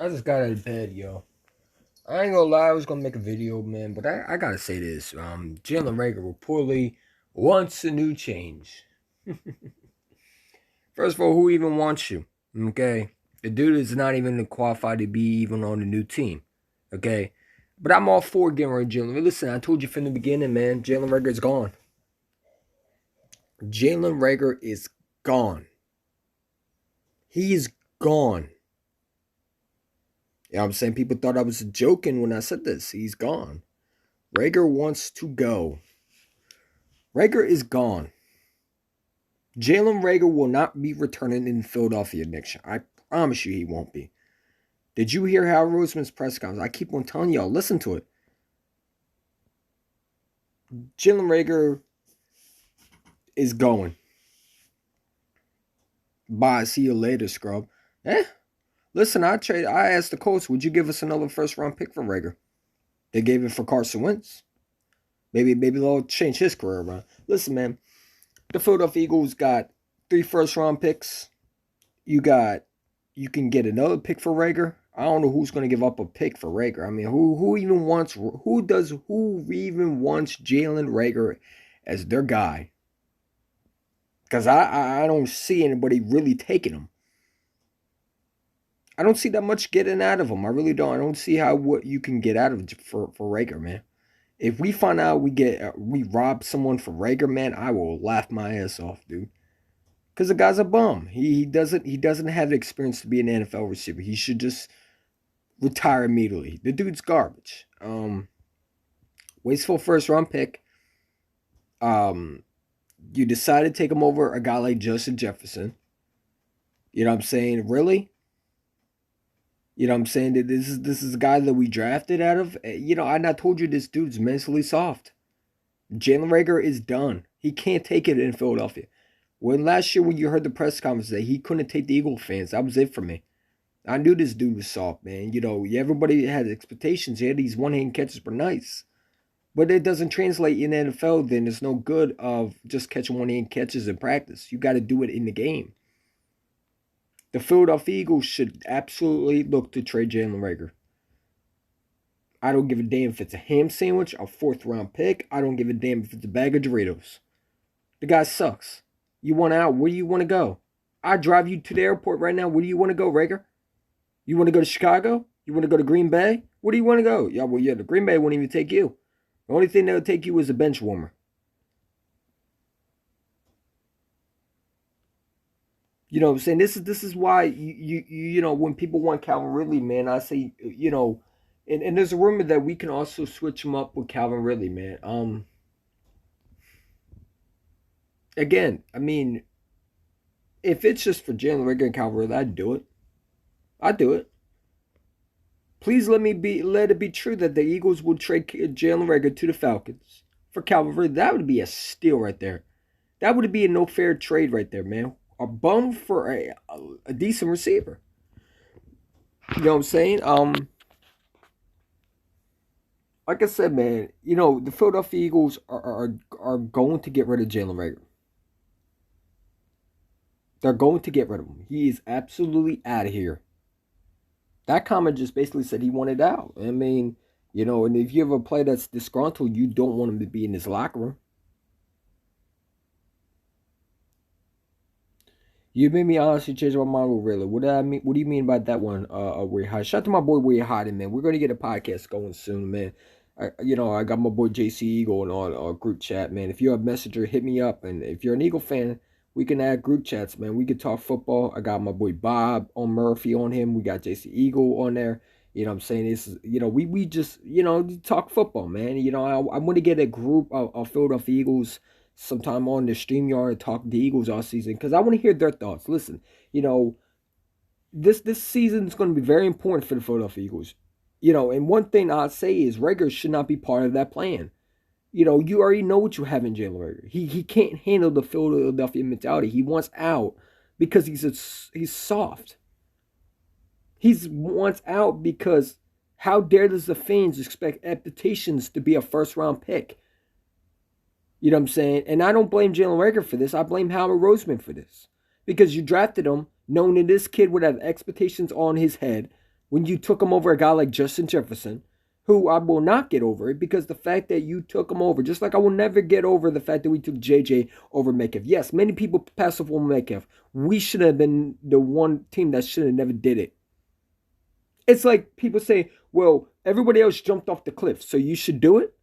I just got out of bed, yo. I ain't gonna lie, I was gonna make a video, man, but I gotta say this. Jalen Reagor reportedly wants a new change. First of all, who even wants you? Okay. The dude is not even qualified to be even on the new team. Okay. But I'm all for getting rid of Jalen. Listen, I told you from the beginning, man, Jalen Reagor is gone. Jalen Reagor is gone. He is gone. You know what I'm saying? People thought I was joking when I said this. He's gone. Reagor wants to go. Reagor is gone. Jalen Reagor will not be returning in Philadelphia next year. I promise you he won't be. Did you hear Hal Roseman's press conference? I keep on telling y'all, listen to it. Jalen Reagor is going. Bye. See you later, scrub. Listen, I asked the Colts, would you give us another first round pick for Reagor? They gave it for Carson Wentz. Maybe they'll change his career around. Listen, man, the Philadelphia Eagles got 3 first round picks. You can get another pick for Reagor. I don't know who's going to give up a pick for Reagor. I mean, who even wants Jalen Reagor as their guy? Because I don't see anybody really taking him. I don't see that much getting out of him. I really don't. I don't see what you can get out of it for Reagor, man. If we find out we rob someone for Reagor, man, I will laugh my ass off, dude. Because the guy's a bum. He doesn't have the experience to be an NFL receiver. He should just retire immediately. The dude's garbage. Wasteful first round pick. You decided to take him over a guy like Justin Jefferson. You know what I'm saying? Really? You know what I'm saying? That this is a guy that we drafted out of. You know, I told you this dude's mentally soft. Jalen Reagor is done. He can't take it in Philadelphia. When last year when you heard the press conference that he couldn't take the Eagle fans, that was it for me. I knew this dude was soft, man. You know, everybody had expectations. He had these one-hand catches per nice. But it doesn't translate in the NFL, then there's no good of just catching one-hand catches in practice. You got to do it in the game. The Philadelphia Eagles should absolutely look to trade Jalen Reagor. I don't give a damn if it's a ham sandwich, a 4th-round pick. I don't give a damn if it's a bag of Doritos. The guy sucks. You want out? Where do you want to go? I drive you to the airport right now. Where do you want to go, Reagor? You want to go to Chicago? You want to go to Green Bay? Where do you want to go? Yeah, well, the Green Bay won't even take you. The only thing that would take you is a bench warmer. You know what I'm saying? This is why you know when people want Calvin Ridley, man, I say and there's a rumor that we can also switch him up with Calvin Ridley, man. Again, I mean, if it's just for Jalen Reagor and Calvin Ridley, I'd do it. I'd do it. Please let it be true that the Eagles would trade Jalen Reagor to the Falcons for Calvin Ridley. That would be a steal right there. That would be a no fair trade right there, man. A bum for a decent receiver. You know what I'm saying? Like I said, man, you know the Philadelphia Eagles are going to get rid of Jalen Reagor. They're going to get rid of him. He is absolutely out of here. That comment just basically said he wanted out. I mean, you know, and if you have a player that's disgruntled, you don't want him to be in his locker room. You made me honestly change my mind, really. What do I mean? What do you mean by that one? Way hot. Shout out to my boy Way Hot, man. We're gonna get a podcast going soon, man. I got my boy JC Eagle on our group chat, man. If you're a messenger, hit me up, and if you're an Eagle fan, we can add group chats, man. We can talk football. I got my boy Bob on Murphy on him. We got JC Eagle on there. You know what I'm saying? This is, we just, talk football, man. I want to get a group of Philadelphia Eagles sometime on the StreamYard talk the Eagles all season because I want to hear their thoughts. Listen, this season is going to be very important for the Philadelphia Eagles. And one thing I'll say is Reagor should not be part of that plan. You already know what you have in Jalen Reagor. He can't handle the Philadelphia mentality. He wants out because he's soft. He wants out because how dare does the fans expect expectations to be a first-round pick? You know what I'm saying? And I don't blame Jalen Reagor for this. I blame Howard Roseman for this. Because you drafted him knowing that this kid would have expectations on his head when you took him over a guy like Justin Jefferson, who I will not get over it because the fact that you took him over, just like I will never get over the fact that we took JJ over Metcalf. Yes, many people pass off on Metcalf. We should have been the one team that should have never did it. It's like people say, well, everybody else jumped off the cliff, so you should do it.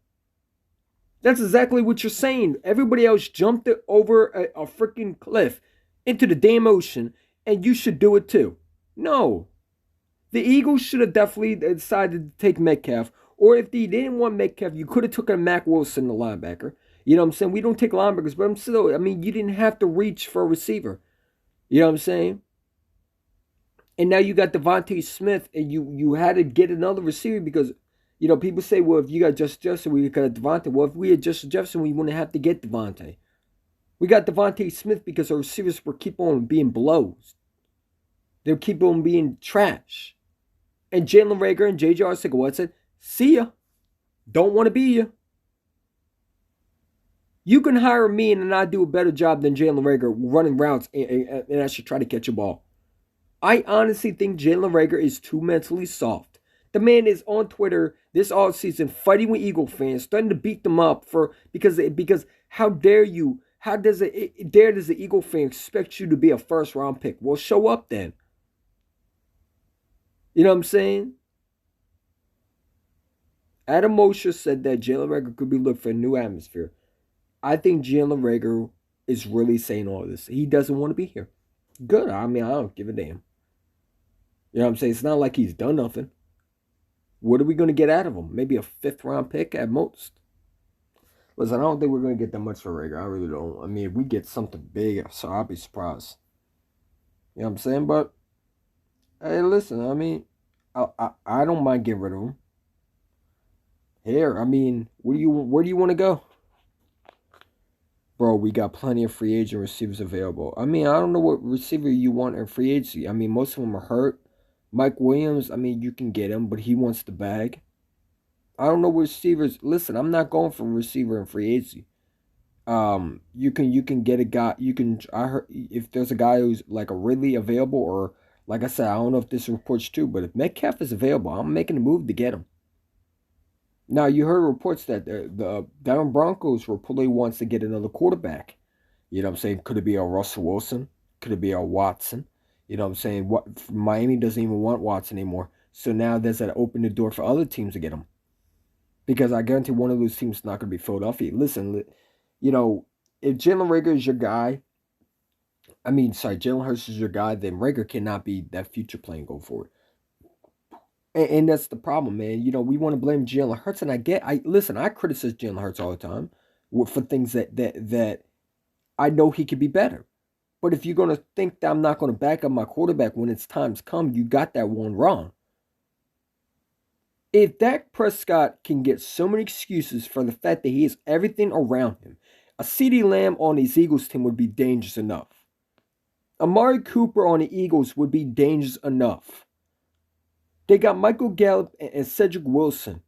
That's exactly what you're saying. Everybody else jumped it over a freaking cliff into the damn ocean, and you should do it too. No. The Eagles should have definitely decided to take Metcalf. Or if they didn't want Metcalf, you could have taken Mac Wilson, the linebacker. You know what I'm saying? We don't take linebackers, but I'm still, I mean, you didn't have to reach for a receiver. You know what I'm saying? And now you got Devontae Smith, and you had to get another receiver because, you know, people say, well, if you got Justin Jefferson, we got Devontae. Well, if we had Justin Jefferson, we wouldn't have to get Devontae. We got Devontae Smith because our receivers were keep on being blows. They'll keep on being trash. And Jalen Reagor and J.J. Arcega said, see ya. Don't want to be you. You can hire me and I do a better job than Jalen Reagor running routes and I should try to catch a ball. I honestly think Jalen Reagor is too mentally soft. The man is on Twitter this offseason fighting with Eagle fans, starting to beat them up because how dare you? How does the Eagle fan expect you to be a first round pick? Well, show up then. You know what I'm saying? Adam Mosher said that Jalen Reagor could be looking for a new atmosphere. I think Jalen Reagor is really saying all this. He doesn't want to be here. Good. I mean, I don't give a damn. You know what I'm saying? It's not like he's done nothing. What are we going to get out of him? Maybe a 5th round pick at most. Listen, I don't think we're going to get that much for Reagor. I really don't. I mean, if we get something big, so I'll be surprised. You know what I'm saying? But, hey, listen, I mean, I don't mind getting rid of him. Here, I mean, where do you want to go? Bro, we got plenty of free agent receivers available. I mean, I don't know what receiver you want in free agency. I mean, most of them are hurt. Mike Williams, I mean, you can get him, but he wants the bag. I don't know what receivers. Listen, I'm not going for a receiver in free agency. You can get a guy. I heard if there's a guy who's like a really available, or like I said, I don't know if this report's true, but if Metcalf is available, I'm making a move to get him. Now, you heard reports that the Denver Broncos reportedly wants to get another quarterback. You know what I'm saying? Could it be a Russell Wilson? Could it be a Watson? You know what I'm saying? Miami doesn't even want Watson anymore. So now does that open the door for other teams to get him? Because I guarantee one of those teams is not going to be Philadelphia. Listen, you know, if Jalen Reagor is your guy, Jalen Hurts is your guy, then Reagor cannot be that future plan going forward. And that's the problem, man. You know, we want to blame Jalen Hurts, and I criticize Jalen Hurts all the time for things that I know he could be better. But if you're going to think that I'm not going to back up my quarterback when it's time's come, you got that one wrong. If Dak Prescott can get so many excuses for the fact that he has everything around him, a CeeDee Lamb on his Eagles team would be dangerous enough. Amari Cooper on the Eagles would be dangerous enough. They got Michael Gallup and Cedric Wilson,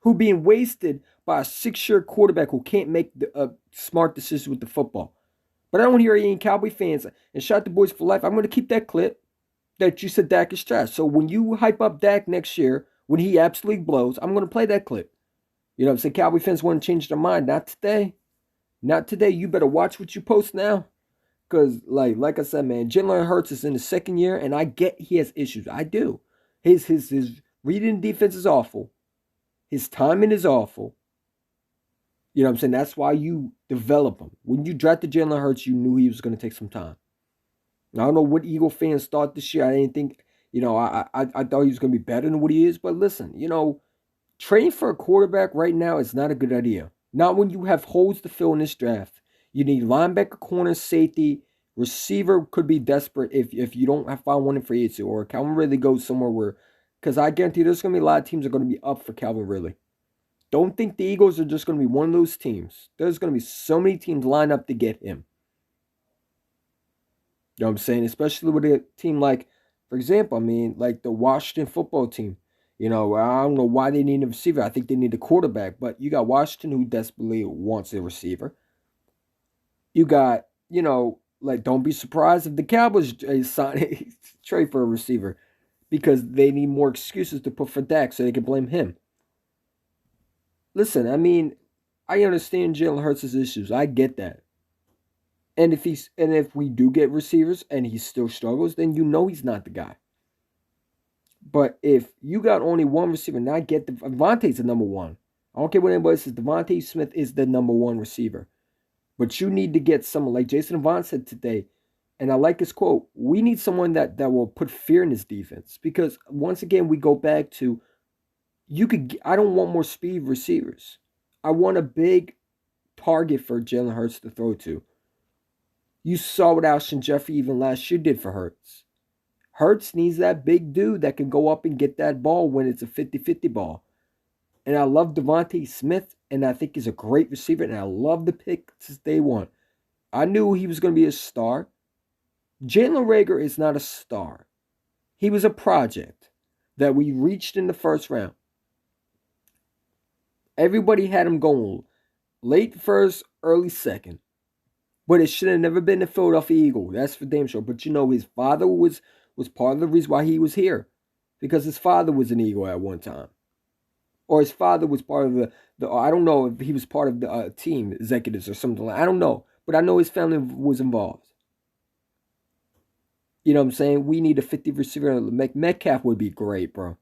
who being wasted by a 6-year quarterback who can't make smart decisions with the football. But I don't hear any Cowboy fans, and shout out the boys for life. I'm going to keep that clip that you said Dak is trash. So when you hype up Dak next year, when he absolutely blows, I'm going to play that clip. You know what I'm saying? Cowboy fans want to change their mind. Not today. Not today. You better watch what you post now. Because, like I said, man, Jalen Hurts is in his 2nd year, and I get he has issues. I do. His reading defense is awful. His timing is awful. You know what I'm saying? That's why you develop him. When you drafted Jalen Hurts, you knew he was going to take some time. Now, I don't know what Eagle fans thought this year. I didn't think, you know, I thought he was going to be better than what he is. But listen, you know, trading for a quarterback right now is not a good idea. Not when you have holes to fill in this draft. You need linebacker, corner, safety. Receiver could be desperate if you don't find one in free agency, or Calvin Ridley goes somewhere where, because I guarantee there's going to be a lot of teams that are going to be up for Calvin Ridley. Don't think the Eagles are just going to be one of those teams. There's going to be so many teams lined up to get him. You know what I'm saying? Especially with a team like, for example, I mean, like the Washington football team. You know, I don't know why they need a receiver. I think they need a quarterback. But you got Washington who desperately wants a receiver. You got, you know, like, don't be surprised if the Cowboys sign trade for a receiver. because they need more excuses to put for Dak so they can blame him. Listen, I mean, I understand Jalen Hurts' issues. I get that. And if we do get receivers and he still struggles, then you know he's not the guy. But if you got only one receiver, now I get Devontae's the number one. I don't care what anybody says. Devontae Smith is the number one receiver. But you need to get someone like Jason Vaughn said today, and I like his quote. We need someone that will put fear in his defense. Because once again, we go back to I don't want more speed receivers. I want a big target for Jalen Hurts to throw to. You saw what Alshon Jeffrey even last year did for Hurts. Hurts needs that big dude that can go up and get that ball when it's a 50-50 ball. And I love Devontae Smith, and I think he's a great receiver, and I love the pick since day one. I knew he was going to be a star. Jalen Reagor is not a star. He was a project that we reached in the first round. Everybody had him going late first, early second. But it should have never been the Philadelphia Eagle. That's for damn sure. But you know, his father was part of the reason why he was here. Because his father was an Eagle at one time. Or his father was part of the I don't know if he was part of the team executives or something like that. I don't know. But I know his family was involved. You know what I'm saying? We need a 50 receiver. Metcalf would be great, bro.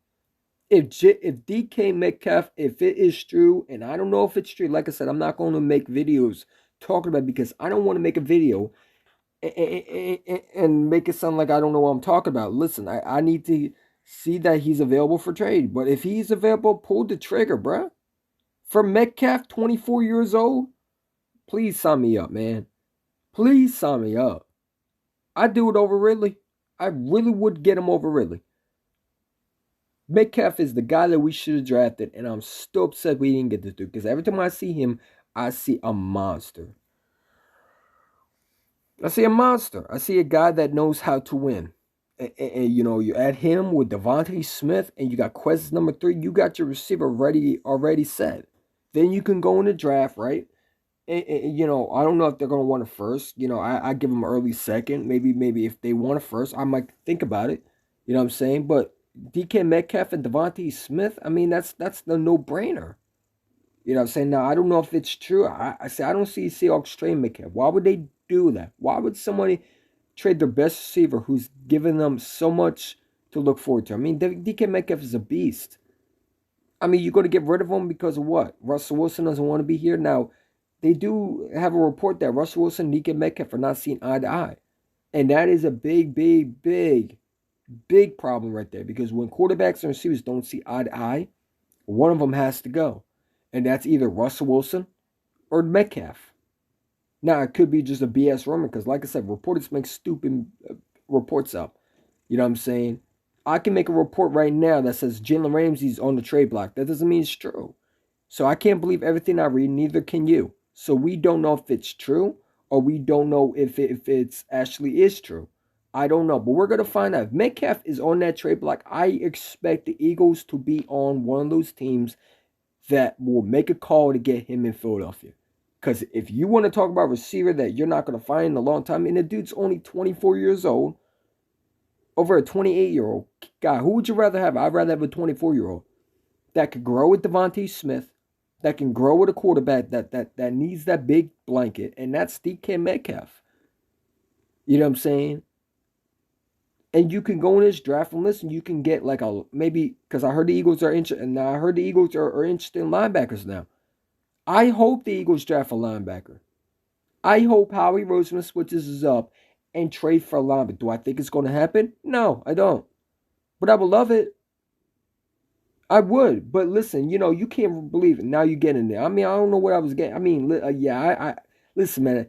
If DK Metcalf, if it is true, and I don't know if it's true, like I said, I'm not going to make videos talking about it because I don't want to make a video and make it sound like I don't know what I'm talking about. Listen, I need to see that he's available for trade. But if he's available, pull the trigger, bro. For Metcalf, 24 years old, please sign me up, man. Please sign me up. I'd do it over Ridley. I really would get him over Ridley. Metcalf is the guy that we should have drafted, and I'm still upset we didn't get this dude because every time I see him, I see a monster. I see a monster. I see a guy that knows how to win. And you know, you add him with Devontae Smith, and you got Quez number 3. You got your receiver already set. Then you can go in the draft, right? And you know, I don't know if they're going to want it first. You know, I give them early second. Maybe if they want it first, I might think about it. You know what I'm saying? But DK Metcalf and Devontae Smith, I mean, that's the no-brainer. You know what I'm saying? Now, I don't know if it's true. I say I don't see Seahawks trade Metcalf. Why would they do that? Why would somebody trade their best receiver who's given them so much to look forward to? I mean, DK Metcalf is a beast. I mean, you're going to get rid of him because of what? Russell Wilson doesn't want to be here? Now, they do have a report that Russell Wilson and DK Metcalf are not seeing eye to eye. And that is a big problem right there. Because when quarterbacks and receivers don't see eye to eye, one of them has to go. And that's either Russell Wilson or Metcalf. Now, it could be just a BS rumor because, like I said, reporters make stupid reports up. You know what I'm saying? I can make a report right now that says Jalen Ramsey's on the trade block. That doesn't mean it's true. So I can't believe everything I read, neither can you. So we don't know if it's true or we don't know if it's actually is true. I don't know, but we're going to find out. If Metcalf is on that trade block, I expect the Eagles to be on one of those teams that will make a call to get him in Philadelphia. Because if you want to talk about a receiver that you're not going to find in a long time, and the dude's only 24 years old, over a 28-year-old guy, who would you rather have? I'd rather have a 24-year-old that could grow with Devontae Smith, that can grow with a quarterback that needs that big blanket, and that's DK Metcalf. You know what I'm saying? And you can go in this draft and listen, you can get like maybe, because I heard the Eagles are interested, and I heard the Eagles are interested in linebackers now. I hope the Eagles draft a linebacker. I hope Howie Roseman switches us up and trade for a linebacker. Do I think it's going to happen? No, I don't. But I would love it. I would. But listen, you know, you can't believe it. Now you get in there. I mean, I don't know what I was getting. I mean, I listen, man.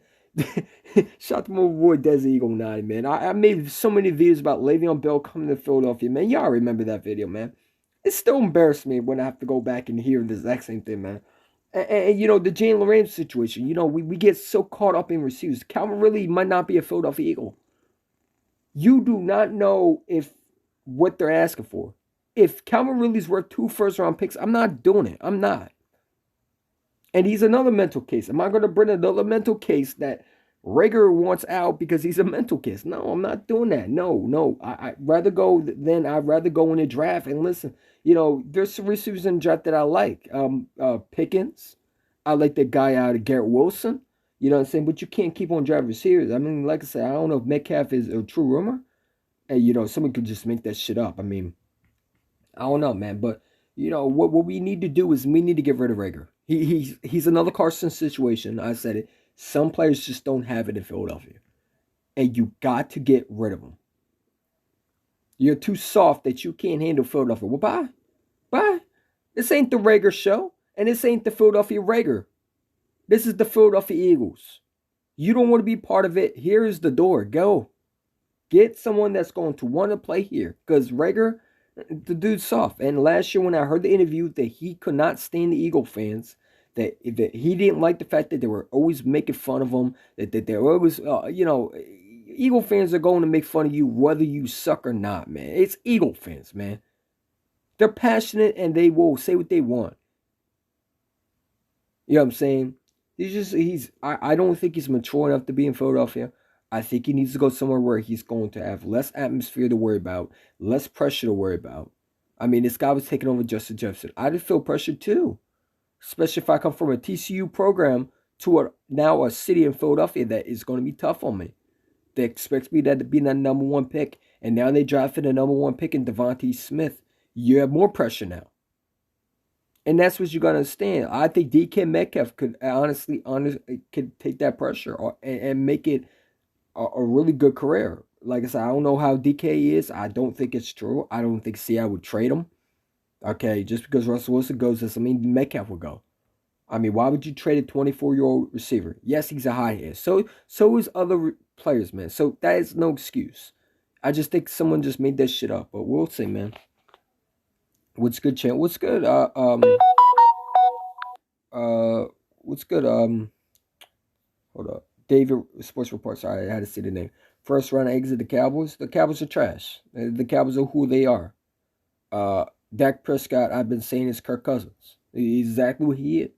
Shout out to my boy Des Eagle 9, man. I made so many videos about Le'Veon Bell coming to Philadelphia, man. Y'all remember that video, man. It still embarrassed me when I have to go back and hear the exact same thing, man. And you know, the Jalen Ramsey situation, you know, we get so caught up in receivers. Calvin Ridley might not be a Philadelphia Eagle. You do not know if what they're asking for. If Calvin Ridley's worth 2 first-round picks, I'm not doing it. I'm not. And he's another mental case. Am I going to bring another mental case that Reagor wants out because he's a mental case. No, I'm not doing that. No. I'd rather go in the draft and listen. There's some receivers in the draft that I like. Pickens. I like that guy out of Garrett Wilson. You know what I'm saying? But you can't keep on driving receivers. I mean, like I said, I don't know if Metcalf is a true rumor. And someone could just make that shit up. I mean, I don't know, man. But what we need to do is we need to get rid of Reagor. He's another Carson situation. I said it. Some players just don't have it in Philadelphia. And you got to get rid of them. You're too soft that you can't handle Philadelphia. Well, bye. Bye. This ain't the Reagor show. And this ain't the Philadelphia Reagor. This is the Philadelphia Eagles. You don't want to be part of it. Here is the door. Go. Get someone that's going to want to play here. Because Reagor, the dude's soft. And last year when I heard the interview that he could not stand the Eagle fans, that he didn't like the fact that they were always making fun of him, that they were always, Eagle fans are going to make fun of you whether you suck or not, man. It's Eagle fans, man. They're passionate and they will say what they want. You know what I'm saying? I don't think he's mature enough to be in Philadelphia. I think he needs to go somewhere where he's going to have less atmosphere to worry about, less pressure to worry about. I mean, this guy was taking over Justin Jefferson. I did feel pressure too. Especially if I come from a TCU program to now a city in Philadelphia that is going to be tough on me. They expect me to be that number one pick, and now they drafted the number one pick in Devontae Smith. You have more pressure now. And that's what you got to understand. I think DK Metcalf could honestly could take that pressure and make it a really good career. Like I said, I don't know how DK is. I don't think it's true. I don't think Seattle would trade him. Okay, just because Russell Wilson goes, doesn't mean Metcalf will go. I mean, why would you trade a 24-year-old receiver? Yes, he's a high end. So is other players, man. So that is no excuse. I just think someone just made that shit up. But we'll see, man. What's good, champ? What's good? What's good? Hold up. David Sports Report. Sorry, I had to say the name. First round exit the Cowboys. The Cowboys are trash. The Cowboys are who they are. Dak Prescott, I've been saying, is Kirk Cousins. He's exactly what he is.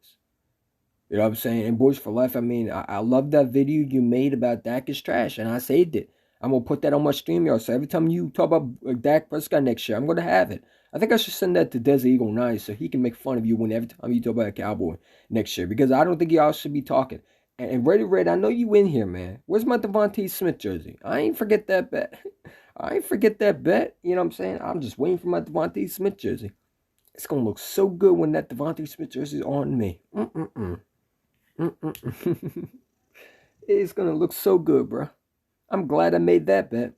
You know what I'm saying? And Boys for Life, I mean, I love that video you made about Dak is trash, and I saved it. I'm going to put that on my StreamYard. So every time you talk about Dak Prescott next year, I'm going to have it. I think I should send that to Desert Eagle 9 so he can make fun of you every time you talk about a Cowboy next year. Because I don't think y'all should be talking. And Ready Red, I know you in here, man. Where's my Devontae Smith jersey? I ain't forget that bet. I ain't forget that bet. You know what I'm saying? I'm just waiting for my Devontae Smith jersey. It's going to look so good when that Devontae Smith jersey is on me. It's going to look so good, bro. I'm glad I made that bet.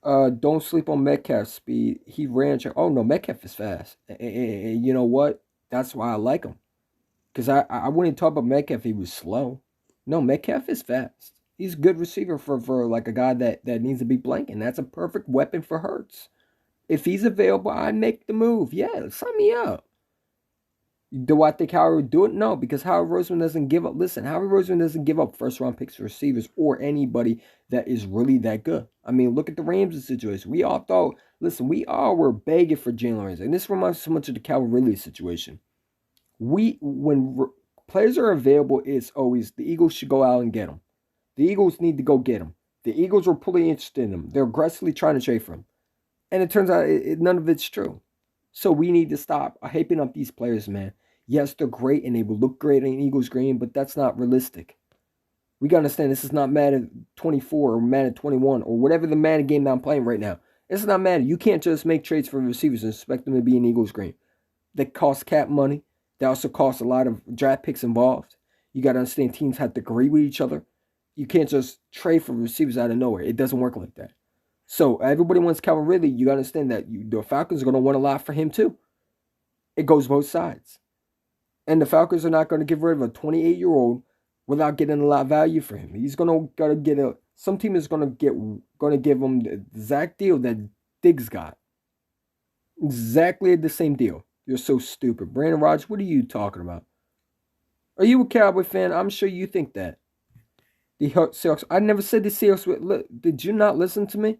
Don't sleep on Metcalf's speed. He ran. Oh, no, Metcalf is fast. And you know what? That's why I like him. Because I wouldn't talk about Metcalf if he was slow. No, Metcalf is fast. He's a good receiver for like a guy that needs to be blanking. That's a perfect weapon for Hurts. If he's available, I make the move. Yeah, sign me up. Do I think Howard would do it? No, because Howard Roseman doesn't give up. Listen, Howard Roseman doesn't give up first-round picks for receivers or anybody that is really that good. I mean, look at the Rams situation. We all thought, listen, we all were begging for Jalen Reagor. And this reminds me so much of the Calvin Ridley situation. When players are available, it's always the Eagles should go out and get them. The Eagles need to go get them. The Eagles were fully interested in him. They're aggressively trying to trade for him. And it turns out none of it's true. So we need to stop hyping up these players, man. Yes, they're great and they will look great in Eagles green, but that's not realistic. We got to understand this is not Madden 24 or Madden 21 or whatever the Madden game that I'm playing right now. It's not Madden. You can't just make trades for receivers and expect them to be in Eagles green. They cost cap money. They also cost a lot of draft picks involved. You got to understand teams have to agree with each other. You can't just trade for receivers out of nowhere. It doesn't work like that. So everybody wants Calvin Ridley. You got to understand that the Falcons are going to want a lot for him too. It goes both sides. And the Falcons are not going to get rid of a 28-year-old without getting a lot of value for him. He's going to get some team is going to give him the exact deal that Diggs got. Exactly the same deal. You're so stupid. Brandon Rodgers, what are you talking about? Are you a Cowboy fan? I'm sure you think that. The Seahawks. I never said the Seahawks. Did you not listen to me?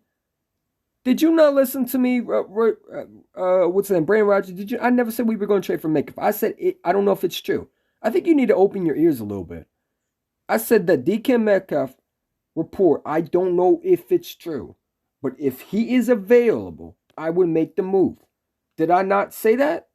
Did you not listen to me? What's the name? Brandon Rodgers. Did you? I never said we were going to trade for Metcalf. I said it. I don't know if it's true. I think you need to open your ears a little bit. I said that DK Metcalf report, I don't know if it's true, but if he is available, I would make the move. Did I not say that?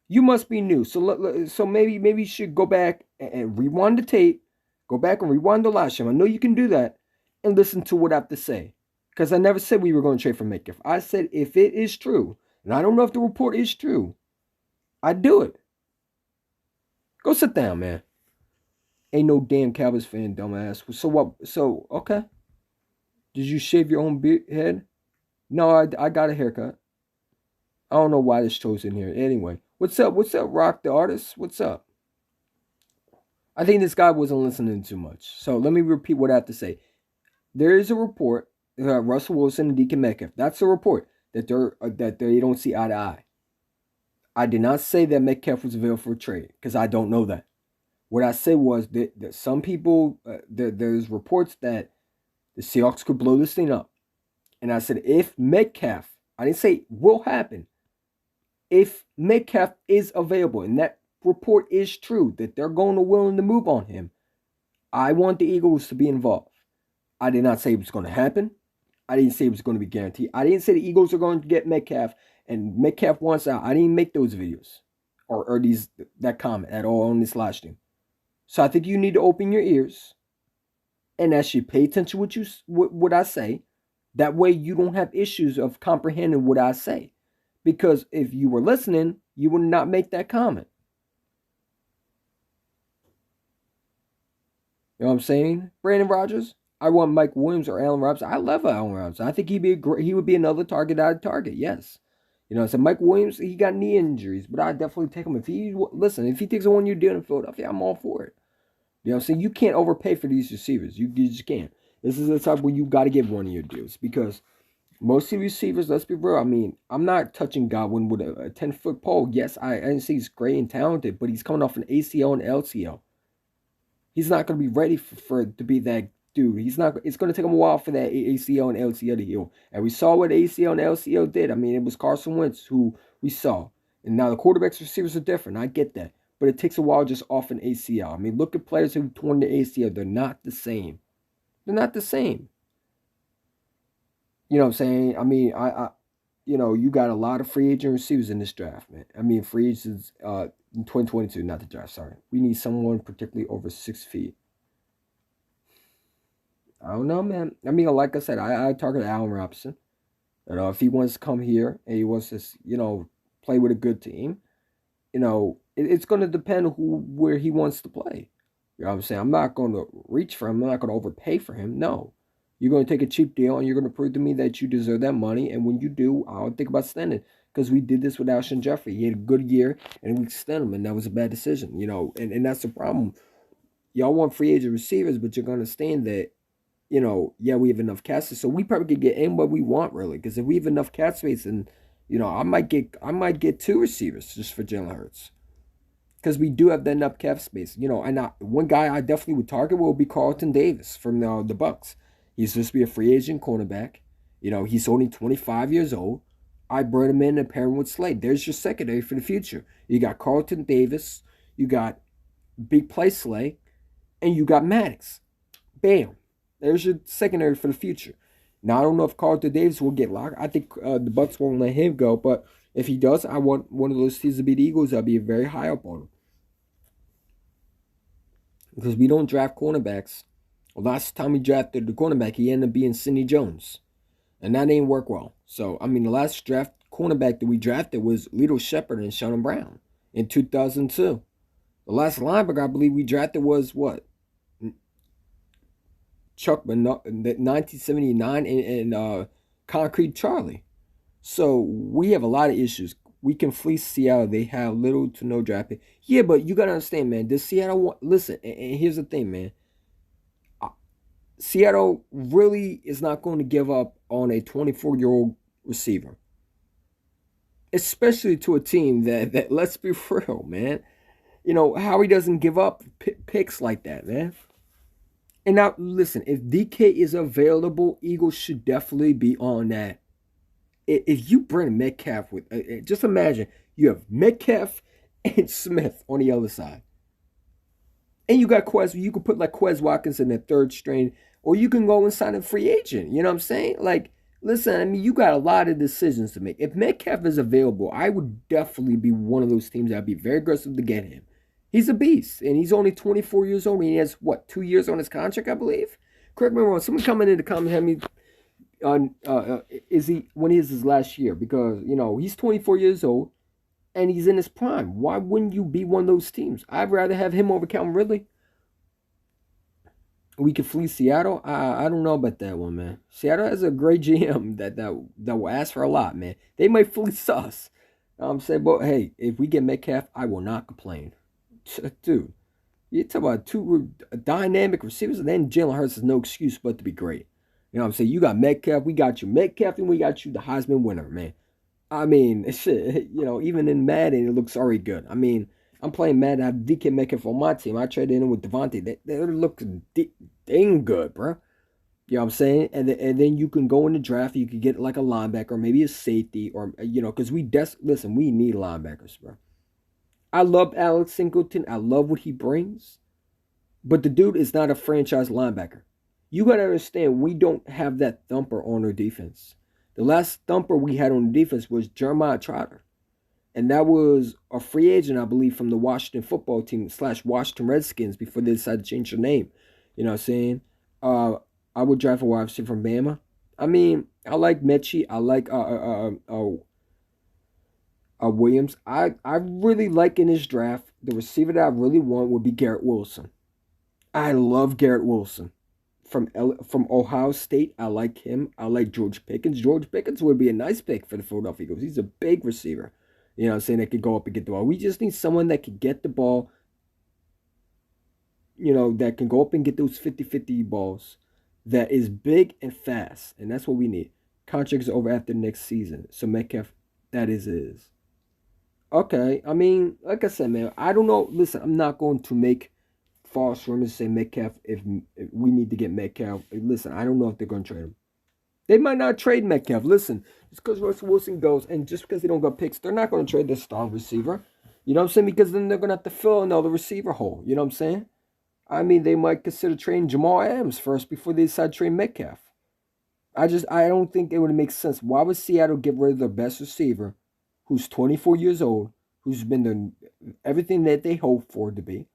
You must be new. So maybe you should go back and rewind the tape, go back and rewind the last time. I know you can do that, and listen to what I have to say. Because I never said we were going to trade for Metcalf. I said if it is true, and I don't know if the report is true, I'd do it. Go sit down, man. Ain't no damn Cowboys fan, dumbass. So what? So, okay. Did you shave your own head? No, I got a haircut. I don't know why this show's in here. Anyway, what's up? What's up, Rock the artist? What's up? I think this guy wasn't listening too much. So let me repeat what I have to say. There is a report Russell Wilson and DK Metcalf. That's a report that they don't see eye to eye. I did not say that Metcalf was available for a trade because I don't know that. What I said was that some people, there's reports that the Seahawks could blow this thing up. And I said, if Metcalf, I didn't say will happen, if Metcalf is available and that report is true, that they're going to willing to move on him, I want the Eagles to be involved. I did not say it was going to happen. I didn't say it was going to be guaranteed. I didn't say the Eagles are going to get Metcalf and Metcalf wants out. I didn't make those videos or that comment at all on this live stream. So I think you need to open your ears and actually pay attention to what I say. That way you don't have issues of comprehending what I say. Because if you were listening, you would not make that comment. You know what I'm saying? Brandon Rodgers, I want Mike Williams or Allen Robinson. I love Allen Robinson. I think he would be another target out of target. Yes. You know, so Mike Williams, he got knee injuries, but I definitely take him. If he takes a 1-year deal in Philadelphia, I'm all for it. You know what I'm saying? You can't overpay for these receivers. You just can't. This is the time where you got to give 1-year deals because most of these receivers, let's be real. I mean, I'm not touching Godwin with a 10-foot pole. Yes, I didn't say he's great and talented, but he's coming off an ACL and LCL. He's not going to be ready for to be that dude. He's not. It's going to take him a while for that ACL and LCL to heal. And we saw what ACL and LCL did. I mean, it was Carson Wentz who we saw. And now the quarterbacks receivers are different. I get that. But it takes a while just off an ACL. I mean, look at players who've torn the ACL. They're not the same. They're not the same. You know what I'm saying? I mean, you got a lot of free agent receivers in this draft, man. I mean, free agents in 2022, not the draft, sorry. We need someone particularly over 6 feet. I don't know, man. I mean, like I said, I targeted Allen Robinson. If he wants to come here and he wants to, play with a good team, it's going to depend where he wants to play. You know what I'm saying? I'm not going to reach for him. I'm not going to overpay for him. No. You're going to take a cheap deal and you're going to prove to me that you deserve that money. And when you do, I'll think about extending. Because we did this with Alshon Jeffrey. He had a good year and we extended him. And that was a bad decision, And that's the problem. Y'all want free agent receivers, but you're going to understand that, we have enough cap space. So we probably could get in what we want, really. Because if we have enough cap space, and, I might get 2 receivers just for Jalen Hurts. Because we do have that enough cap space. And one guy I definitely would target will be Carlton Davis from the Bucks. He's supposed to be a free agent cornerback. He's only 25 years old. I brought him in and pair him with Slade. There's your secondary for the future. You got Carlton Davis. You got Big Play Slade. And you got Maddox. Bam. There's your secondary for the future. Now, I don't know if Carlton Davis will get locked. I think the Bucks won't let him go. But if he does, I want one of those teams to be the Eagles. I'll be very high up on him. Because we don't draft cornerbacks. Last time we drafted the cornerback, he ended up being Sidney Jones. And that didn't work well. So, the last draft cornerback that we drafted was Lito Shepherd and Shannon Brown in 2002. The last linebacker I believe we drafted was what? Chuck, 1979 and Concrete Charlie. So, we have a lot of issues. We can fleece Seattle. They have little to no draft pick. Yeah, but you got to understand, man. Does Seattle listen, and here's the thing, man. Seattle really is not going to give up on a 24-year-old receiver. Especially to a team that let's be real, man. Howie doesn't give up picks like that, man. And now, listen, if DK is available, Eagles should definitely be on that. If you bring Metcalf with, just imagine, you have Metcalf and Smith on the other side. And you got Quez. You could put like Quez Watkins in the third string, or you can go and sign a free agent. You know what I'm saying? Like, listen, I mean, you got a lot of decisions to make. If Metcalf is available, I would definitely be one of those teams that'd be very aggressive to get him. He's a beast, and he's only 24 years old, and he has what 2 years on his contract, I believe. Correct me if I'm wrong. Someone coming in the comments have me on is he when is his last year? Because he's 24 years old and he's in his prime. Why wouldn't you be one of those teams? I'd rather have him over Calvin Ridley. We could fleece Seattle. I don't know about that one, man. Seattle has a great GM that will ask for a lot, man. They might fleece us. I'm saying, but hey, if we get Metcalf, I will not complain, dude. You talk about two dynamic receivers, and then Jalen Hurts has no excuse but to be great. You know what I'm saying? You got Metcalf, we got you Metcalf, and we got you the Heisman winner, man. I mean, shit, even in Madden, it looks already good. I mean, I'm playing Madden. I have DK Metcalf on my team. I traded in with Devontae. They look dang good, bro. You know what I'm saying? And then you can go in the draft. You could get like a linebacker, maybe a safety, or because listen, we need linebackers, bro. I love Alex Singleton. I love what he brings, but the dude is not a franchise linebacker. You got to understand, we don't have that thumper on our defense. The last thumper we had on the defense was Jeremiah Trotter. And that was a free agent, I believe, from the Washington football team / Washington Redskins before they decided to change their name. You know what I'm saying? I would draft a wide receiver from Bama. I mean, I like Mechie. I like Williams. I really like in this draft, the receiver that I really want would be Garrett Wilson. I love Garrett Wilson from Ohio State. I like him. I like George Pickens. George Pickens would be a nice pick for the Philadelphia Eagles. He's a big receiver. You know what I'm saying? That could go up and get the ball. We just need someone that could get the ball, that can go up and get those 50-50 balls, that is big and fast. And that's what we need. Contract's over after next season. So Metcalf, that is. Okay. I mean, like I said, man, I don't know. Listen, I'm not going to make false rumors say Metcalf if we need to get Metcalf. Listen, I don't know if they're going to trade him. They might not trade Metcalf. Listen, just because Russell Wilson goes and just because they don't got picks, they're not going to trade their star receiver. You know what I'm saying? Because then they're going to have to fill another receiver hole. You know what I'm saying? I mean, they might consider trading Jamal Adams first before they decide to trade Metcalf. I don't think it would make sense. Why would Seattle get rid of their best receiver, who's 24 years old, who's been everything that they hope for to be?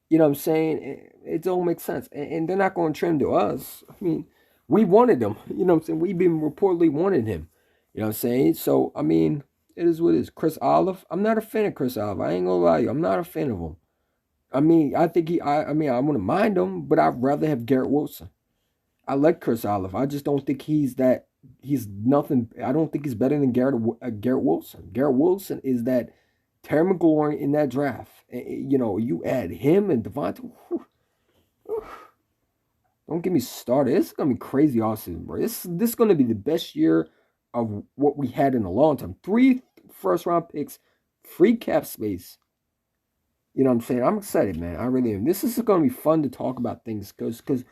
You know what I'm saying? It don't make sense. And they're not going to trade him to us. I mean, we wanted him. You know what I'm saying? We've been reportedly wanting him. You know what I'm saying? So, I mean, it is what it is. Chris Olive, I'm not a fan of Chris Olive. I ain't going to lie to you. I'm not a fan of him. I mean, I think I wouldn't mind him, but I'd rather have Garrett Wilson. I like Chris Olive. I just don't think he's nothing. I don't think he's better than Garrett Wilson. Garrett Wilson is that Terry McLaurin in that draft. You add him and Devontae. Don't get me started. This is gonna be crazy offseason, bro. This is gonna be the best year of what we had in a long time. 3 first-round picks, free cap space. You know what I'm saying? I'm excited, man. I really am. This is gonna be fun to talk about things because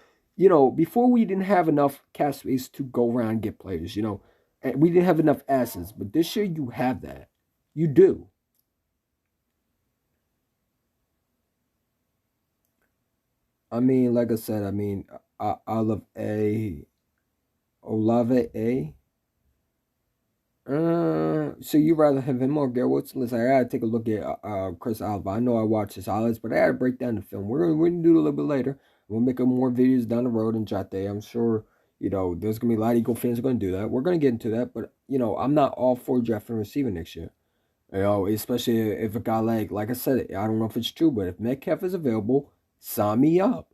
before we didn't have enough cap space to go around and get players. And we didn't have enough assets, but this year you have that. You do. I mean, like I said, I mean, Olive A. Olave A. So you rather have him or Garrett Wilson? Listen, I gotta take a look at Chris Alva. I know I watched his highlights, but I gotta break down the film. We're gonna do it a little bit later. We'll make more videos down the road and chat there. I'm sure there's gonna be a lot of Eagle fans who are gonna do that. We're gonna get into that, but I'm not all for drafting a receiver next year. Especially if a guy like I said, I don't know if it's true, but if Metcalf is available, sign me up.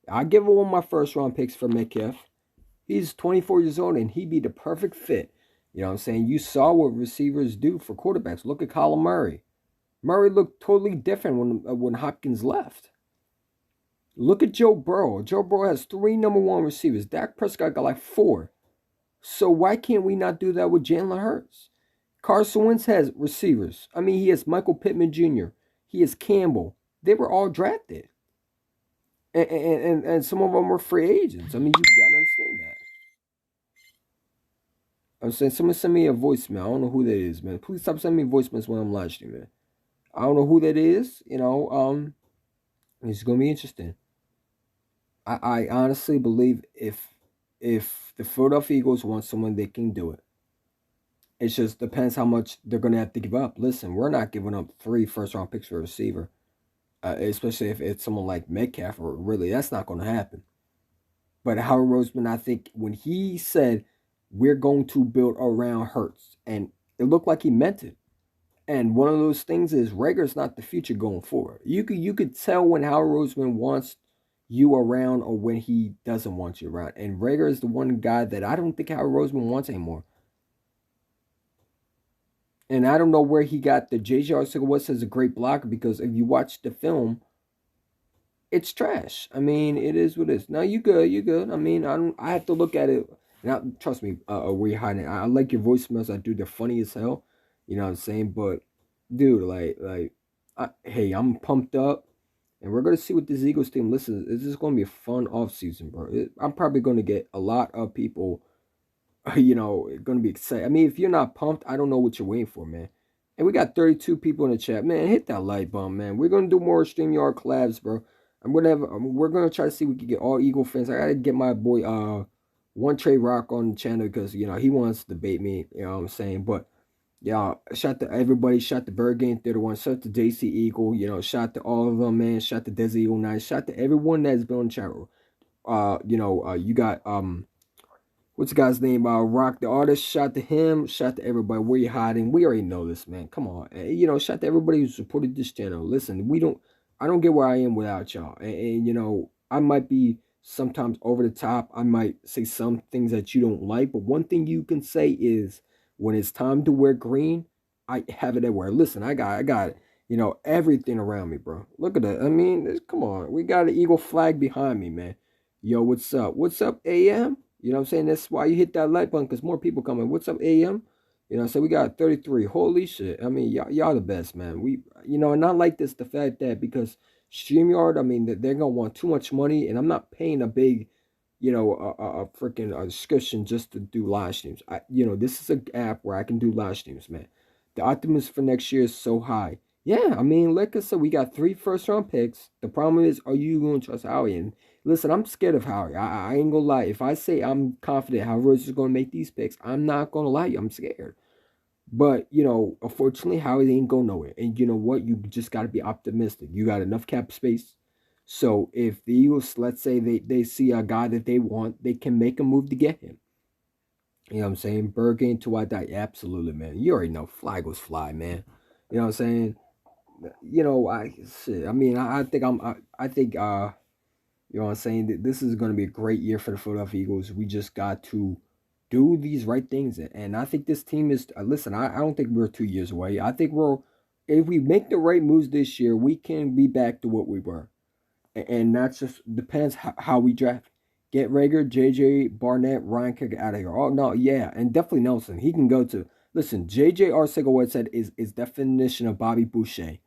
I give him one of my first round picks for Metcalf. He's 24 years old and he'd be the perfect fit. You know what I'm saying? You saw what receivers do for quarterbacks. Look at Kyler Murray. Murray looked totally different when Hopkins left. Look at Joe Burrow. Joe Burrow has 3 number 1 receivers. Dak Prescott got like 4. So why can't we not do that with Jalen Hurts? Carson Wentz has receivers. I mean, he has Michael Pittman Jr. He has Campbell. They were all drafted. And some of them were free agents. I mean, you got to understand that. I'm saying, someone send me a voicemail. I don't know who that is, man. Please stop sending me voicemails when I'm live streaming. I don't know who that is. It's going to be interesting. I honestly believe if the Philadelphia Eagles want someone, they can do it. It just depends how much they're going to have to give up. Listen, we're not giving up 3 first round picks for a receiver, especially if it's someone like Metcalf. Or really, that's not going to happen. But Howard Roseman, I think when he said we're going to build around Hurts, and it looked like he meant it. And one of those things is Rager's not the future going forward. You could tell when Howard Roseman wants you around or when he doesn't want you around. And Rager is the one guy that I don't think Howard Roseman wants anymore. And I don't know where he got the JJ Arcega-Whiteside as a great blocker, because if you watch the film, it's trash. I mean, it is what it is. No, you good, you good. I mean, I don't. I have to look at it. Now, trust me, where you hiding. I like your voicemails. I do. They're funny as hell. You know what I'm saying? But, dude, hey, I'm pumped up, and we're gonna see what this Eagles team. Listen, this is gonna be a fun off season, bro. I'm probably gonna get a lot of people going to be excited. I mean, if you're not pumped, I don't know what you're waiting for, man. And we got 32 people in the chat, man. Hit that like button, man. We're gonna do more StreamYard collabs, bro. And whatever, we're gonna try to see if we can get all Eagle fans. I gotta get my boy One Trey Rock on the channel, because he wants to debate me. You know what I'm saying? But yeah, shout to everybody. Shout to Bird Game 31. Shout to JC Eagle. Shout to all of them, man. Shout to Desi Eagle 9. Shout to everyone that's been on the channel. You got what's the guy's name? Rock the artist. Shout to him. Shout to everybody. Where you hiding? We already know this, man. Come on. Shout to everybody who supported this channel. Listen, I don't get where I am without y'all. And I might be sometimes over the top. I might say some things that you don't like. But one thing you can say is when it's time to wear green, I have it everywhere. Listen, I got everything around me, bro. Look at that. I mean, come on. We got an eagle flag behind me, man. Yo, what's up? What's up, AM? You know what I'm saying? That's why you hit that like button, because more people coming. What's up, AM? So we got 33. Holy shit. I mean, y'all the best, man. And I like this, the fact that because StreamYard, I mean, they're going to want too much money, and I'm not paying a big, a freaking subscription just to do live streams. This is an app where I can do live streams, man. The optimism for next year is so high. Yeah, I mean, like I said, we got 3 first round picks. The problem is, are you going to trust Howie? And listen, I'm scared of Howie. I ain't gonna lie. If I say I'm confident how Rose is gonna make these picks, I'm not gonna lie to you. I'm scared. But unfortunately, Howie ain't going nowhere. And you know what? You just gotta be optimistic. You got enough cap space. So if the Eagles, let's say they see a guy that they want, they can make a move to get him. You know what I'm saying? Bergen to I die. Absolutely, man. You already know fly goes fly, man. You know what I'm saying? I mean, I think I think you know what I'm saying? This is going to be a great year for the Philadelphia Eagles. We just got to do these right things. And I think this team is, listen, I don't think we're 2 years away. I think if we make the right moves this year, we can be back to what we were. And that just depends how we draft. Get Reagor, JJ, Barnett, Ryan Kick out of here. Oh, no, yeah. And definitely Nelson. He can go to, listen, JJ Arcega-Whiteside is definition of Bobby Boucher.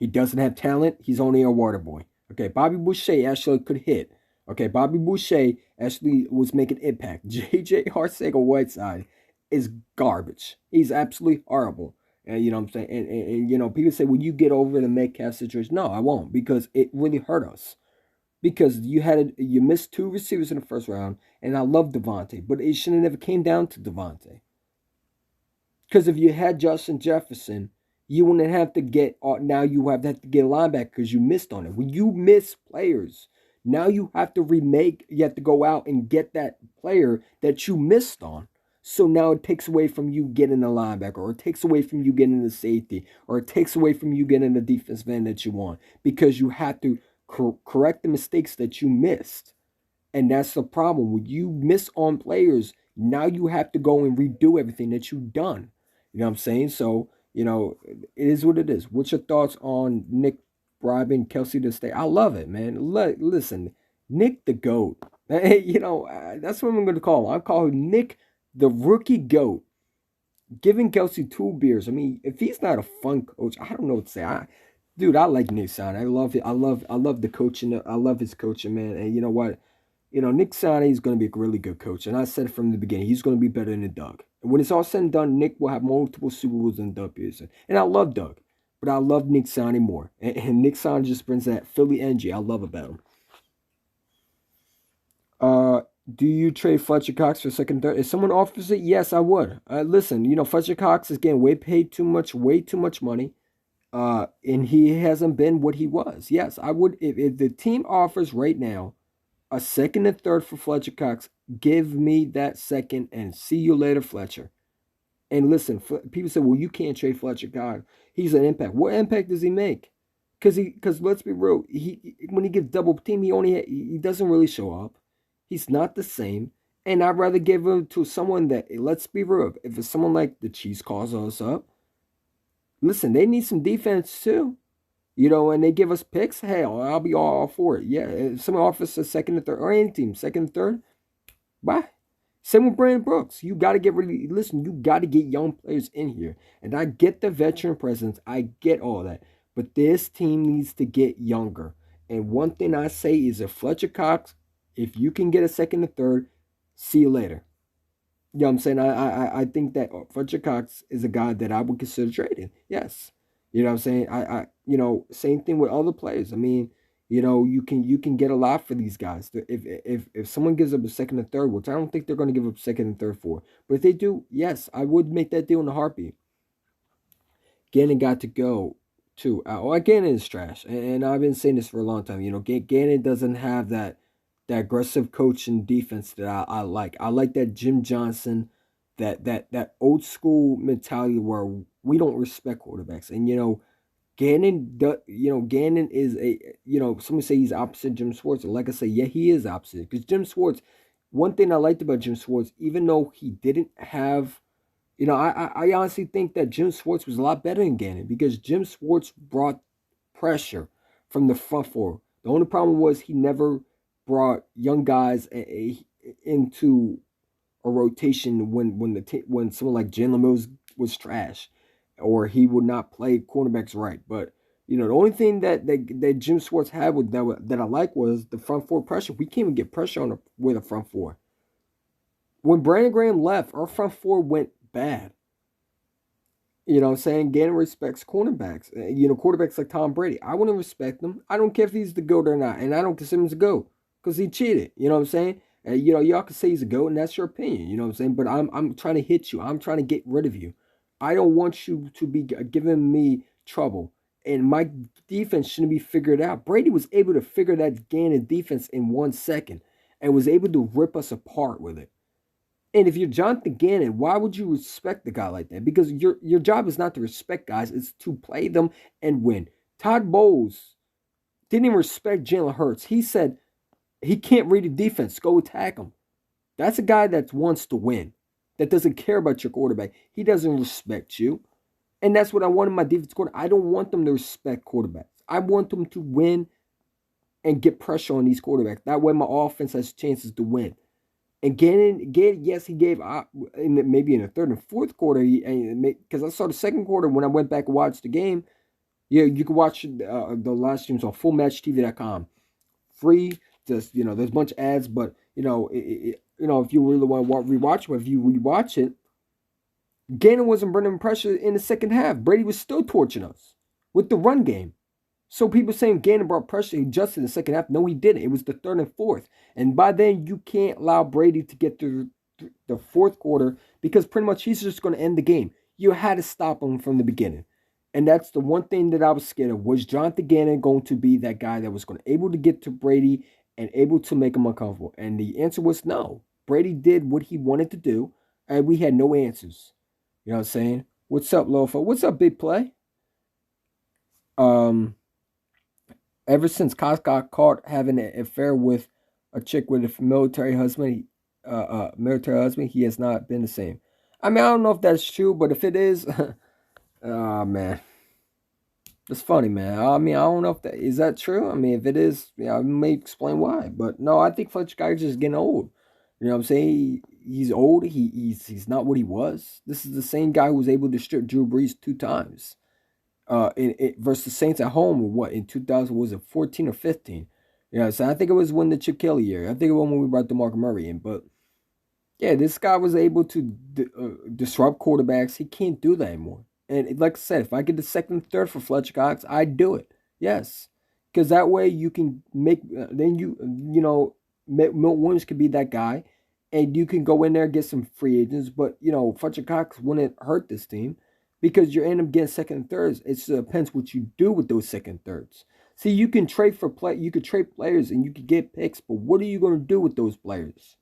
He doesn't have talent. He's only a water boy. Okay, Bobby Boucher actually could hit. Okay, Bobby Boucher actually was making impact. JJ Arcega-Whiteside is garbage. He's absolutely horrible. And you know what I'm saying? And people say, "Will you get over the Metcalf situation?" No, I won't, because it really hurt us. Because you missed 2 receivers in the first round, and I love Devontae, but it shouldn't have never came down to Devontae. Because if you had Justin Jefferson, you wouldn't have to get, now you have to get a linebacker because you missed on it. When you miss players, now you have to go out and get that player that you missed on. So now it takes away from you getting a linebacker, or it takes away from you getting the safety, or it takes away from you getting the defensive end that you want, because you have to correct the mistakes that you missed. And that's the problem. When you miss on players, now you have to go and redo everything that you've done. You know what I'm saying? So, it is what it is. What's your thoughts on Nick bribing Kelsey to stay? I love it, man. Listen, Nick the GOAT. That's what I'm going to call him. I call him Nick the rookie GOAT. Giving Kelsey 2 beers. I mean, if he's not a fun coach, I don't know what to say. Dude, I like Nick Sirianni. I love it. I love the coaching. I love his coaching, man. And you know what? Nick Sirianni is going to be a really good coach. And I said from the beginning, he's going to be better than Doug. And when it's all said and done, Nick will have multiple Super Bowls than Doug Peterson. And I love Doug. but I love Nick Sonney more. And Nick Sonney just brings that Philly energy I love about him. Uh, do you trade Fletcher Cox for second, third? If someone offers it, yes, I would. Listen, Fletcher Cox is getting way too much money. And he hasn't been what he was. Yes, I would. If the team offers right now a second and third for Fletcher Cox, give me that second and see you later, Fletcher. And listen, people say, well, you can't trade Fletcher Cox. He's an impact. What impact does he make? Because let's be real, he when he gets double team, he doesn't really show up. He's not the same. And I'd rather give him to someone that, let's be real, if it's someone like the Chiefs calls us up, listen, they need some defense too. And they give us picks, hell, I'll be all for it. Yeah, if someone offers a second and third, or any team, second and third, bye. Same with Brandon Brooks. You got to get really, listen, you got to get young players in here. And I get the veteran presence. I get all that. But this team needs to get younger. And one thing I say is if Fletcher Cox, if you can get a second and third, see you later. You know what I'm saying? I think that Fletcher Cox is a guy that I would consider trading. Yes. You know what I'm saying? Same thing with other players. I mean, you can get a lot for these guys. If someone gives up a second and third, which I don't think they're going to give up second and third for, but if they do, yes, I would make that deal in a heartbeat. Gannon got to go too. Gannon is trash, and I've been saying this for a long time. Gannon doesn't have that aggressive coach and defense that I like. I like that Jim Johnson, that old school mentality where we don't respect quarterbacks. And Gannon is some say he's opposite Jim Schwartz. And like I say, yeah, he is opposite. Because Jim Schwartz, one thing I liked about Jim Schwartz, even though he didn't have, I honestly think that Jim Schwartz was a lot better than Gannon because Jim Schwartz brought pressure from the front four. The only problem was he never brought young guys into a rotation when someone like Jalen Mills was trash, or he would not play cornerbacks right. But the only thing that Jim Schwartz had that I like was the front four pressure. We can't even get pressure with a front four. When Brandon Graham left, our front four went bad. You know what I'm saying? Gannon respects cornerbacks. Quarterbacks like Tom Brady. I wouldn't respect him. I don't care if he's the GOAT or not. And I don't consider him a GOAT because he cheated. You know what I'm saying? Y'all can say he's a GOAT and that's your opinion. You know what I'm saying? But I'm trying to hit you. I'm trying to get rid of you. I don't want you to be giving me trouble. And my defense shouldn't be figured out. Brady was able to figure that Gannon defense in 1 second and was able to rip us apart with it. And if you're Jonathan Gannon, why would you respect the guy like that? Because your job is not to respect guys, it's to play them and win. Todd Bowles didn't even respect Jalen Hurts. He said he can't read the defense. Go attack him. That's a guy that wants to win, that doesn't care about your quarterback. He doesn't respect you. And that's what I want in my defense quarterback. I don't want them to respect quarterbacks. I want them to win and get pressure on these quarterbacks. That way my offense has chances to win. And Gannon, yes, he gave maybe in the third and fourth quarter, because I saw the second quarter when I went back and watched the game. Yeah, you can watch the live streams on fullmatchtv.com. Free, there's a bunch of ads, but if you really want to rewatch it, if you rewatch it, Gannon wasn't bringing pressure in the second half. Brady was still torching us with the run game. So people saying Gannon brought pressure, he adjusted in the second half. No, he didn't. It was the third and fourth. And by then, you can't allow Brady to get through the fourth quarter because pretty much he's just going to end the game. You had to stop him from the beginning. And that's the one thing that I was scared of. Was Jonathan Gannon going to be that guy that was going to able to get to Brady and able to make him uncomfortable? And the answer was no. Brady did what he wanted to do, and we had no answers. You know what I'm saying? What's up, Lofa? What's up, Big Play? Ever since Cox got caught having an affair with a chick with a military husband, he has not been the same. I mean, I don't know if that's true, but if it is, oh man, it's funny, man. I mean, I don't know if that is that true. I mean, if it is, I may explain why. But no, I think Fletcher Cox is just getting old. You know what I'm saying? He's old. He's not what he was. This is the same guy who was able to strip Drew Brees 2 times. Versus the Saints at home, in 2000, was it 14 or 15? Yeah, so I think it was when the Chip Kelly year. I think it was when we brought DeMarco Murray in. But yeah, this guy was able to disrupt quarterbacks. He can't do that anymore. And like I said, if I get the second and third for Fletcher Cox, I'd do it. Yes, because that way you can make then you know Milt Williams could be that guy, and you can go in there and get some free agents. But Fletcher Cox wouldn't hurt this team because you end up getting second and thirds. It depends what you do with those second and thirds. See, you can trade for play. You could trade players and you could get picks, but what are you going to do with those players?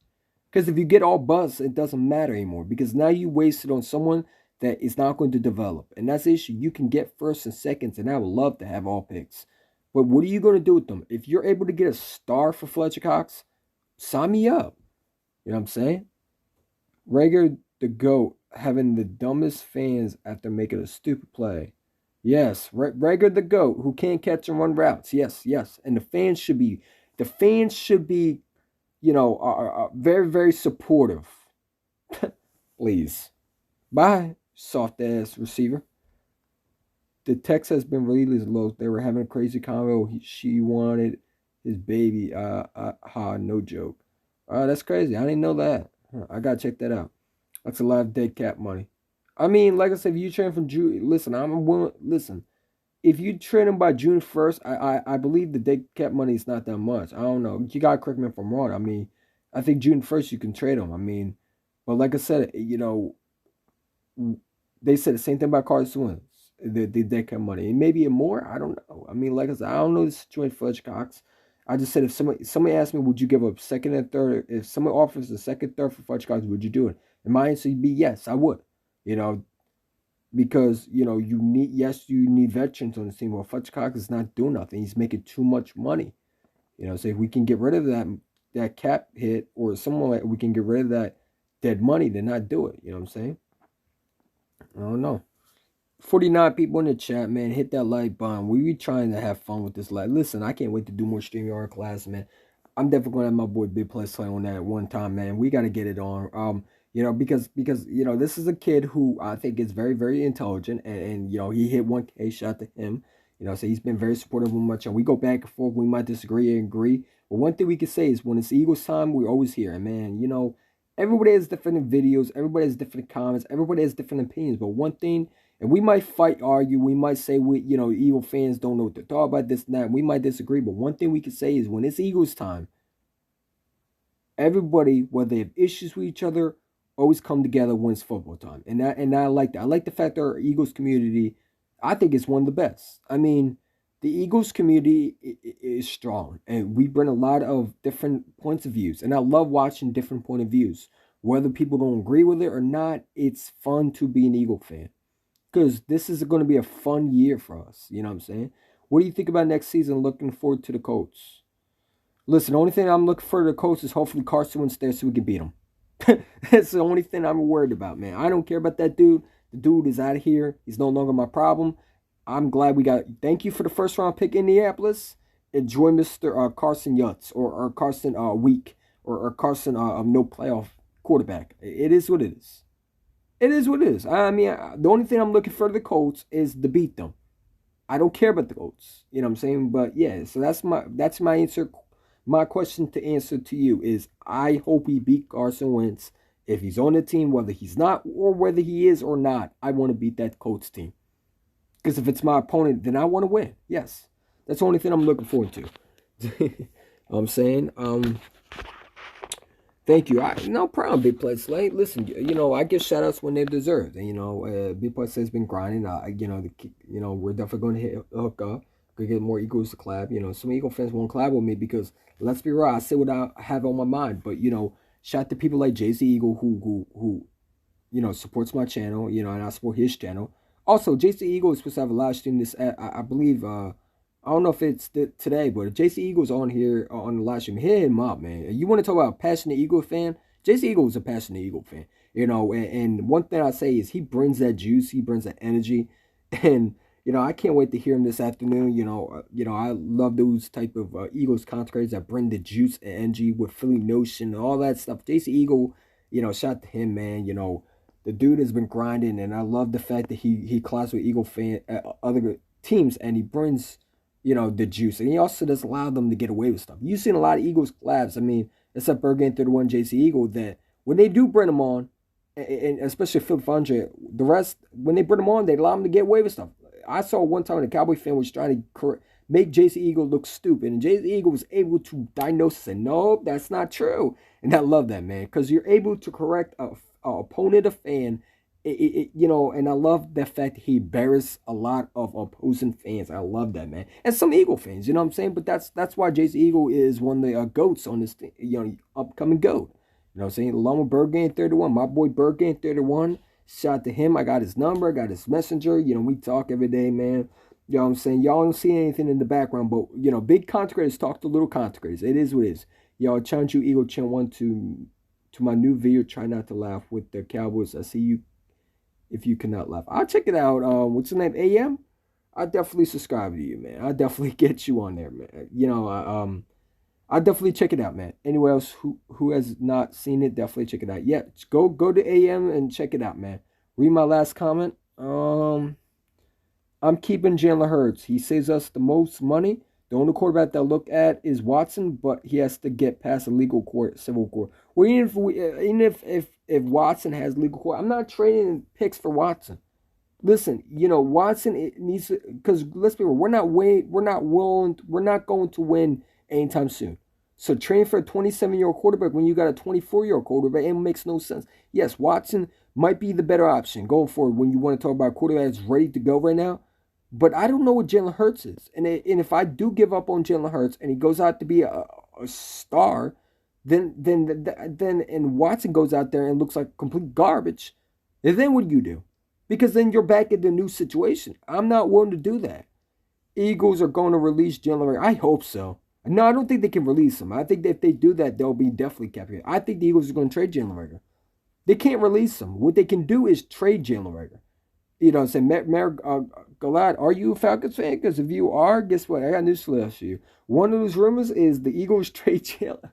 Because if you get all buzz, it doesn't matter anymore. Because now you wasted on someone that is not going to develop. And that's the issue. You can get first and seconds, and I would love to have all picks. But what are you going to do with them? If you're able to get a star for Fletcher Cox, sign me up. You know what I'm saying? Reagor the GOAT having the dumbest fans after making a stupid play. Yes, Reagor the GOAT who can't catch and run routes. Yes, yes. And the fans should be are very, very supportive. Please. Bye, soft ass receiver. The text has been released low. They were having a crazy convo. She wanted his baby. No joke. That's crazy. I didn't know that. I gotta check that out. That's a lot of dead cat money. I mean, like I said, if you train from June, listen, I'm willing. Listen, if you trade him by June 1st, I believe the dead cap money is not that much. I don't know. You gotta correct me if I'm wrong. I mean, I think June 1st you can trade him. I mean, but like I said, they said the same thing about Carson Wentz. The dead cap money, and maybe more. I don't know. I mean, like I said, I don't know the situation for Fletcher Cox. I just said if somebody asked me, would you give up second and third? If somebody offers a second, third for Fletcher Cox, would you do it? And my answer would be yes, I would. You know, because you need veterans on the team. Well, Fletcher Cox is not doing nothing. He's making too much money. So if we can get rid of that cap hit, or someone like we can get rid of that dead money, then not do it. You know what I'm saying? I don't know. 49 people in the chat, man. Hit that like button. We be trying to have fun with this live. Listen, I can't wait to do more StreamYard class, man. I'm definitely gonna have my boy Big Plus play on that at one time, man. We gotta get it on. Because this is a kid who I think is very, very intelligent, and he hit 1K, shot to him. So he's been very supportive of much, and we go back and forth. We might disagree and agree, but one thing we can say is when it's Eagles time, we're always here. And man, everybody has different videos, everybody has different comments, everybody has different opinions. But one thing, and we might fight, argue, we might say Eagle fans don't know what to talk about this and that. We might disagree, but one thing we can say is when it's Eagles time, everybody, whether they have issues with each other, always come together when it's football time. And I like that. I like the fact that our Eagles community, I think, is one of the best. I mean, the Eagles community is strong, and we bring a lot of different points of views. And I love watching different point of views. Whether people don't agree with it or not, it's fun to be an Eagle fan. Because this is going to be a fun year for us. You know what I'm saying? What do you think about next season? Looking forward to the Colts. Listen, the only thing I'm looking for the Colts is hopefully Carson Wentz there so we can beat him. That's the only thing I'm worried about, man. I don't care about that dude. The dude is out of here. He's no longer my problem. I'm glad we got. Thank you for the first round pick, Indianapolis. Enjoy Mr. Carson Yutz or Carson Week or Carson no playoff quarterback. It is what it is. It is what it is. I mean, the only thing I'm looking for the Colts is to beat them. I don't care about the Colts. You know what I'm saying? But yeah, so that's my answer. My question to answer to you is I hope we beat Carson Wentz. If he's on the team, whether he's not or whether he is or not, I want to beat that Colts team. Because if it's my opponent, then I want to win. Yes. That's the only thing I'm looking forward to. I'm saying, thank you. No problem, Big Play Slate. Listen, I give shout outs when they're deserved. And, Big Play Slate's been grinding. We're definitely going to hit hook up. Gonna get more Eagles to collab. Some Eagle fans won't collab with me because let's be real, I say what I have on my mind. But shout out to people like JC Eagle who supports my channel. And I support his channel. Also, JC Eagle is supposed to have a live stream this. I believe. I don't know if it's today, but if JC Eagle's on here on the live stream, hit him up, man. You want to talk about a passionate Eagle fan? JC Eagle is a passionate Eagle fan. And one thing I say is he brings that juice, he brings that energy, and. I can't wait to hear him this afternoon. I love those type of Eagles content creators that bring the juice and energy with Philly Notion and all that stuff. JC Eagle, shout out to him, man. The dude has been grinding, and I love the fact that he collides with Eagle other teams, and he brings, the juice. And he also does allow them to get away with stuff. You've seen a lot of Eagles collabs. I mean, except Bergen 31, JC Eagle, that when they do bring them on, and especially Phil Fondre, the rest, when they bring him on, they allow him to get away with stuff. I saw one time a Cowboy fan was trying to make Jason Eagle look stupid, and Jason Eagle was able to diagnose and no, that's not true. And I love that, man, because you're able to correct a opponent, a fan. And I love the fact that he embarrassed a lot of opposing fans. I love that, man, and some Eagle fans. You know what I'm saying? But that's why Jason Eagle is one of the goats on this, upcoming goat. You know what I'm saying? Along with Bird Game 31. My boy Bird Game 31. Shout out to him. I got his number. I got his messenger. We talk every day, man. You know what I'm saying? Y'all don't see anything in the background, but, big content creators talk to little content creators. It is what it is. Y'all, challenge you, Eagle Chin 1 to my new video. Try not to laugh with the Cowboys. I see you if you cannot laugh. I'll check it out. What's the name? AM? I definitely subscribe to you, man. I definitely get you on there, man. I'll definitely check it out, man. Anyone else who has not seen it, definitely check it out. Yeah, go to AM and check it out, man. Read my last comment. I'm keeping Jalen Hurts. He saves us the most money. The only quarterback that I look at is Watson, but he has to get past a legal court, civil court. Well, even if Watson has legal court, I'm not trading picks for Watson. Listen, Watson, it needs to, because let's be real, we're not going to win anytime soon. So training for a 27-year-old quarterback when you got a 24-year-old quarterback, it makes no sense. Yes, Watson might be the better option going forward when you want to talk about a quarterback that's ready to go right now. But I don't know what Jalen Hurts is. And if I do give up on Jalen Hurts and he goes out to be a star, then and Watson goes out there and looks like complete garbage, and then what do you do? Because then you're back in the new situation. I'm not willing to do that. Eagles are going to release Jalen Reagor. I hope so. No, I don't think they can release him. I think that if they do that, they'll be definitely captured. I think the Eagles are going to trade Jalen Reagor. They can't release him. What they can do is trade Jalen Reagor. You know what I'm saying? Galad, are you a Falcons fan? Because if you are, guess what? I got news flash for you. One of those rumors is the Eagles trade Jalen.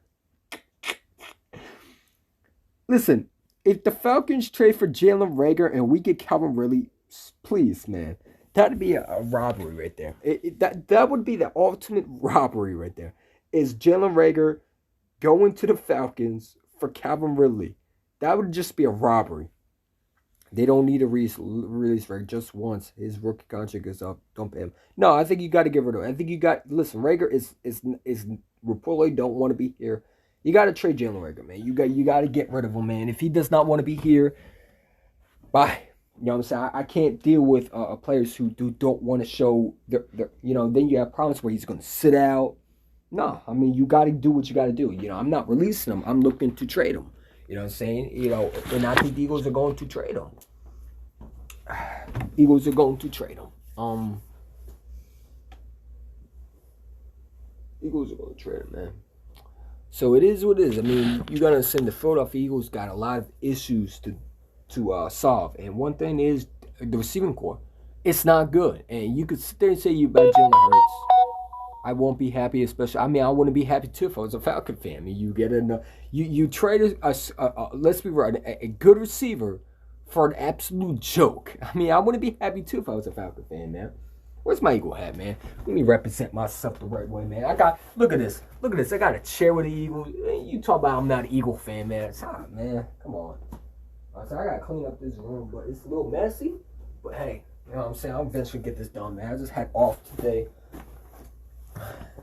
Listen, if the Falcons trade for Jalen Reagor and we get Calvin Ridley, please, man. That'd be a robbery right there. That would be the ultimate robbery right there. Is Jalen Reagor going to the Falcons for Calvin Ridley? That would just be a robbery. They don't need to release Reagor just once. His rookie contract is up. Don't pay him. No, I think you got to get rid of him. I think you got. Listen, Reagor is reportedly don't want to be here. You got to trade Jalen Reagor, man. You got to get rid of him, man. If he does not want to be here, bye. You know what I'm saying? I can't deal with players who don't want to show their. Then you have problems where he's going to sit out. No, I mean, you got to do what you got to do. I'm not releasing him. I'm looking to trade him. You know what I'm saying? And I think the Eagles are going to trade him. Eagles are going to trade him. Eagles are going to trade him, man. So it is what it is. I mean, you got to understand the Philadelphia Eagles got a lot of issues to solve. And one thing is the receiving core. It's not good. And you could sit there and say you about Jalen Hurts. I won't be happy, especially. I mean, I wouldn't be happy too if I was a Falcon fan. I mean, you get you trade let's be right, a good receiver for an absolute joke. I mean, I wouldn't be happy too if I was a Falcon fan, man. Where's my Eagle hat, man? Let me represent myself the right way, man. Look at this. I got a chair with the Eagles. You talk about I'm not an Eagle fan, man. Man, come on. So I gotta clean up this room, but it's a little messy. But hey, you know what I'm saying? I'll eventually get this done, man. I just had off today.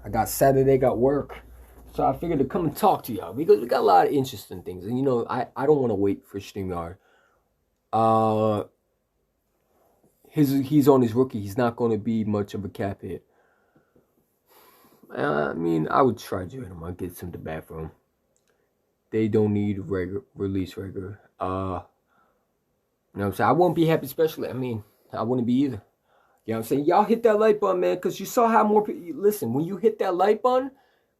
I got Saturday, got work. So I figured to come and talk to y'all because we got a lot of interesting things. And I don't want to wait for StreamYard. He's on his rookie. He's not going to be much of a cap hit. I mean, I would try to him. I'll get some to bat for him. They don't need release Reagor. You know what I'm saying? I won't be happy, especially. I mean, I wouldn't be either. You know what I'm saying? Y'all hit that like button, man, because you saw how more people... Listen, when you hit that like button,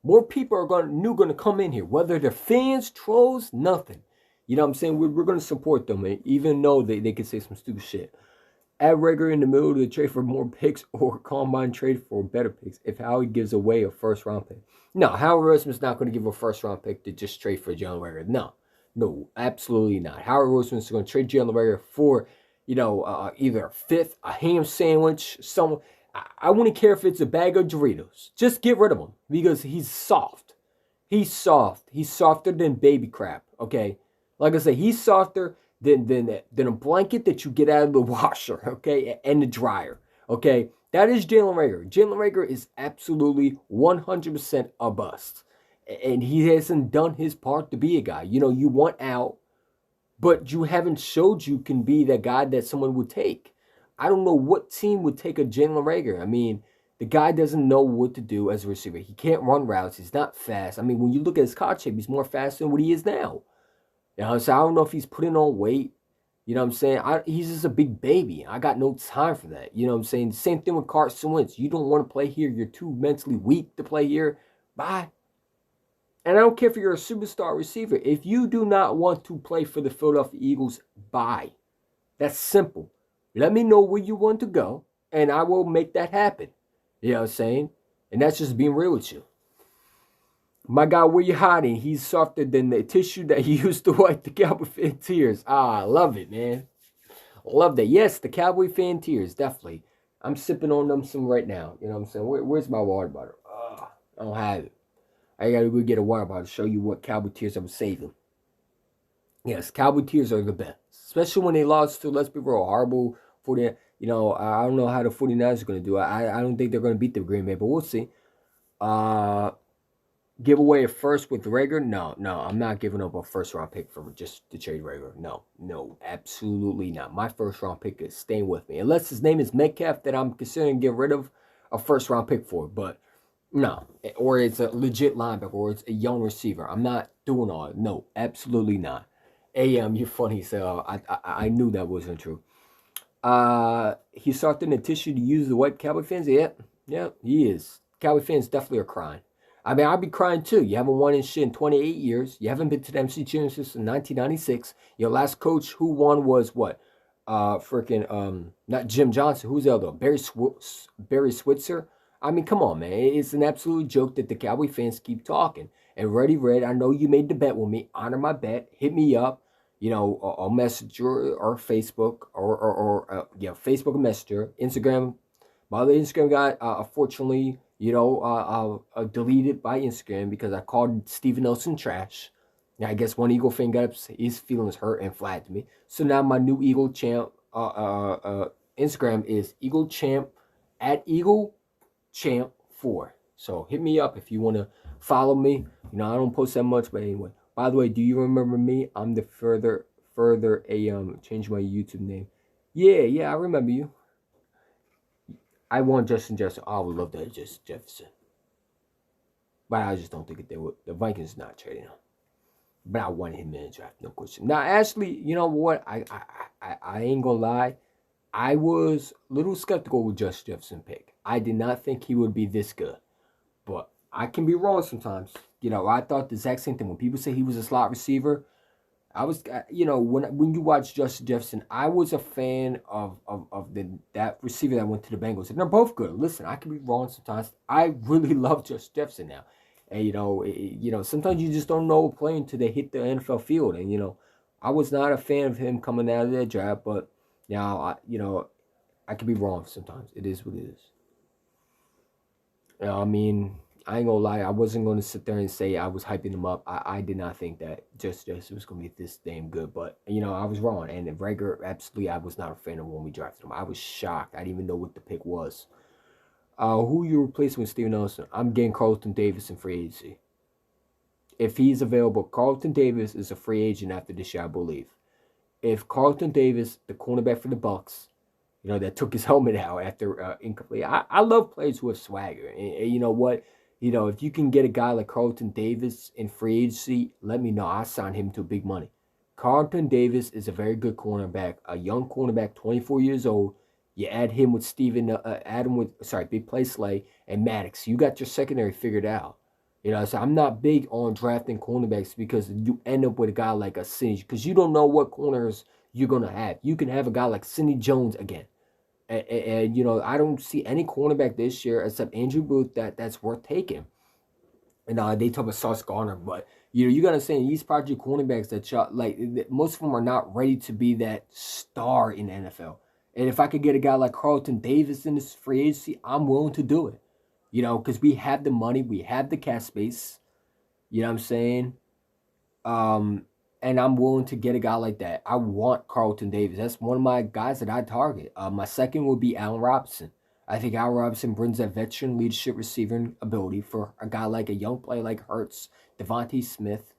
more people are going to come in here. Whether they're fans, trolls, nothing. You know what I'm saying? We're going to support them, man, even though they can say some stupid shit. Add Reagor in the middle to trade for more picks or combine trade for better picks if Howie gives away a first-round pick. No, Howard Roseman's not going to give a first-round pick to just trade for Jalen Reagor. No, absolutely not. Howard Roseman's going to trade Jalen Reagor for... either a fifth, a ham sandwich, I wouldn't care if it's a bag of Doritos. Just get rid of him because he's soft. He's soft. He's softer than baby crap, okay? Like I said, he's softer than a blanket that you get out of the washer, okay, and the dryer, okay. That is Jalen Reagor. Jalen Reagor is absolutely 100% a bust, and he hasn't done his part to be a guy. You want out, but you haven't showed you can be that guy that someone would take. I don't know what team would take a Jalen Reagor. I mean, the guy doesn't know what to do as a receiver. He can't run routes. He's not fast. I mean, when you look at his college shape, he's more fast than what he is now. So I don't know if he's putting on weight. You know what I'm saying? He's just a big baby. I got no time for that. You know what I'm saying? Same thing with Carson Wentz. You don't want to play here. You're too mentally weak to play here. Bye. And I don't care if you're a superstar receiver. If you do not want to play for the Philadelphia Eagles, bye. That's simple. Let me know where you want to go, and I will make that happen. You know what I'm saying? And that's just being real with you. My guy, where you hiding? He's softer than the tissue that he used to wipe the Cowboy fan tears. I love it, man. Love that. Yes, the Cowboy fan tears, definitely. I'm sipping on them some right now. You know what I'm saying? Where's my water bottle? I don't have it. I gotta go get a water bottle to show you what Cowboy tears I'm saving. Yes, Cowboy tears are the best. Especially when they lost to, let's be real, horrible 40. I don't know how the 49ers are going to do. I don't think they're going to beat the Green Bay, but we'll see. Give away a first with Reagor? No, I'm not giving up a first-round pick for just to trade Reagor. No, absolutely not. My first-round pick is staying with me. Unless his name is Metcalf that I'm considering getting rid of a first-round pick for. But no, or it's a legit linebacker, or it's a young receiver. I'm not doing all. No, absolutely not. You're funny, so I knew that wasn't true. He's starting the tissue to use the white Cowboy fans. Yeah, he is. Cowboy fans definitely are crying. I mean, I'd be crying too. You haven't won in shit in 28 years. You haven't been to the MC Championship in 1996. Your last coach who won was what? Not Jim Johnson. Who's the other? Barry Switzer. I mean, come on, man. It's an absolute joke that the Cowboy fans keep talking. And Ready Red, I know you made the bet with me. Honor my bet. Hit me up. On Messenger or Facebook or Facebook and Messenger, Instagram. My other Instagram guy, unfortunately, deleted by Instagram because I called Steven Nelson trash. Now I guess one Eagle fan got up, his feelings hurt and flagged me. So now my new Eagle Champ Instagram is Eagle Champ at Eagle Champ 4. So hit me up if you want to follow me. I don't post that much, but anyway. By the way, do you remember me? I'm the further change my YouTube name. Yeah, I remember you. I want Justin Jefferson. I would love to have Justin Jefferson. But I just don't think the Vikings not trading him. But I want him in the draft, no question. Now, actually, you know what? I ain't gonna lie. I was a little skeptical with Justin Jefferson pick. I did not think he would be this good. But I can be wrong sometimes. I thought the exact same thing. When people say he was a slot receiver, I was, when you watch Justin Jefferson, I was a fan of that receiver that went to the Bengals. And they're both good. Listen, I can be wrong sometimes. I really love Justin Jefferson now. And, sometimes you just don't know a player until they hit the NFL field. And, I was not a fan of him coming out of that draft. But now, I could be wrong sometimes. It is what it is. I mean, I ain't gonna lie, I wasn't gonna sit there and say I was hyping him up. I did not think that just was gonna be this damn good, but I was wrong. And Reagor, absolutely, I was not a fan of when we drafted him. I was shocked. I didn't even know what the pick was. Who you replacing with Steven Nelson? I'm getting Carlton Davis in free agency. If he's available, Carlton Davis is a free agent after this year, I believe. If Carlton Davis, the cornerback for the Bucks, that took his helmet out after incomplete. I love players who have swagger. And you know what? If you can get a guy like Carlton Davis in free agency, let me know. I'll sign him to big money. Carlton Davis is a very good cornerback, a young cornerback, 24 years old. You add him with Big Play Slay and Maddox. You got your secondary figured out. So I'm not big on drafting cornerbacks because you end up with a guy like a Sidney, because you don't know what corners you're going to have. You can have a guy like Sidney Jones again. And I don't see any cornerback this year except Andrew Booth that's worth taking. And they talk about Sauce Gardner, but you gotta say these project cornerbacks that most of them are not ready to be that star in the NFL. And if I could get a guy like Carlton Davis in this free agency, I'm willing to do it. Because we have the money, we have the cap space. You know what I'm saying? and I'm willing to get a guy like that. I want Carlton Davis. That's one of my guys that I target. My second would be Allen Robinson. I think Allen Robinson brings that veteran leadership receiving ability for a guy like a young player like Hurts, Devontae Smith,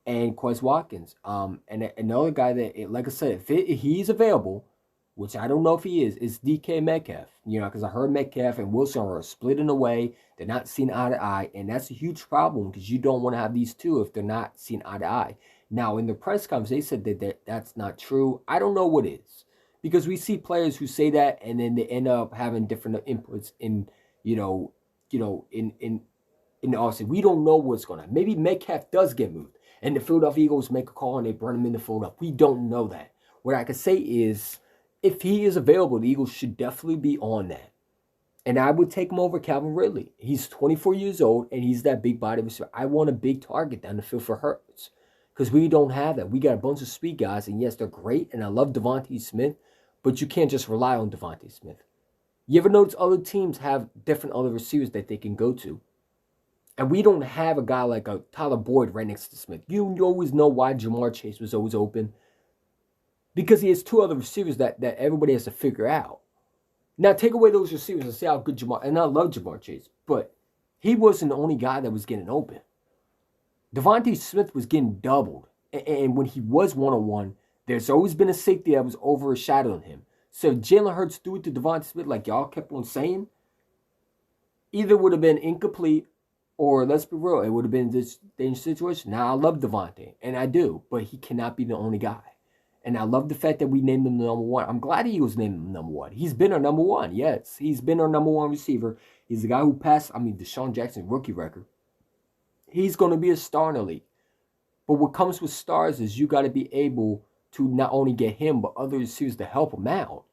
and Quez Watkins. And another guy that, like I said, if he's available, which I don't know if he is DK Metcalf. Because I heard Metcalf and Wilson are splitting away. They're not seeing eye to eye, and that's a huge problem because you don't want to have these two if they're not seeing eye to eye. Now, in the press conference, they said that's not true. I don't know what is, because we see players who say that and then they end up having different inputs in in the offseason. We don't know what's going to happen. Maybe Metcalf does get moved, and the Philadelphia Eagles make a call and they burn him in the Philadelphia. We don't know that. What I can say is, if he is available, the Eagles should definitely be on that. And I would take him over Calvin Ridley. He's 24 years old, and he's that big body receiver. I want a big target down the field for Hurts, because we don't have that. We got a bunch of speed guys, and yes, they're great, and I love Devontae Smith, but you can't just rely on Devontae Smith. You ever notice other teams have different other receivers that they can go to? And we don't have a guy like a Tyler Boyd right next to Smith. You always know why Jamar Chase was always open. Because he has two other receivers that everybody has to figure out. Now, take away those receivers and see how good Jamar... And I love Jamar Chase, but he wasn't the only guy that was getting open. Devontae Smith was getting doubled. And when he was one-on-one, there's always been a safety that was overshadowing him. So if Jalen Hurts threw it to Devontae Smith like y'all kept on saying, either would have been incomplete, or let's be real, it would have been this dangerous situation. Now, I love Devontae, and I do, but he cannot be the only guy. And I love the fact that we named him the number one. I'm glad he was named number one. He's been our number one, yes. He's been our number one receiver. He's the guy who passed, Deshaun Jackson's rookie record. He's going to be a star in the league. But what comes with stars is you got to be able to not only get him, but other receivers to help him out.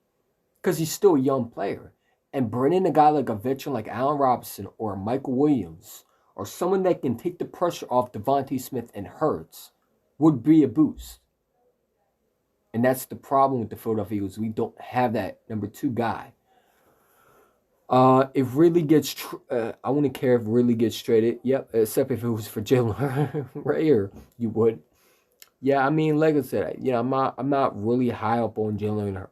Because he's still a young player. And bringing a guy like a veteran like Allen Robinson or Michael Williams, or someone that can take the pressure off Devontae Smith and Hurts, would be a boost. And that's the problem with the Philadelphia Eagles. We don't have that number two guy. If Ridley gets... I wouldn't care if Ridley gets traded. Yep, except if it was for Jalen Reagor, you would. Yeah, like I said, I'm not really high up on Jalen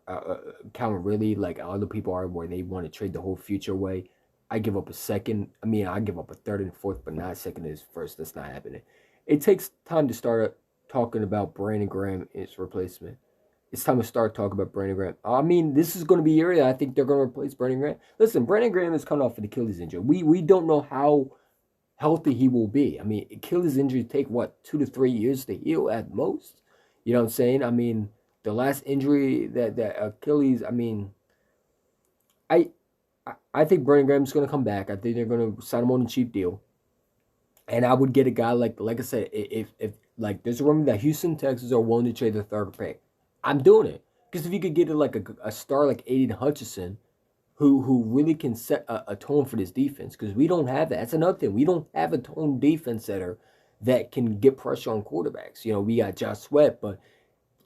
Calvin Ridley like other people are, where they want to trade the whole future away. I give up a second. I give up a third and fourth, but not a second and first. That's not happening. It takes time to start talking about Brandon Graham and his replacement. It's time to start talking about Brandon Graham. This is going to be the area I think they're going to replace Brandon Graham. Listen, Brandon Graham is coming off an Achilles injury. We don't know how healthy he will be. Achilles injuries take, 2 to 3 years to heal at most? You know what I'm saying? The last injury that Achilles, I think Brandon Graham's going to come back. I think they're going to sign him on a cheap deal. And I would get a guy like I said, if there's a rumor that Houston Texans are willing to trade the third pick, I'm doing it. Because if you could get a star like Aiden Hutchinson, who really can set a tone for this defense, because we don't have that. That's another thing. We don't have a tone defense setter that can get pressure on quarterbacks. We got Josh Sweat, but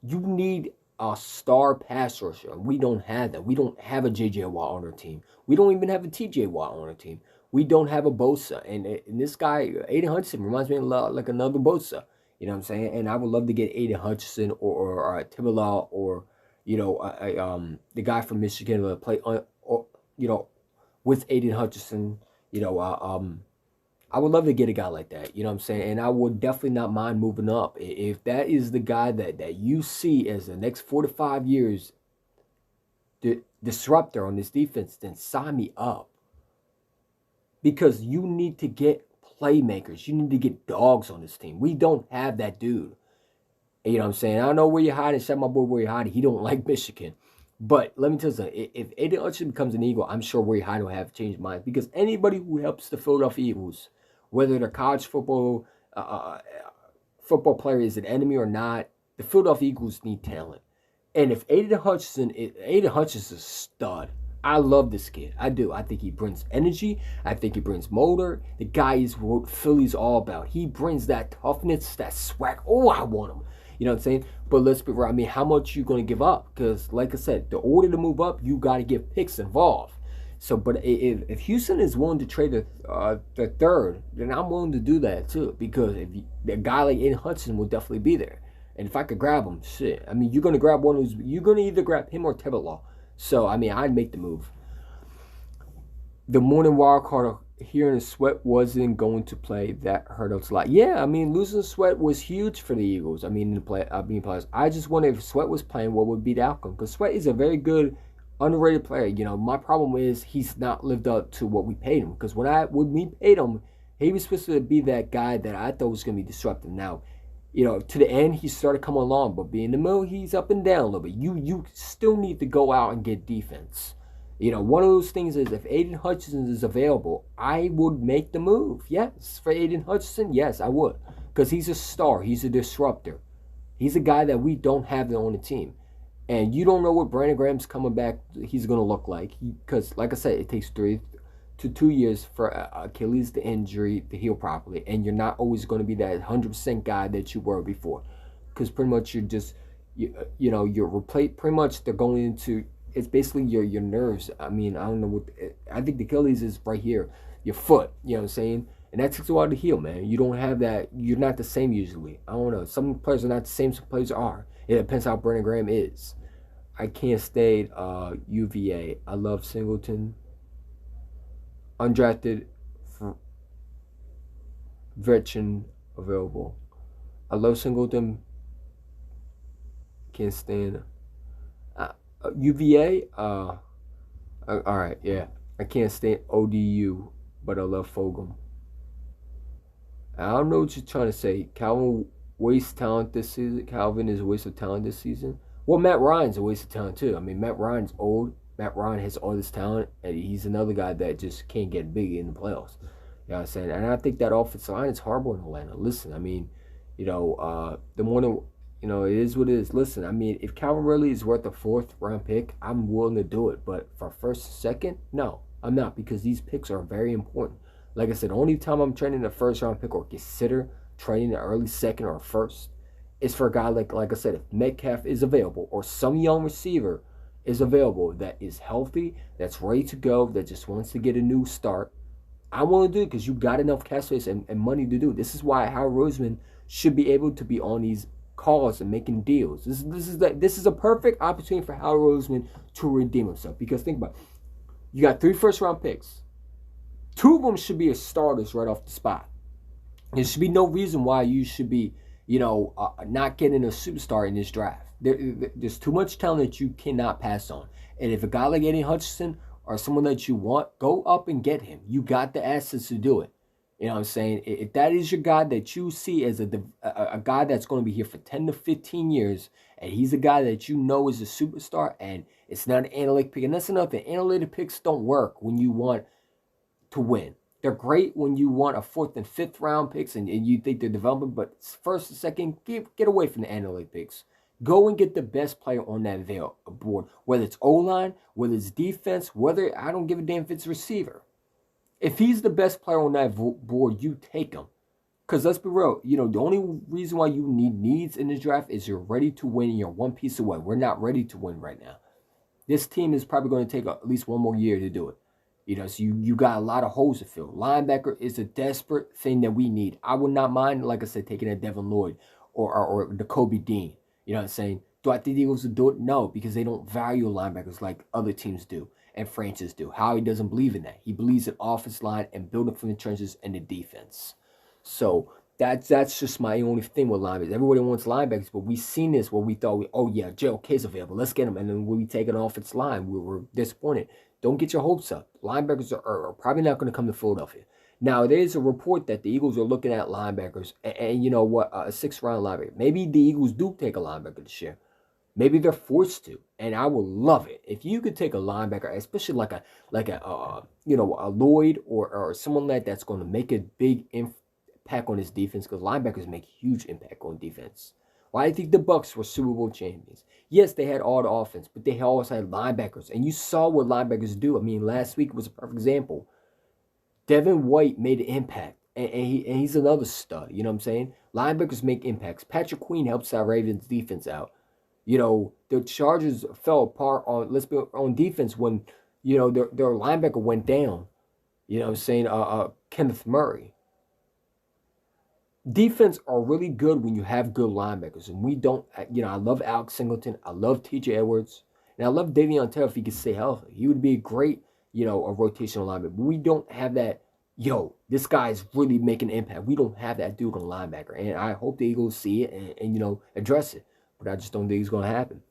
you need a star pass rusher. We don't have that. We don't have a J.J. Watt on our team. We don't even have a T.J. Watt on our team. We don't have a Bosa. And this guy, Aiden Hutchinson, reminds me a lot like another Bosa. You know what I'm saying? And I would love to get Aiden Hutchinson or Tibalaw or, the guy from Michigan to play, with Aiden Hutchinson. I would love to get a guy like that. You know what I'm saying? And I would definitely not mind moving up. If that is the guy that you see as the next 4 to 5 years, the disruptor on this defense, then sign me up. Because you need to get playmakers. You need to get dogs on this team. We don't have that dude. You know what I'm saying? I don't know where you're hiding. Shout my boy where you're hiding. He don't like Michigan. But let me tell you something. If Aiden Hutchinson becomes an Eagle, I'm sure where you're hiding will have changed minds. Because anybody who helps the Philadelphia Eagles, whether they're college football player is an enemy or not, the Philadelphia Eagles need talent. And if Aiden Hutchinson's a stud. I love this kid. I do. I think he brings energy. I think he brings motor. The guy is what Philly's all about. He brings that toughness, that swag. Oh, I want him. You know what I'm saying? But let's be real. How much you going to give up? Because, like I said, the order to move up, you got to get picks involved. So, but if Houston is willing to trade the third, then I'm willing to do that too. Because a guy like Aiden Hutchinson will definitely be there. And if I could grab him, shit. I mean, you're gonna grab one who's you're gonna either grab him or Tebelaw. So I mean, I'd make the move. The morning wild card here in Sweat wasn't going to play. That hurt us a lot. Yeah, I mean, losing Sweat was huge for the Eagles. I mean, in the play, players. I just wonder if Sweat was playing, what would be the outcome? Because Sweat is a very good, underrated player. You know, my problem is he's not lived up to what we paid him. Because when we paid him, he was supposed to be that guy that I thought was going to be disruptive. Now, you know, to the end, he started coming along, but being in the middle, he's up and down a little bit. You still need to go out and get defense. You know, one of those things is if Aiden Hutchinson is available, I would make the move. Yes, for Aiden Hutchinson, yes, I would. Because he's a star. He's a disruptor. He's a guy that we don't have on the team. And you don't know what Brandon Graham's coming back, he's going to look like. Because, like I said, it takes 3 to 2 years for Achilles the injury to heal properly. And you're not always going to be that 100% guy that you were before. Because pretty much you're just, you're replaced. Pretty much they're going into... It's basically your nerves. I mean, I don't know what... I think the Achilles is right here. Your foot, you know what I'm saying? And that takes a while to heal, man. You don't have that... You're not the same usually. I don't know. Some players are not the same. Some players are. It depends how Brandon Graham is. I can't stay UVA. I love Singleton. Undrafted. Veteran available. I love Singleton. Can't stand... UVA, all right, yeah. I can't stand ODU, but I love Fogum. I don't know what you're trying to say. Calvin wastes talent this season. Calvin is a waste of talent this season. Well, Matt Ryan's a waste of talent too. I mean, Matt Ryan's old. Matt Ryan has all this talent, and he's another guy that just can't get big in the playoffs. You know what I'm saying? And I think that offensive line is horrible in Atlanta. Listen, I mean, the morning... it is what it is. Listen, I mean, if Calvin Ridley is worth a 4th round pick, I'm willing to do it. But for first and second, no, I'm not, because these picks are very important. Like I said, the only time I'm trading a 1st round pick or consider trading an early 2nd or 1st is for a guy like I said, if Metcalf is available or some young receiver is available that is healthy, that's ready to go, that just wants to get a new start. I want to do it because you got enough cash space and money to do it. This is why Howard Roseman should be able to be on these calls and making deals. This is a perfect opportunity for Howard Roseman to redeem himself. Because think about it. You got 3 first round picks. 2 of them should be as starters right off the spot. There should be no reason why you should be, not getting a superstar in this draft. There's too much talent that you cannot pass on. And if a guy like Eddie Hutchinson or someone that you want, go up and get him. You got the assets to do it. You know what I'm saying? If that is your guy that you see as a guy that's going to be here for 10 to 15 years, and he's a guy that you know is a superstar, and it's not an analytic pick, and that's another thing. Analytic picks don't work when you want to win. They're great when you want a 4th and 5th round picks, and you think they're developing, but 1st and 2nd, get away from the analytic picks. Go and get the best player on that board, whether it's O-line, whether it's defense, whether I don't give a damn if it's receiver. If he's the best player on that board, you take him. Because let's be real, the only reason why you need needs in this draft is you're ready to win and you're one piece away. We're not ready to win right now. This team is probably going to take at least 1 more year to do it. So you got a lot of holes to fill. Linebacker is a desperate thing that we need. I would not mind, like I said, taking a Devin Lloyd or the Kobe Dean. You know what I'm saying? Do I think the Eagles will do it? No, because they don't value linebackers like other teams do. And Francis do. Howie doesn't believe in that. He believes in offense line and building from the trenches and the defense. So that's just my only thing with linebackers. Everybody wants linebackers, but we've seen this where we thought, JLK's available. Let's get him. And then when we take an offense line, we were disappointed. Don't get your hopes up. Linebackers are probably not going to come to Philadelphia. Now, there's a report that the Eagles are looking at linebackers. And you know what? A 6th round linebacker. Maybe the Eagles do take a linebacker this year. Maybe they're forced to, and I would love it if you could take a linebacker, especially like a Lloyd or someone that's going to make a big impact on his defense, because linebackers make huge impact on defense. Well, I think the Bucs were Super Bowl champions. Yes, they had all the offense, but they always had linebackers, and you saw what linebackers do. I mean, last week was a perfect example. Devin White made an impact, and he's another stud. You know what I'm saying? Linebackers make impacts. Patrick Queen helps our Ravens defense out. The Chargers fell apart on defense when, their linebacker went down. You know what I'm saying? Kenneth Murray. defense are really good when you have good linebackers. And we don't, I love Alex Singleton. I love TJ Edwards. And I love Davion Taylor if he could stay healthy. He would be a great, a rotational linebacker. But we don't have that, this guy's really making an impact. We don't have that dude on linebacker. And I hope the Eagles see it and address it. But I just don't think it's going to happen.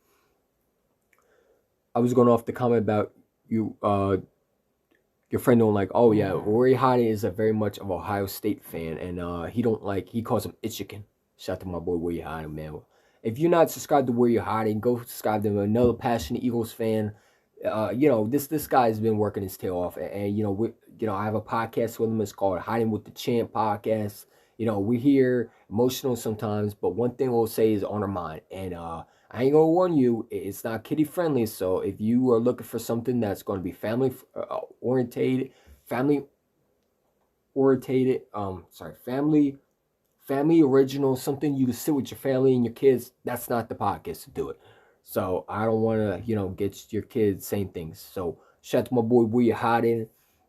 I was going off the comment about you, your friend don't like, oh yeah, Rory Hottie is a very much of Ohio State fan, and he calls him Itchikin. Shout out to my boy Rory Hottie, man. If you're not subscribed to Rory Hottie, go subscribe to him. Another passionate Eagles fan. This guy's been working his tail off, and I have a podcast with him. It's called Hiding with the Champ podcast. We're here emotional sometimes, but one thing we'll say is on our mind, and I ain't gonna warn you, it's not kiddie friendly. So if you are looking for something that's going to be family orientated, family original, something you can sit with your family and your kids, that's not the podcast to do it. So I don't want to, get your kids saying things. So shout out to my boy William Hiding.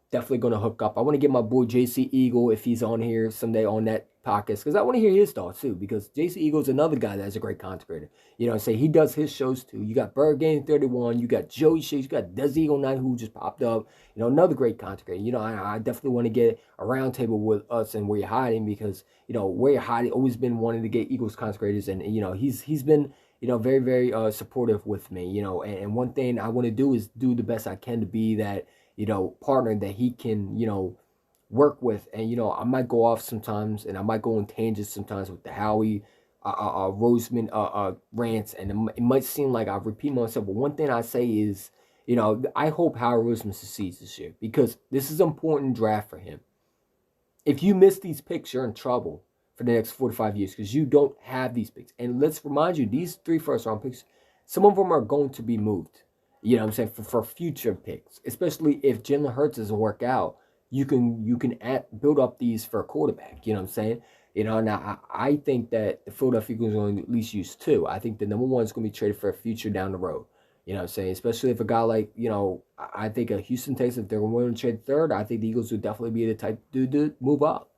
Definitely going to hook up. I want to get my boy JC Eagle, if he's on here someday on that podcast, because I want to hear his thoughts too, because JC Eagle is another guy that's a great content creator. He does his shows too. You got Bird Game 31, you got Joey Shakes, you got Des Eagle 9 who just popped up, another great content creator. I definitely want to get a round table with us and Where You're Hiding, because, Where You're Hiding always been wanting to get Eagles content creators, and, he's been, very, very supportive with me, and one thing I want to do is do the best I can to be that, partner that he can, work with. And, I might go off sometimes, and I might go on tangents sometimes with the Howie Roseman rants, and it might seem like I repeat myself, but one thing I say is, I hope Howie Roseman succeeds this year, because this is an important draft for him. If you miss these picks, you're in trouble for the next 4 to 5 years, because you don't have these picks. And let's remind you, these 3 first-round picks, some of them are going to be moved. For future picks, especially if Jalen Hurts doesn't work out, you can build up these for a quarterback. Now I think that the Philadelphia Eagles are going to at least use 2. I think the number 1 is going to be traded for a future down the road. Especially if a guy like, I think a Houston Texans, if they're willing to trade 3rd, I think the Eagles would definitely be the type to move up.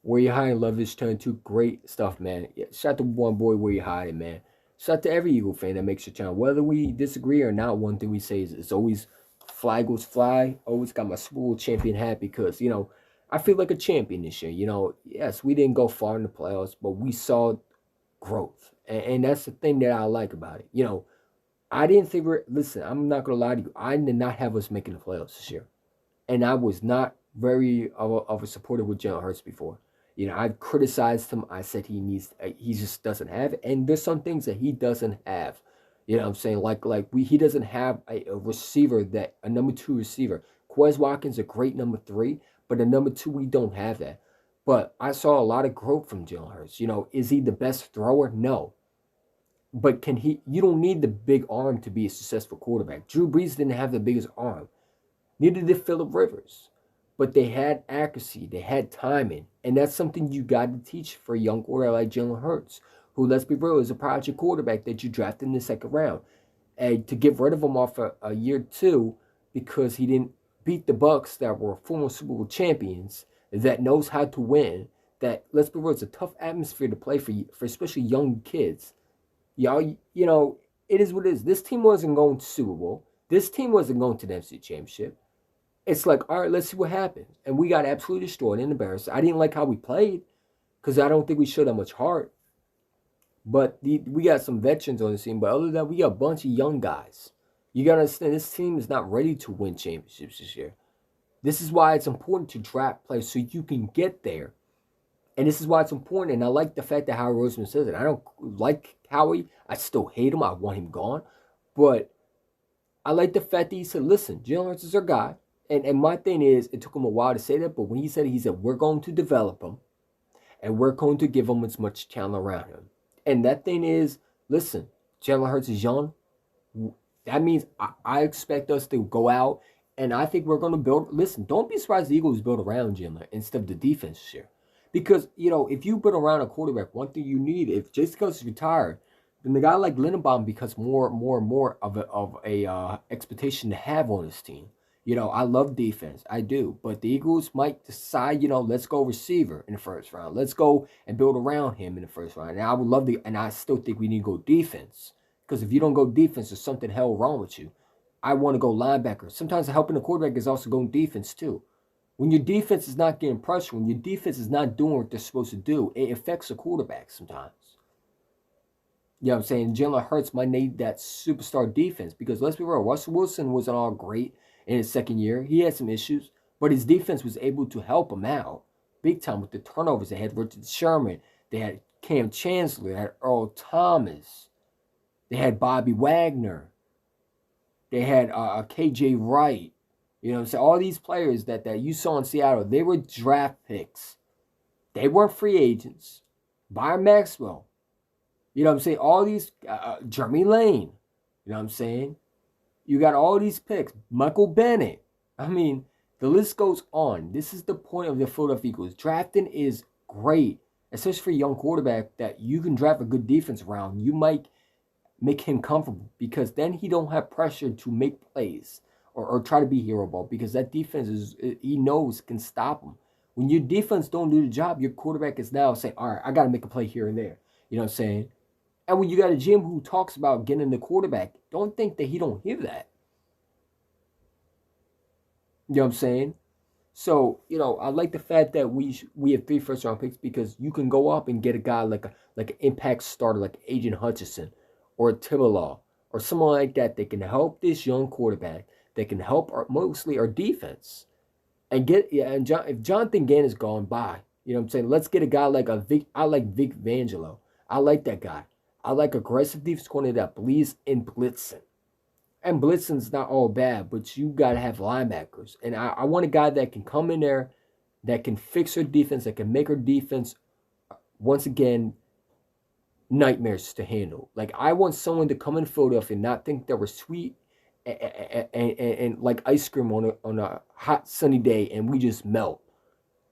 Where You Hiding, love this turn to great stuff, man. Yeah, shout out to one boy Where You Hiding, man. Shout out to every Eagle fan that makes your channel. Whether we disagree or not, one thing we say is it's always fly goes fly. Always got my school champion hat, because, I feel like a champion this year. Yes, we didn't go far in the playoffs, but we saw growth. And that's the thing that I like about it. I didn't think listen, I'm not going to lie to you. I did not have us making the playoffs this year. And I was not very of a supporter with Jalen Hurts before. I've criticized him. I said he just doesn't have it. And there's some things that he doesn't have. He doesn't have a receiver, a number 2 receiver. Quez Watkins, a great number 3, but a number 2, we don't have that. But I saw a lot of growth from Jalen Hurts. Is he the best thrower? No. But you don't need the big arm to be a successful quarterback. Drew Brees didn't have the biggest arm. Neither did Phillip Rivers. But they had accuracy, they had timing, and that's something you got to teach for a young quarterback like Jalen Hurts, who, let's be real, is a project quarterback that you drafted in the 2nd round. And to get rid of him off a year 2 because he didn't beat the Bucs that were former Super Bowl champions, that knows how to win, that, let's be real, it's a tough atmosphere to play for especially young kids. It is what it is. This team wasn't going to Super Bowl. This team wasn't going to the NFC Championship. It's like, all right, let's see what happens. And we got absolutely destroyed and embarrassed. I didn't like how we played, because I don't think we showed that much heart. But we got some veterans on the team. But other than that, we got a bunch of young guys. You got to understand, this team is not ready to win championships this year. This is why it's important to draft players so you can get there. And this is why it's important. And I like the fact that Howie Roseman says it. I don't like Howie. I still hate him. I want him gone. But I like the fact that he said, listen, Jalen Hurts is our guy. And my thing is, it took him a while to say that, but when he said we're going to develop him, and we're going to give him as much talent around him. And that thing is, listen, Jalen Hurts is young. That means I expect us to go out, and I think we're going to build. Listen, don't be surprised the Eagles build around Jalen instead of the defense this year. Because, if you build around a quarterback, one thing you need, if Jason Kelce is retired, then the guy like Lindenbaum becomes more and more of a expectation to have on his team. I love defense. I do. But the Eagles might decide, let's go receiver in the first round. Let's go and build around him in the first round. And I would love to, and I still think we need to go defense. Because if you don't go defense, there's something hell wrong with you. I want to go linebacker. Sometimes helping the quarterback is also going defense too. When your defense is not getting pressure, when your defense is not doing what they're supposed to do, it affects the quarterback sometimes. You know what I'm saying? Jalen Hurts might need that superstar defense because let's be real, Russell Wilson wasn't all great in his second year. He had some issues, but his defense was able to help him out big time with the turnovers. They had Richard Sherman, they had Cam Chancellor, they had Earl Thomas, they had Bobby Wagner, they had KJ Wright. You know what I'm saying? All these players that you saw in Seattle, they were draft picks. They weren't free agents. Byron Maxwell. You know what I'm saying? All these, Jeremy Lane. You know what I'm saying? You got all these picks. Michael Bennett. I mean, the list goes on. This is the point of the Philadelphia Eagles. Drafting is great, especially for a young quarterback that you can draft a good defense around. You might make him comfortable because then he don't have pressure to make plays or try to be hero ball because that defense he knows can stop him. When your defense don't do the job, your quarterback is now saying, all right, I got to make a play here and there. You know what I'm saying? And when you got a GM who talks about getting the quarterback, don't think that he don't hear that. You know what I'm saying? So, I like the fact that we have 3 first round picks because you can go up and get a guy like an impact starter like Agent Hutchinson or a Tibalaw or someone like that can help this young quarterback, that can help mostly our defense. And if Jonathan Gannon's gone by, you know what I'm saying? Let's get a guy like I like Vic Vangelo. I like that guy. I like aggressive defense coordinator that believes in blitzing. And blitzing's not all bad, but you got to have linebackers. And I want a guy that can come in there, that can fix her defense, that can make her defense, once again, nightmares to handle. Like, I want someone to come in Philadelphia and not think that we're sweet and like ice cream on a hot, sunny day and we just melt.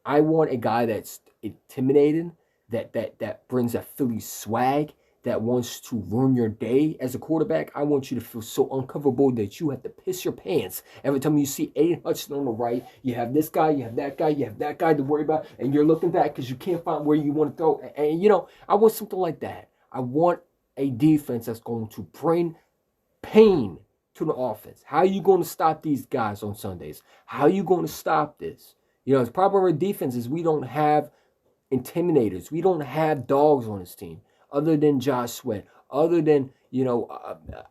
I want a guy that's intimidating, that brings that Philly swag, that wants to ruin your day as a quarterback. I want you to feel so uncomfortable that you have to piss your pants every time you see Aiden Hutchinson on the right. You have this guy, you have that guy, you have that guy to worry about, and you're looking back because you can't find where you want to throw. And I want something like that. I want a defense that's going to bring pain to the offense. How are you going to stop these guys on Sundays? How are you going to stop this? The problem with defense is we don't have intimidators. We don't have dogs on this team other than Josh Sweat. Other than,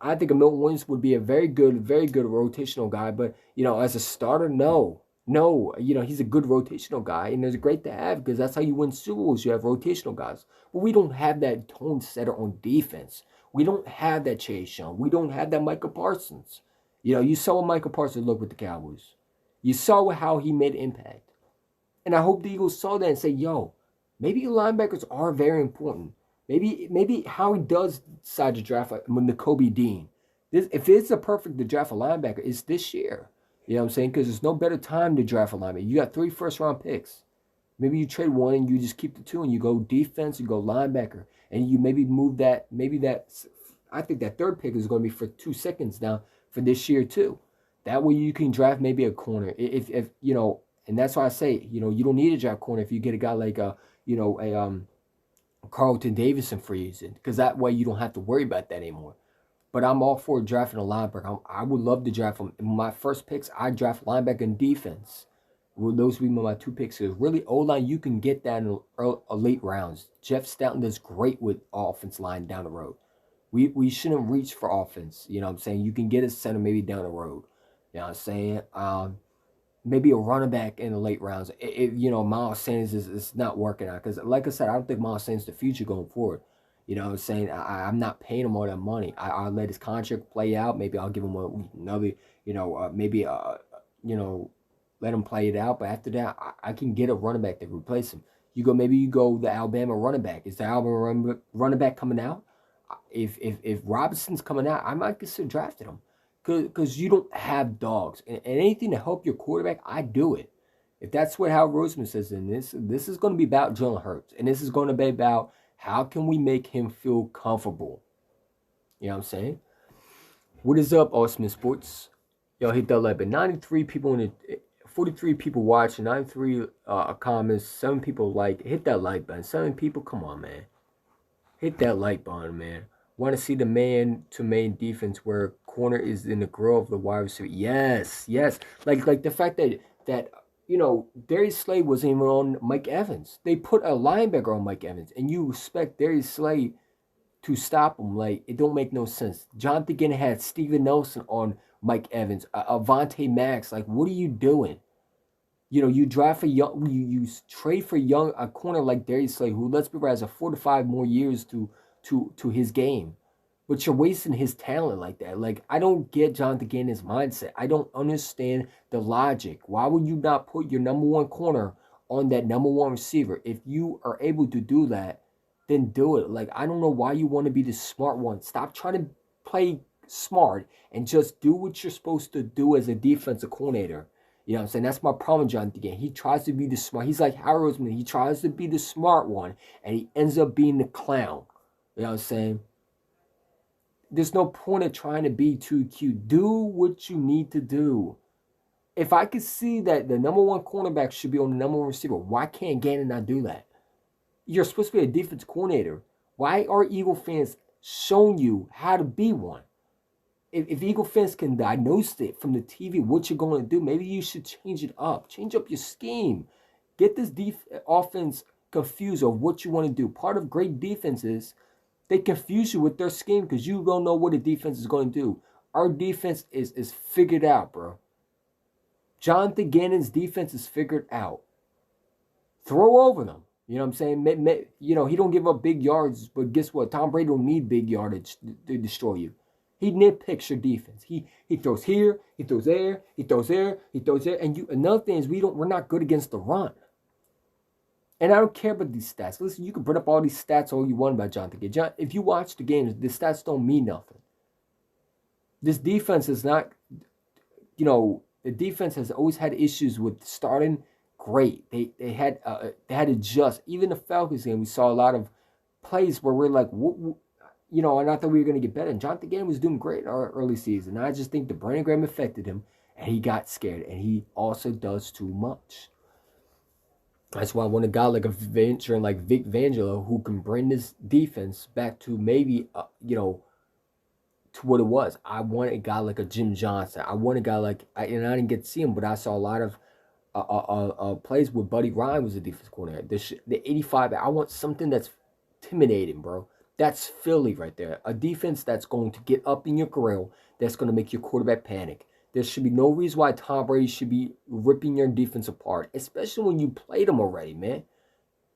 I think Milton Williams would be a very good rotational guy. But, as a starter, no. No, he's a good rotational guy. And it's great to have because that's how you win Super Bowls. You have rotational guys. But we don't have that tone setter on defense. We don't have that Chase Young. We don't have that Micah Parsons. You saw what Micah Parsons looked with the Cowboys. You saw how he made impact. And I hope the Eagles saw that and say, yo, maybe linebackers are very important. Maybe Howie does decide to draft Nakobe Dean. If it's a perfect to draft a linebacker, it's this year. You know what I'm saying? Because there's no better time to draft a linebacker. You got 3 first-round picks. Maybe you trade one and you just keep the 2 and you go defense, you go linebacker. And you maybe move that, I think that 3rd pick is going to be for 2 seconds now for this year too. That way you can draft maybe a corner. If and that's why I say, you don't need a draft corner if you get a guy like Carlton Davis in free agent, because that way you don't have to worry about that anymore. But I'm all for drafting a linebacker. I would love to draft him. In my first picks, I draft linebacker and defense. Well, those would be my 2 picks. Because really, O-line, you can get that in late rounds. Jeff Stoughton does great with offense line down the road. We shouldn't reach for offense. You know what I'm saying? You can get a center maybe down the road. You know what I'm saying? Maybe a running back in the late rounds. Miles Sanders is not working out. Because, like I said, I don't think Miles Sanders is the future going forward. You know what I'm saying? I'm not paying him all that money. I'll let his contract play out. Maybe I'll give him another, let him play it out. But after that, I can get a running back to replace him. Maybe you go the Alabama running back. Is the Alabama running back coming out? If Robinson's coming out, I might consider drafting him. Because you don't have dogs. And anything to help your quarterback, I do it. If that's what Hal Roseman says, then this is going to be about Jalen Hurts. And this is going to be about how can we make him feel comfortable. You know what I'm saying? What is up, Awesome Sports? Yo, hit that like, but 93 people in the 43 people watching, 93 comments, 7 people like. Hit that like button. 7 people, come on, man. Hit that like button, man. Want to see the man to main defense where corner is in the grill of the wide receiver? Yes, yes. Like the fact that Darius Slay wasn't even on Mike Evans. They put a linebacker on Mike Evans, and you expect Darius Slay to stop him. Like, it don't make no sense. Jonathan again had Steven Nelson on Mike Evans, Avante Max. Like, what are you doing? You draft a young, you trade for a corner like Darius Slay, who, let's be real, has a 4 to 5 more years to his game, but you're wasting his talent like that. Like, I don't get Jonathan Gannon's mindset. I don't understand the logic. Why would you not put your number one corner on that number one receiver? If you are able to do that, then do it. Like, I don't know why you want to be the smart one. Stop trying to play smart and just do what you're supposed to do as a defensive coordinator. You know what I'm saying? That's my problem with Jonathan Gannon. He tries to be the smart. He's like Harry Roseman. He tries to be the smart one, and he ends up being the clown. You know what I'm saying? There's no point of trying to be too cute. Do what you need to do. If I could see that the number one cornerback should be on the number one receiver, why can't Gannon not do that? You're supposed to be a defense coordinator. Why are Eagle fans showing you how to be one? If Eagle fans can diagnose it from the TV, what you're going to do, maybe you should change it up. Change up your scheme. Get this offense confused of what you want to do. Part of great defenses, they confuse you with their scheme because you don't know what the defense is going to do. Our defense is figured out, bro. Jonathan Gannon's defense is figured out. Throw over them. You know what I'm saying? He don't give up big yards, but guess what? Tom Brady don't need big yardage to destroy you. He nitpicks your defense. He throws here, he throws there, he throws there, he throws there. And another thing is we're not good against the run. And I don't care about these stats. Listen, you can bring up all these stats all you want about Jonathan Gannon. If you watch the games, the stats don't mean nothing. This defense is not, the defense has always had issues with starting great. They had to adjust. Even the Falcons game, we saw a lot of plays where we're like, and I thought we were going to get better. And Jonathan Gannon was doing great in our early season. I just think the Brandon Graham affected him, and he got scared. And he also does too much. That's why I want a guy like a veteran like Vic Fangio who can bring this defense back to maybe, to what it was. I want a guy like a Jim Johnson. I want a guy like, and I didn't get to see him, but I saw a lot of plays where Buddy Ryan was a defense coordinator. The 85, I want something that's intimidating, bro. That's Philly right there. A defense that's going to get up in your grill, that's going to make your quarterback panic. There should be no reason why Tom Brady should be ripping your defense apart, especially when you played him already, man.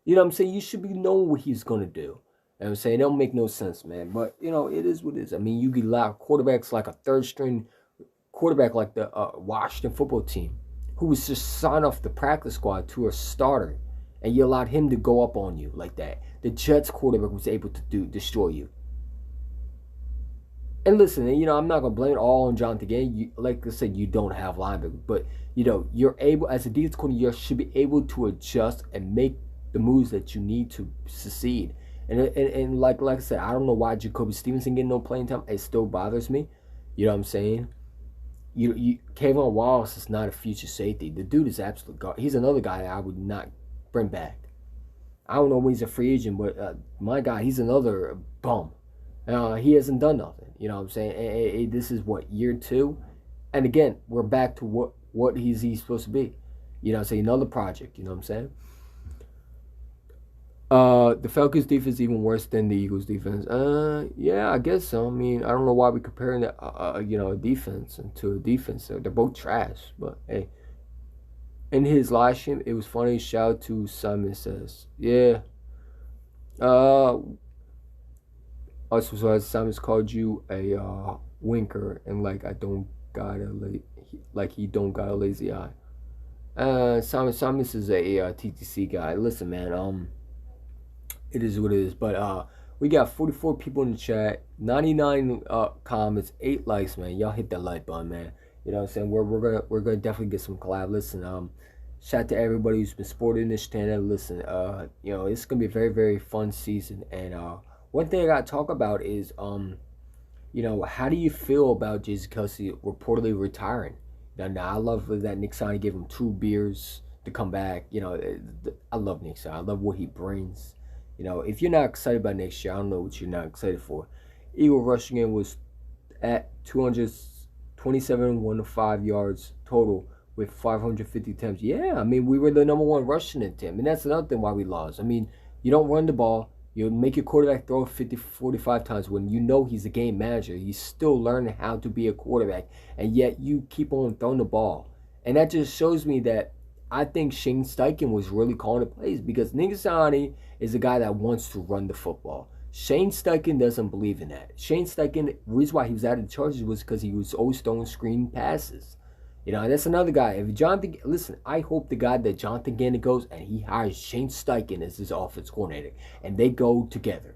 You know what I'm saying? You should be knowing what he's going to do. You know what I'm saying? It don't make no sense, man. But, it is what it is. I mean, you get a lot of quarterbacks like a third-string quarterback like the Washington football team who was just signed off the practice squad to a starter, and you allowed him to go up on you like that. The Jets quarterback was able to destroy you. And listen, I'm not going to blame it all on Jonathan Gannon. Like I said, you don't have linebacker. But, you're able, as a defense coordinator, you should be able to adjust and make the moves that you need to succeed. And like I said, I don't know why Jacoby Stevenson getting no playing time. It still bothers me. You know what I'm saying? Kayvon Wallace is not a future safety. The dude is absolute god. He's another guy that I would not bring back. I don't know when he's a free agent, but my God, he's another bum. He hasn't done nothing. You know what I'm saying? This is what, year 2? And again, we're back to what he's supposed to be. You know what I'm saying? Another project. You know what I'm saying? The Falcons defense is even worse than the Eagles defense. Yeah, I guess so. I mean, I don't know why we're comparing a defense to a defense. They're both trash. But hey, in his live stream, it was funny. Shout out to Simon Says, yeah. Also, Simon's called you a winker, and like I don't got he don't got a lazy eye. Simon is a TTC guy. Listen, man. It is what it is. But we got 44 people in the chat, 99 comments, 8 likes, man. Y'all hit that like button, man. You know what I'm saying? We're gonna definitely get some collab. Listen, shout out to everybody who's been supporting this channel. Listen, it's gonna be a very, very fun season. And one thing I gotta talk about is How do you feel about Jason Kelsey reportedly retiring? Now I love that Nick Sani gave him 2 beers to come back. I love Nick Sani. I love what he brings. If you're not excited about next year, I don't know what you're not excited for. Eagle rushing in was at 227 105 yards total with 550 attempts. Yeah, I mean, we were the number one rushing attempt, and that's another thing why we lost. I mean, you don't run the ball. You make your quarterback throw 50, 45 times when you know he's a game manager. He's still learning how to be a quarterback, and yet you keep on throwing the ball. And that just shows me that I think Shane Steichen was really calling the plays because Nick Sirianni is a guy that wants to run the football. Shane Steichen doesn't believe in that. Shane Steichen, the reason why he was out of the Chargers was because he was always throwing screen passes. And that's another guy. If Jonathan, listen, I hope the guy that Jonathan Gannon goes and he hires Shane Steichen as his offense coordinator, and they go together.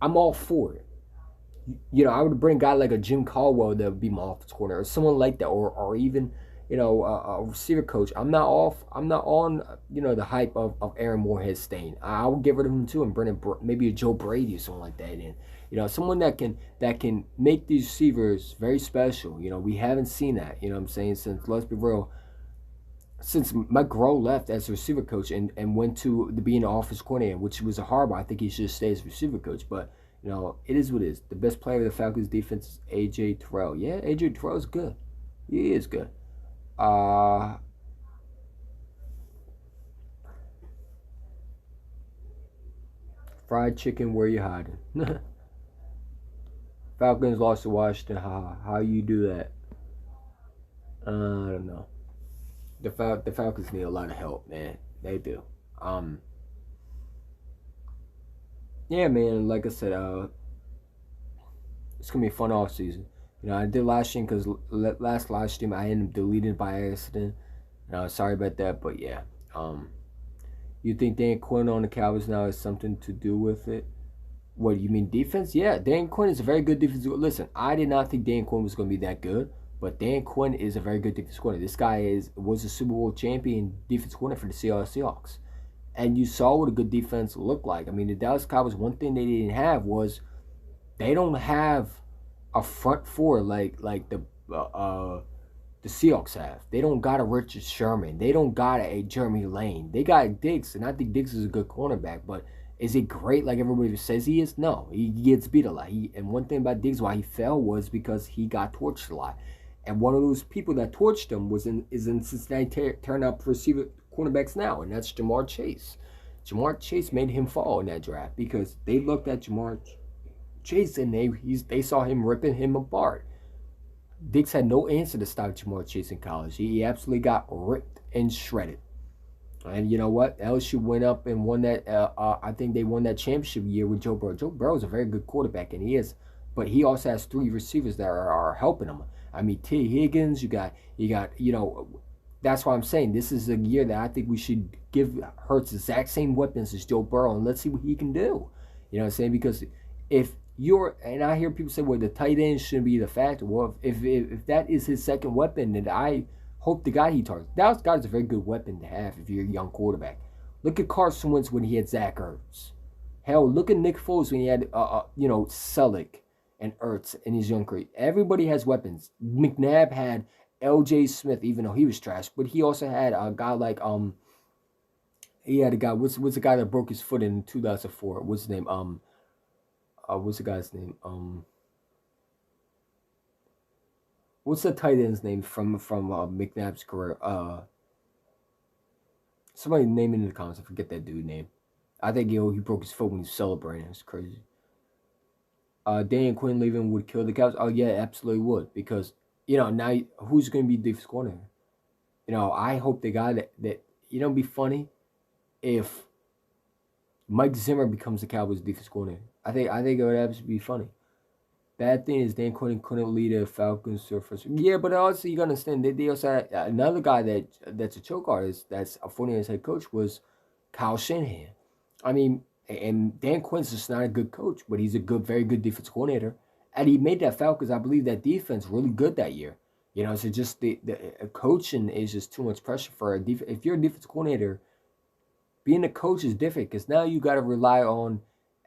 I'm all for it. I would bring a guy like a Jim Caldwell that would be my offense coordinator, or someone like that, or even a receiver coach. I'm not off. I'm not on the hype of Aaron Moorhead staying. I would get rid of him too and bring in maybe a Joe Brady or something like that in. Someone that can make these receivers very special. We haven't seen that. What I'm saying, since, let's be real, since Mike Groh left as a receiver coach and went to being an offense coordinator, which was a horrible. I think he should stay as a receiver coach, but it is what it is. The best player of the Falcons defense is AJ Terrell. Yeah, AJ Terrell's good. He is good. Uh Fried chicken, where you hiding? Falcons lost to Washington. How you do that? I don't know. The Falcons need a lot of help, man. They do. Um, yeah, man. Like I said, it's gonna be a fun off season. I did last stream because last live stream I ended up deleting by accident. Sorry about that, but yeah. Um, you think Dan Quinn on the Cowboys now has something to do with it? What do you mean, defense? Yeah, Dan Quinn is a very good defense. Listen, I did not think Dan Quinn was going to be that good, but Dan Quinn is a very good defense coordinator. This guy was a Super Bowl champion defense coordinator for the Seattle Seahawks, and you saw what a good defense looked like. I mean, the Dallas Cowboys, one thing they didn't have was they don't have a front four like the Seahawks have. They don't got a Richard Sherman. They don't got a Jeremy Lane. They got Diggs, and I think Diggs is a good cornerback, but is he great like everybody says he is? No, he gets beat a lot. And one thing about Diggs, why he fell was because he got torched a lot. And one of those people that torched him is in Cincinnati turn up receiver cornerbacks now, and that's Jamar Chase. Jamar Chase made him fall in that draft because they looked at Jamar Chase and they saw him ripping him apart. Diggs had no answer to stop Jamar Chase in college. He absolutely got ripped and shredded. And you know what? LSU went up and won that. I think they won that championship year with Joe Burrow. Joe Burrow is a very good quarterback, and he is. But he also has 3 receivers that are helping him. I mean, T. Higgins. You got. That's why I'm saying this is a year that I think we should give Hurts the exact same weapons as Joe Burrow, and let's see what he can do. You know what I'm saying? Because if and I hear people say, well, the tight end shouldn't be the factor. Well, if that is his second weapon, then I hope the guy he targets. Dallas Goedert is a very good weapon to have if you're a young quarterback. Look at Carson Wentz when he had Zach Ertz. Hell, look at Nick Foles when he had Selleck and Ertz in his young career. Everybody has weapons. McNabb had L.J. Smith, even though he was trash, but he also had a guy like he had a guy. What's the guy that broke his foot in 2004? What's his name? What's the guy's name? What's the tight end's name from McNabb's career? Somebody name it in the comments. I forget that dude's name. I think he broke his foot when he was celebrating. It's crazy. Dan Quinn leaving would kill the Cowboys. Oh yeah, absolutely would, because now who's going to be defense coordinator? I hope the guy that it'd be funny if Mike Zimmer becomes the Cowboys defense coordinator. I think it would absolutely be funny. Bad thing is Dan Quinn couldn't lead the Falcons to first. Yeah, but also you gotta understand they also had another guy that's a choke artist. That's a 49ers head coach was Kyle Shanahan. I mean, and Dan Quinn's just not a good coach, but he's a very good defense coordinator. And he made that Falcons, I believe, that defense really good that year. So just the coaching is just too much pressure for a defense. If you're a defense coordinator, being a coach is different because now you got to rely on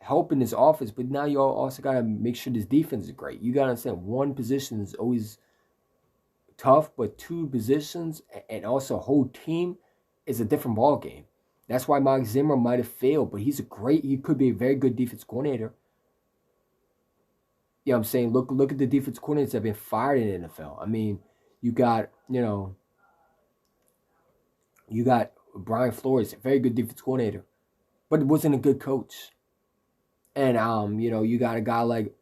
helping this offense, but now you also got to make sure this defense is great. You got to understand one position is always tough, but two positions and also a whole team is a different ball game. That's why Mike Zimmer might have failed, but he could be a very good defense coordinator. You know what I'm saying? Look at the defense coordinators that have been fired in the NFL. I mean, you got, you got Brian Flores, a very good defense coordinator, but it wasn't a good coach. And you got a guy like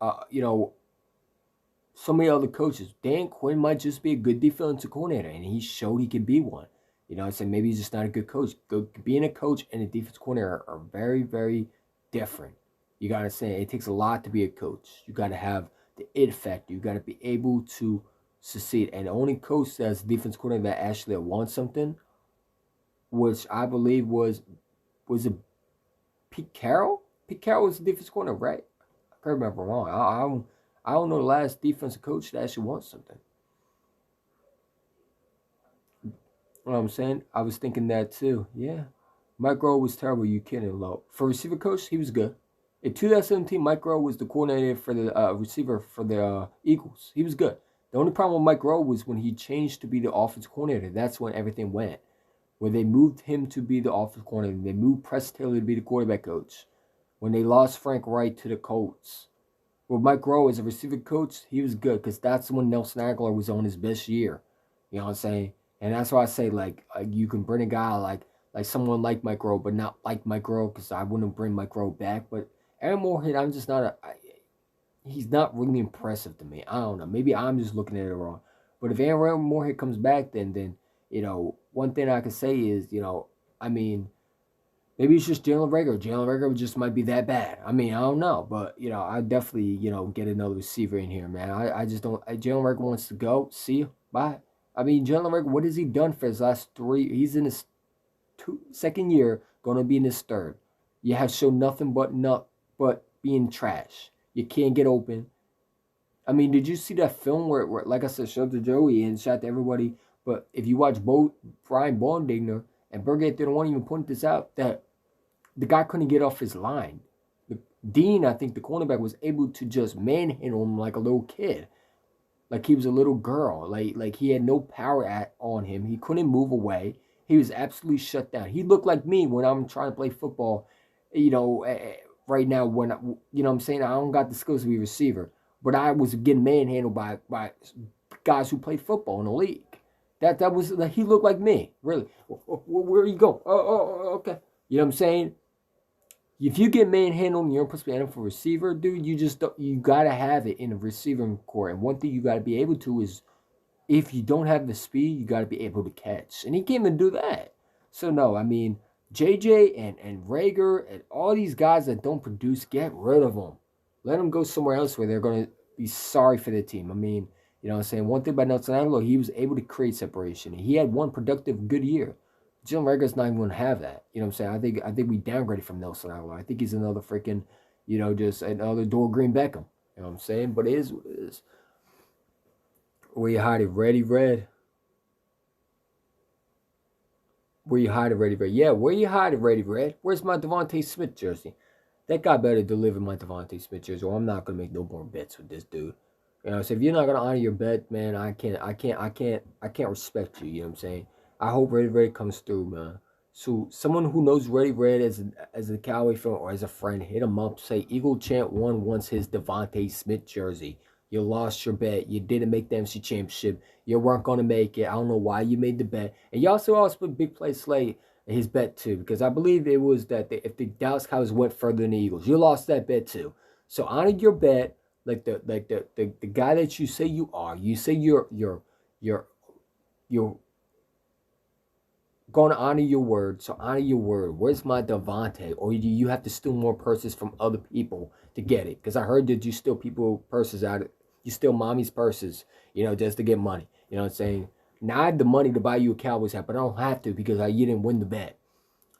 so many other coaches. Dan Quinn might just be a good defensive coordinator, and he showed he can be one. You know, I said maybe he's just not a good coach. Being a coach and a defense coordinator are very, very different. You got to say it takes a lot to be a coach. You got to have the it factor. You got to be able to succeed. And the only coach that's defense coordinator that actually won something, which I believe was it Pete Carroll? Pete Carroll was the defense coordinator, right? I can't remember wrong. I don't know the last defensive coach that actually won something. You know what I'm saying? I was thinking that too. Yeah. Mike Groh was terrible. You kidding, low. For receiver coach, he was good. In 2017, Mike Groh was the coordinator for the receiver for the Eagles. He was good. The only problem with Mike Groh was when he changed to be the offensive coordinator. That's when everything went. When they moved him to be the offensive coordinator, they moved Press Taylor to be the quarterback coach. When they lost Frank Wright to the Colts. With Mike Groh as a receiver coach, he was good because that's when Nelson Aguilar was on his best year. You know what I'm saying? And that's why I say, like you can bring a guy like someone like Mike Groh, but not like Mike Groh because I wouldn't bring Mike Groh back. But Aaron Moorhead, I'm just not he's not really impressive to me. I don't know. Maybe I'm just looking at it wrong. But if Aaron Moorhead comes back, then one thing I can say is, I mean, maybe it's just Jalen Reagor. Jalen Reagor just might be that bad. I mean, I don't know. But, I definitely, get another receiver in here, man. I just don't. Jalen Reagor wants to go. See you. Bye. I mean, Jalen Reagor, what has he done for his last three? He's in his second year, going to be in his third. You have shown nothing but being trash. You can't get open. I mean, did you see that film where like I said, shout out to Joey and shout out to everybody. But if you watch both Brian Bondigner and Burgett, they don't want to even point this out, that the guy couldn't get off his line. Dean, I think the cornerback, was able to just manhandle him like a little kid. Like he was a little girl. Like he had no power on him. He couldn't move away. He was absolutely shut down. He looked like me when I'm trying to play football, right now when, what I'm saying? I don't got the skills to be a receiver. But I was getting manhandled by guys who played football in the league. That was, like, he looked like me, really. Where you go? Oh, okay. You know what I'm saying? If you get manhandled and you're supposed to be for receiver, dude, you gotta have it in a receiving core. And one thing you gotta be able to is, if you don't have the speed, you gotta be able to catch. And he can't even do that. So no, I mean, JJ and Reagor and all these guys that don't produce, get rid of them. Let them go somewhere else where they're going to be sorry for their team. I mean, you know what I'm saying? One thing about Nelson Aguilar, he was able to create separation. He had one productive good year. Jalen Reagor's not even going to have that. You know what I'm saying? I think we downgraded from Nelson Aguilar. I think he's another freaking, just another Dorian Green Beckham. You know what I'm saying? But it is what it is. Where you hiding? Ready, Red? Where you hiding, Ready, Red? Yeah, where you hiding, Ready, Red? Where's my Devontae Smith jersey? That guy better deliver my Devontae Smith jersey, or I'm not gonna make no more bets with this dude. So if you're not gonna honor your bet, man, I can't respect you. You know what I'm saying? I hope Ready Red comes through, man. So someone who knows Ready Red as a Cowboy fan or as a friend, hit him up. Say Eagle Chant 1 wants his Devontae Smith jersey. You lost your bet. You didn't make the MC Championship. You weren't gonna make it. I don't know why you made the bet. And you also put Big Play Slay his bet too, because I believe it was that if the Dallas Cowboys went further than the Eagles, you lost that bet too. So honor your bet, like the guy that you say you are. You say you're going to honor your word. So honor your word. Where's my Devontae? Or do you have to steal more purses from other people to get it? Because I heard that you steal people purses out of, you steal mommy's purses, just to get money. You know what I'm saying? Now I have the money to buy you a Cowboys hat, but I don't have to because you didn't win the bet.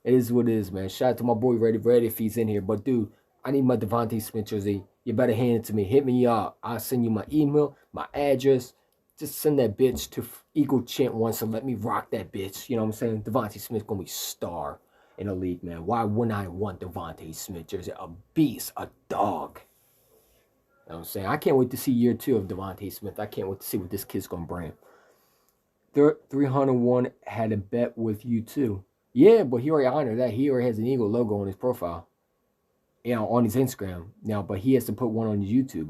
It is what it is, man. Shout out to my boy Ready if he's in here. But, dude, I need my Devontae Smith jersey. You better hand it to me. Hit me up. I'll send you my email, my address. Just send that bitch to Eagle Chant once and let me rock that bitch. You know what I'm saying? Devontae Smith going to be star. in the league, man. Why wouldn't I want Devontae Smith jersey? A beast, a dog. You know what I'm saying? I can't wait to see year 2 of Devontae Smith. I can't wait to see what this kid's going to bring. 301 had a bet with you too. Yeah, but he already honored that. He already has an Eagle logo on his profile. On his Instagram now, but he has to put one on his YouTube.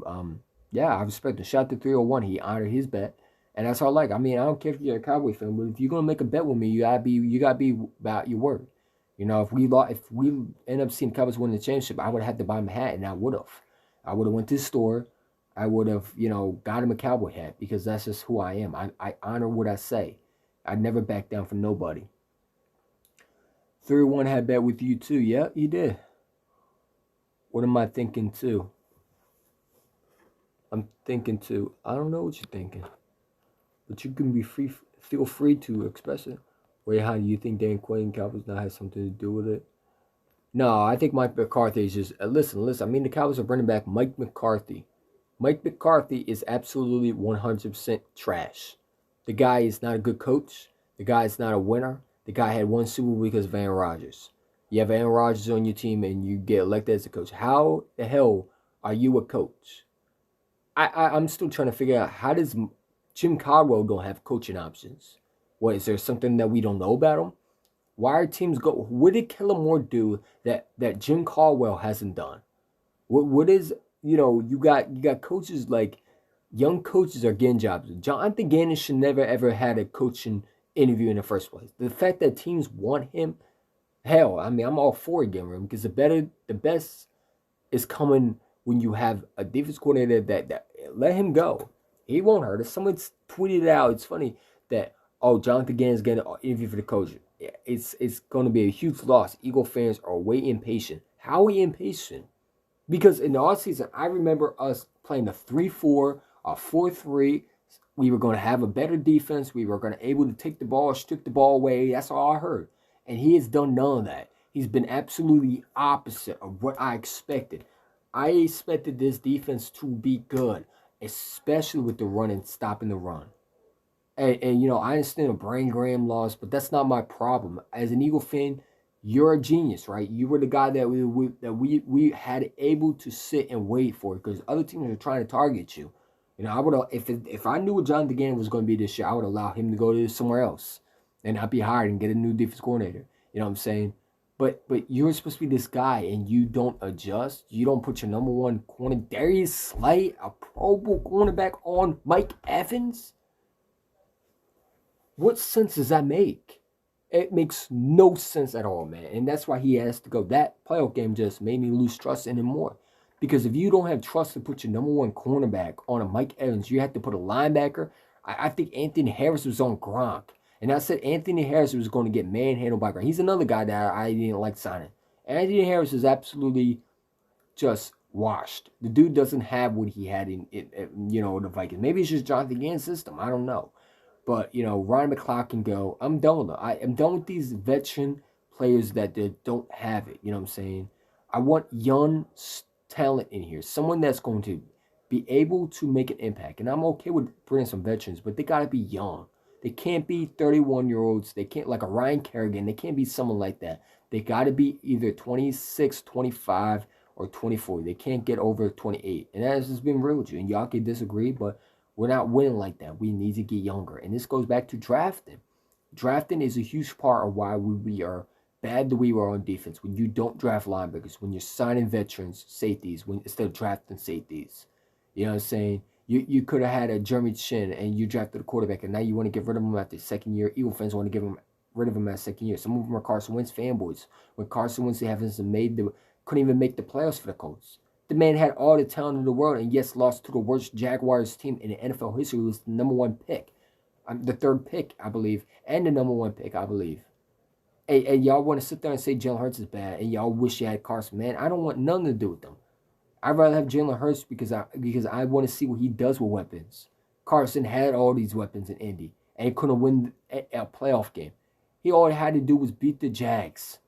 Yeah, I respect him. Shout out to 301. He honored his bet, and that's all I like. I mean, I don't care if you're a Cowboy fan, but if you're gonna make a bet with me, you gotta be about your word. If we end up seeing Cowboys win the championship, I would have to buy him a hat, and I would have. I would have went to the store. I would have, got him a Cowboy hat because that's just who I am. I honor what I say. I never back down for nobody. 301 had bet with you too. Yeah, he did. What am I thinking too? I'm thinking too. I don't know what you're thinking, but you can be free. Feel free to express it. Wait, how do you think Dan Quinn and Cowboys now has something to do with it? No, I think Mike McCarthy is just listen. I mean, the Cowboys are bringing back Mike McCarthy. Mike McCarthy is absolutely 100% trash. The guy is not a good coach. The guy is not a winner. The guy had one Super Bowl because of Aaron Rodgers. You have Aaron Rodgers on your team and you get elected as a coach. How the hell are you a coach? I'm still trying to figure out, how does Jim Caldwell don't have coaching options? What, is there something that we don't know about him? Why are teams go? What did Kellen Moore do that Jim Caldwell hasn't done? What is, you got coaches, like young coaches are getting jobs. Jonathan Gannon should never ever had a coaching interview in the first place. The fact that teams want him, hell, I mean, I'm all for it, him because the best is coming when you have a defense coordinator that let him go. He won't hurt us. Someone tweeted out. It's funny that Jonathan Gannon's getting an interview for the coach. It's going to be a huge loss. Eagle fans are way impatient. How are we impatient? Because in the offseason, I remember us playing a 3-4, a 4-3. We were going to have a better defense. We were going to able to take the ball, strip the ball away. That's all I heard. And he has done none of that. He's been absolutely opposite of what I expected. I expected this defense to be good, especially with the run and stopping the run. And I understand a Brian Graham loss, but that's not my problem. As an Eagle fan, you're a genius, right? You were the guy that we had able to sit and wait for, because other teams are trying to target you. I would have, if I knew what Jonathan Gannon was going to be this year, I would allow him to go to somewhere else and not be hired and get a new defense coordinator. You know what I'm saying? But you're supposed to be this guy, and you don't adjust. You don't put your number one corner, Darius Slay, a Pro Bowl cornerback, on Mike Evans. What sense does that make? It makes no sense at all, man. And that's why he has to go. That playoff game just made me lose trust in him more. Because if you don't have trust to put your number one cornerback on a Mike Evans, you have to put a linebacker. I think Anthony Harris was on Gronk. And I said Anthony Harris was going to get manhandled by Gronk. He's another guy that I didn't like signing. Anthony Harris is absolutely just washed. The dude doesn't have what he had in the Vikings. Maybe it's just Jonathan Gannon's system. I don't know. But, Ryan McCloud can go. I'm done with them. I'm done with these veteran players that don't have it. You know what I'm saying? I want young talent in here. Someone that's going to be able to make an impact. And I'm okay with bringing some veterans, but they got to be young. They can't be 31-year-olds. They can't, like a Ryan Kerrigan. They can't be someone like that. They got to be either 26, 25, or 24. They can't get over 28. And that has just been real with you. And y'all can disagree, but we're not winning like that. We need to get younger. And this goes back to drafting. Drafting is a huge part of why we are bad the way we are on defense. When you don't draft linebackers, when you're signing veterans, safeties, instead of drafting safeties. You know what I'm saying? You could have had a Jeremy Chin and you drafted a quarterback, and now you want to get rid of him after the second year. Eagle fans want to get rid of him at second year. Some of them are Carson Wentz fanboys. When Carson Wentz couldn't even make the playoffs for the Colts. The man had all the talent in the world, and yes, lost to the worst Jaguars team in the NFL history. It was the number one pick, the third pick, I believe, and the number one pick, I believe. And y'all want to sit there and say Jalen Hurts is bad, and y'all wish you had Carson. Man, I don't want nothing to do with them. I'd rather have Jalen Hurts because I want to see what he does with weapons. Carson had all these weapons in Indy, and he couldn't win a playoff game. All he had to do was beat the Jags.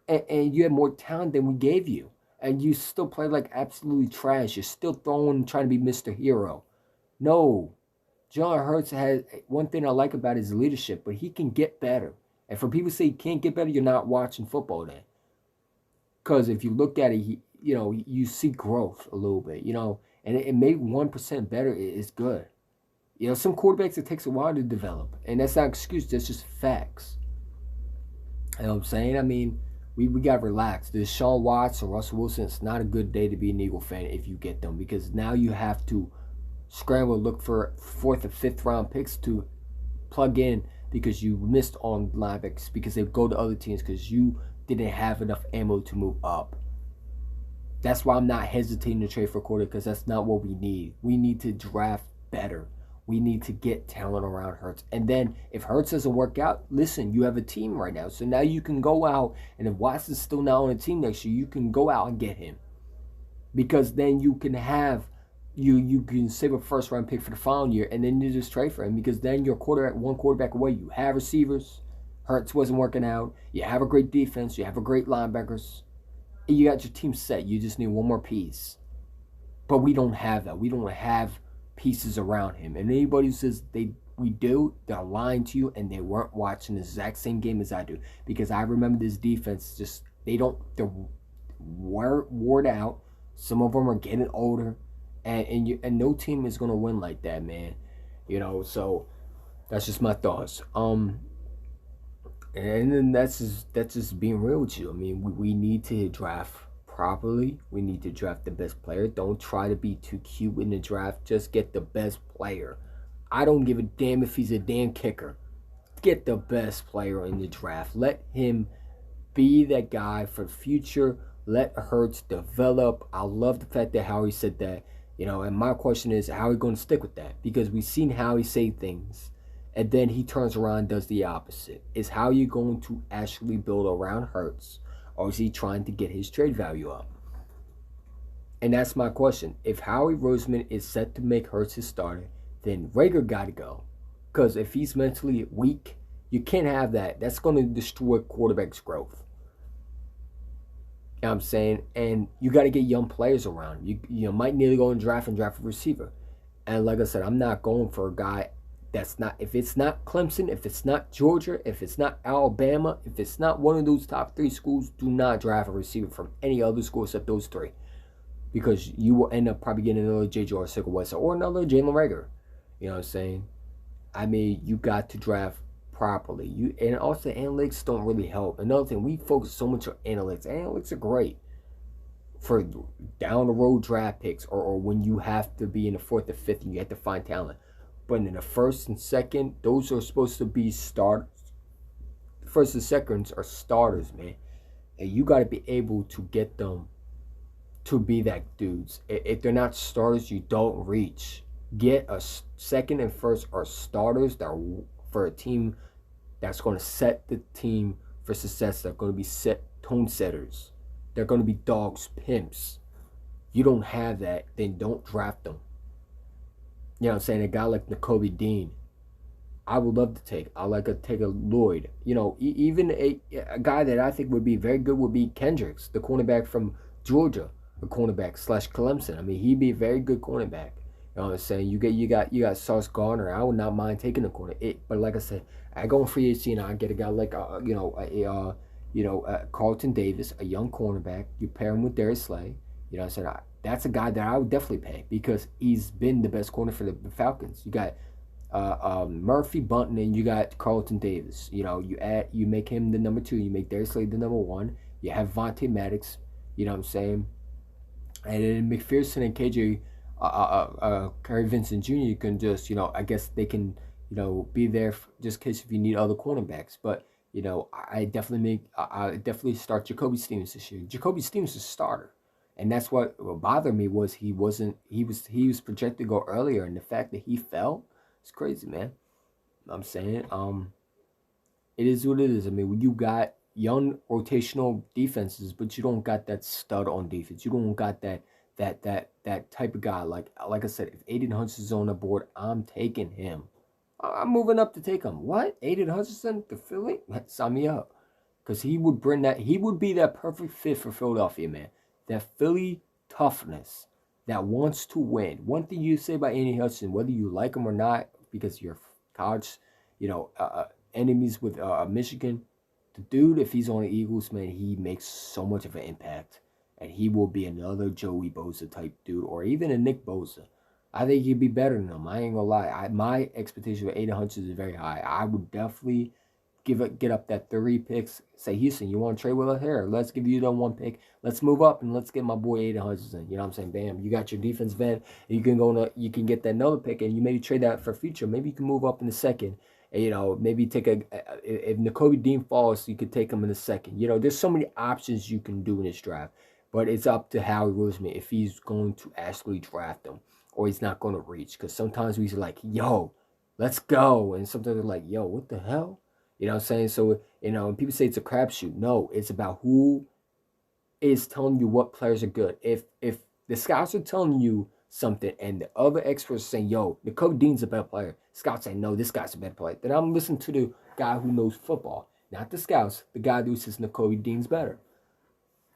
And you had more talent than we gave you. And you still play like absolutely trash. You're still trying to be Mr. Hero. No. Jalen Hurts has one thing I like about his leadership, but he can get better. And for people to say he can't get better, you're not watching football then. Because if you look at it, you see growth a little bit, and it made 1% better is good. Some quarterbacks it takes a while to develop, and that's not an excuse. That's just facts. You know what I'm saying? I mean, we got to relax. This Sean Watts or Russell Wilson, it's not a good day to be an Eagle fan if you get them, because now you have to scramble, look for fourth or fifth round picks to plug in because you missed on linebackers because they go to other teams because you didn't have enough ammo to move up. That's why I'm not hesitating to trade for a quarterback, because that's not what we need. We need to draft better. We need to get talent around Hurts. And then if Hurts doesn't work out, listen, you have a team right now. So now you can go out, and if Watson's still not on a team next year, you can go out and get him. Because then you can have, you can save a first round pick for the following year, and then you just trade for him, because then you're one quarterback away. You have receivers. Hurts wasn't working out. You have a great defense. You have a great linebackers. And you got your team set. You just need one more piece. But we don't have that. We don't have pieces around him. And anybody who says we do, they're lying to you, and they weren't watching the exact same game as I do. Because I remember this defense they're wore out. Some of them are getting older, and no team is gonna win like that, man. So that's just my thoughts. And then that's just being real with you. I mean, we need to draft properly. We need to draft the best player. Don't try to be too cute in the draft. Just get the best player. I don't give a damn if he's a damn kicker. Get the best player in the draft. Let him be that guy for the future. Let Hurts develop. I love the fact that Howie said that. And my question is, how are we going to stick with that? Because we've seen Howie say things, and then he turns around and does the opposite. Is how you going to actually build around Hurts, or is he trying to get his trade value up? And that's my question. If Howie Roseman is set to make Hurts his starter, then Reagor got to go. Because if he's mentally weak, you can't have that. That's going to destroy quarterback's growth. You know what I'm saying? And you got to get young players around. You might need to go and draft a receiver. And like I said, I'm not going for a guy that's not, if it's not Clemson, if it's not Georgia, if it's not Alabama, if it's not one of those top 3 schools, do not draft a receiver from any other school except those 3. Because you will end up probably getting another J.J. Arcega-Whiteside or another Jalen Reagor. You know what I'm saying? I mean, you got to draft properly. And also analytics don't really help. Another thing, we focus so much on analytics. Analytics are great for down the road draft picks, or when you have to be in the 4th or 5th and you have to find talent. But in the 1st and 2nd, those are supposed to be starters. The 1st and 2nds are starters, man. And you got to be able to get them to be that dudes. If they're not starters, you don't reach. Get a 2nd and 1st are starters that are for a team that's going to set the team for success. They're going to be tone setters. They're going to be dogs, pimps. You don't have that, then don't draft them. You know what I'm saying? A guy like Nakobe Dean, I would love to take. I like to take a Lloyd. Even a guy that I think would be very good would be Kendricks, the cornerback from Georgia, a cornerback / Clemson. I mean, he'd be a very good cornerback. You know what I'm saying? You got Sauce Gardner. I would not mind taking a corner. But like I said, I go in free agency and I get a guy like Carlton Davis, a young cornerback. You pair him with Darius Slay. You know what I'm saying? That's a guy that I would definitely pay because he's been the best corner for the Falcons. You got Murphy Bunton and you got Carlton Davis. You make him the number 2. You make Darius Slay the number 1. You have Vontae Maddox. You know what I'm saying? And then McPherson and KJ. Kerry Vincent Jr. You can just, I guess they can, be there just in case if you need other cornerbacks. But, I definitely start Jacoby Stevens this year. Jacoby Stevens is a starter. And that's what bothered me was he was projected to go earlier, and the fact that he fell, it's crazy, man. I'm saying, it is what it is. I mean, when you got young rotational defenses, but you don't got that stud on defense. You don't got that type of guy. Like I said, if Aiden Hutchinson is on the board, I'm taking him. I'm moving up to take him. What? Aiden Hutchinson to Philly? Sign me up. Because he would be that perfect fit for Philadelphia, man. That Philly toughness that wants to win. One thing you say about Aiden Hutchinson, whether you like him or not, because you're college, enemies with Michigan. The dude, if he's on the Eagles, man, he makes so much of an impact, and he will be another Joey Bosa type dude, or even a Nick Bosa. I think he'd be better than him. I ain't gonna lie. My expectation for Aiden Hutchinson is very high. I would definitely get up that 3 picks. Say, Houston, you want to trade with us here? Let's give you the 1 pick. Let's move up and let's get my boy Aiden Hutchinson. You know what I'm saying? Bam, you got your defense vet. You can you can get that another pick, and you maybe trade that for future. Maybe you can move up in the second. And, maybe take if Nakobe Dean falls, you could take him in the second. There's so many options you can do in this draft, but it's up to Howie Roseman if he's going to actually draft them or he's not going to reach. Because sometimes we're like, yo, let's go, and sometimes they're like, yo, what the hell? You know what I'm saying? So, and people say it's a crapshoot. No, it's about who is telling you what players are good. If the scouts are telling you something and the other experts are saying, yo, Nicole Dean's a better player, scouts say, no, this guy's a better player, then I'm listening to the guy who knows football, not the scouts, the guy who says Nicole Dean's better.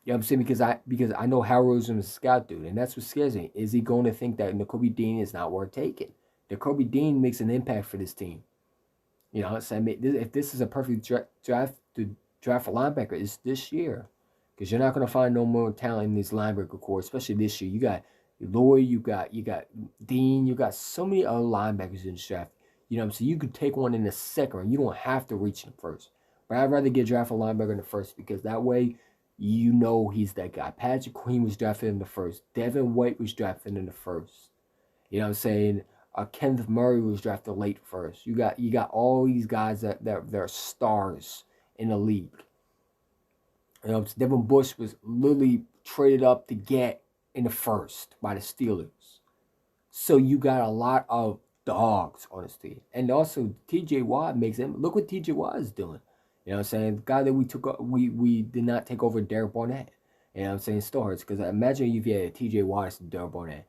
You know what I'm saying? Because I know Howard Rosen is a scout dude, and that's what scares me. Is he going to think that Nicole Dean is not worth taking? Nicole Dean makes an impact for this team. You know what I'm saying? If this is a perfect draft to draft a linebacker, it's this year. Because you're not going to find no more talent in this linebacker core, especially this year. You got Lloyd, you got Dean, you got so many other linebackers in the draft. You know what I'm saying? You could take one in the second round. You don't have to reach in the first. But I'd rather get drafted a linebacker in the first because that way he's that guy. Patrick Queen was drafted in the first. Devin White was drafted in the first. You know what I'm saying? Kenneth Murray was drafted late first. You got all these guys that they're stars in the league. Devin Bush was literally traded up to get in the first by the Steelers. So you got a lot of dogs on this team. And also TJ Watt makes him look what TJ Watt is doing. You know what I'm saying? The guy that we did not take over Derek Barnett. You know what I'm saying? Still hurts because imagine if you had TJ Watt and Derek Barnett.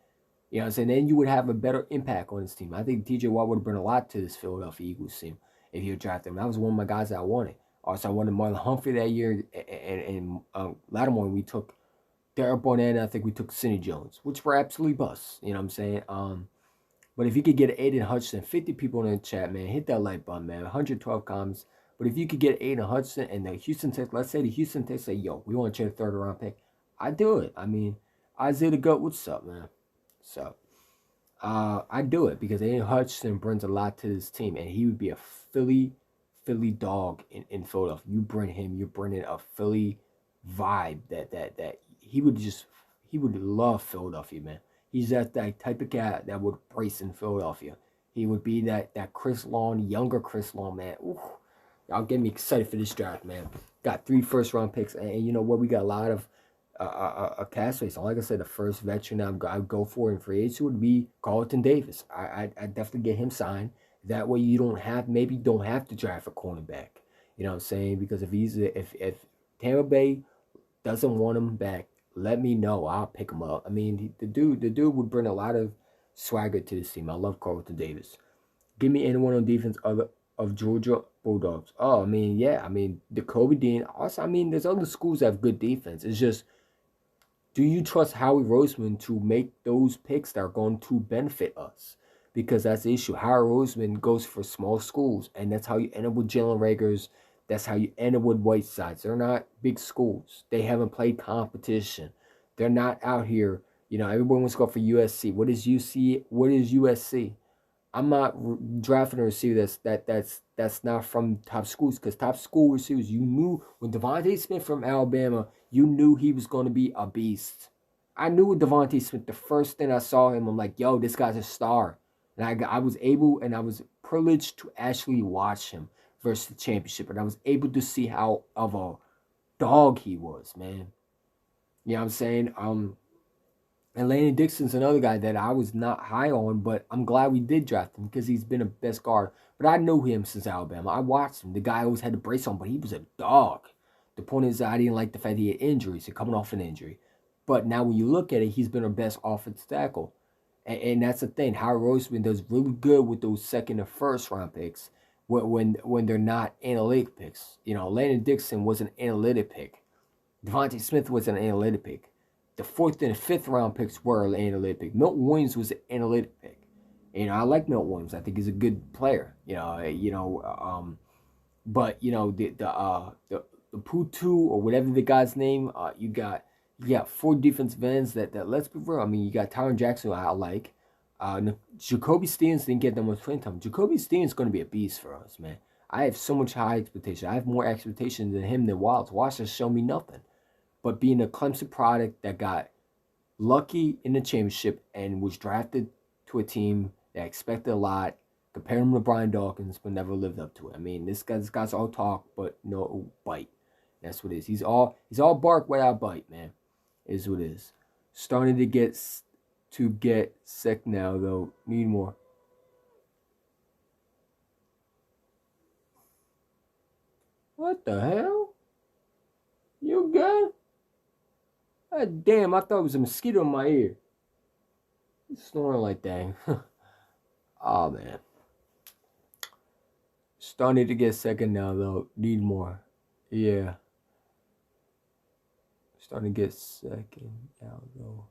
You know what I'm saying? Then you would have a better impact on this team. I think TJ Watt would bring a lot to this Philadelphia Eagles team if you drafted him. That was one of my guys that I wanted. Also, I wanted Marlon Humphrey that year, and Lattimore, we took Derek Barnett, and I think we took Sidney Jones, which were absolutely busts. You know what I'm saying? But if you could get Aiden Hutchinson, 50 people in the chat, man, hit that like button, man. 112 comments. But if you could get Aiden Hutchinson and the Houston Texans, let's say the Houston Texans say, yo, we want to trade a third-round pick, I'd do it. I mean, Isaiah the Goat, what's up, man? So, I do it because Aiden Hutchinson brings a lot to this team, and he would be a Philly dog in Philadelphia. You bring him, you're bringing a Philly vibe that he would love Philadelphia, man. He's that type of guy that would brace in Philadelphia. He would be that Chris Long, younger Chris Long, man. Ooh, y'all get me excited for this draft, man. Got 3 first-round picks, and you know what? We got a lot of a cast race. Like I said, the first veteran I'd go for in free agency would be Carlton Davis. I definitely get him signed. That way you don't have to draft a cornerback. You know what I'm saying? Because if Tampa Bay doesn't want him back, let me know. I'll pick him up. I mean, the dude would bring a lot of swagger to this team. I love Carlton Davis. Give me anyone on defense of Georgia Bulldogs. Oh, I mean, yeah. I mean, the Kobe Dean. Also, I mean, there's other schools that have good defense. It's just, do you trust Howie Roseman to make those picks that are going to benefit us? Because that's the issue. Howie Roseman goes for small schools, and that's how you end up with Jalen Reagors. That's how you end up with Whitesides. They're not big schools. They haven't played competition. They're not out here. Everyone wants to go for USC. What is UC? What is USC? I'm not drafting a receiver that's not from top schools, because top school receivers, you knew when Devontae Smith from Alabama, you knew he was going to be a beast. I knew with Devontae Smith, the first thing I saw him, I'm like, yo, this guy's a star. And I was privileged to actually watch him versus the championship, and I was able to see how of a dog he was, man. You know what I'm saying? And Landon Dixon's another guy that I was not high on, but I'm glad we did draft him because he's been a best guard. But I knew him since Alabama. I watched him. The guy always had the brace on, but he was a dog. The point is that I didn't like the fact he had injuries and coming off an injury. But now when you look at it, he's been our best offensive tackle. And that's the thing. Howard Roseman does really good with those second and first round picks when they're not analytic picks. Landon Dixon was an analytic pick. Devontae Smith was an analytic pick. The 4th and 5th round picks were an analytic pick. Milton Williams was an analytic pick. I like Milton Williams. I think he's a good player. But the Putu or whatever the guy's name, you got four defensive ends that let's be real. I mean, you got Tyron Jackson, who I like. Jacoby Stevens didn't get that much playing time. Jacoby Stevens is going to be a beast for us, man. I have so much high expectation. I have more expectations than him than Wilds. Watch has shown me nothing. But being a Clemson product that got lucky in the championship and was drafted to a team that expected a lot, compared him to Brian Dawkins, but never lived up to it. I mean, this guy's all talk but no bite. That's what it is. He's all bark without bite, man. Is what it is. Starting to get sick now though. Need more. What the hell? You good? God damn, I thought it was a mosquito in my ear. He's snoring like that. Oh man. Starting to get second now though. Need more. Yeah. Starting to get second now though.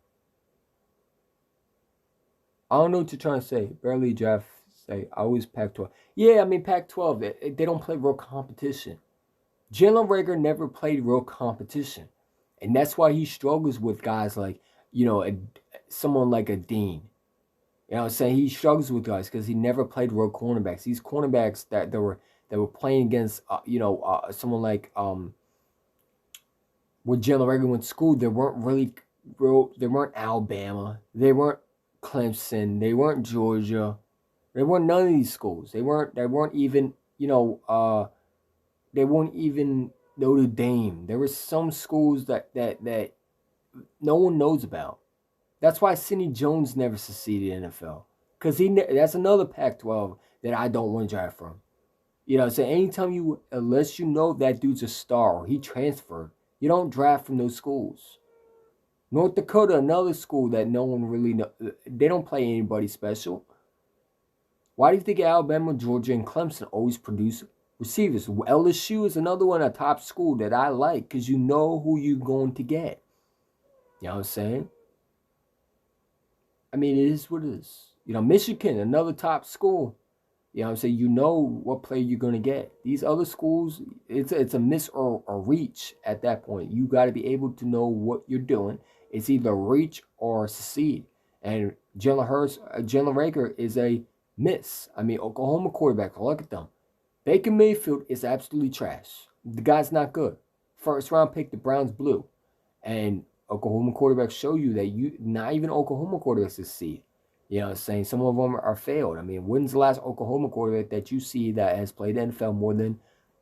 I don't know what you're trying to say. Barely draft say. I always Pac-12. Yeah, I mean Pac-12. They don't play real competition. Jalen Reagor never played real competition, and that's why he struggles with guys like someone like a Dean. You know what I'm saying? He struggles with guys because he never played real cornerbacks. These cornerbacks that were playing against someone like when Jalen Reagor went to school, they weren't really real. They weren't Alabama. They weren't Clemson. They weren't Georgia. They weren't none of these schools. They weren't even they weren't even Notre Dame. There were some schools that no one knows about. That's why Sidney Jones never succeeded in the NFL. Because that's another Pac-12 that I don't want to draft from. You know, so unless you know that dude's a star or he transferred, you don't draft from those schools. North Dakota, another school that no one really know. They don't play anybody special. Why do you think Alabama, Georgia, and Clemson always produce receivers? LSU is another one, a top school that I like because you know who you're going to get. You know what I'm saying? I mean, it is what it is. Michigan, another top school. You know what I'm saying? You know what player you're going to get. These other schools, it's a miss or a reach at that point. You got to be able to know what you're doing. It's either reach or succeed. And Jalen Reagor is a miss. I mean, Oklahoma quarterback, look at them. Baker Mayfield is absolutely trash. The guy's not good. First round pick, the Browns blew. And Oklahoma quarterbacks show you that not even Oklahoma quarterbacks succeed. You know what I'm saying? Some of them are failed. I mean, when's the last Oklahoma quarterback that you see that has played NFL more than,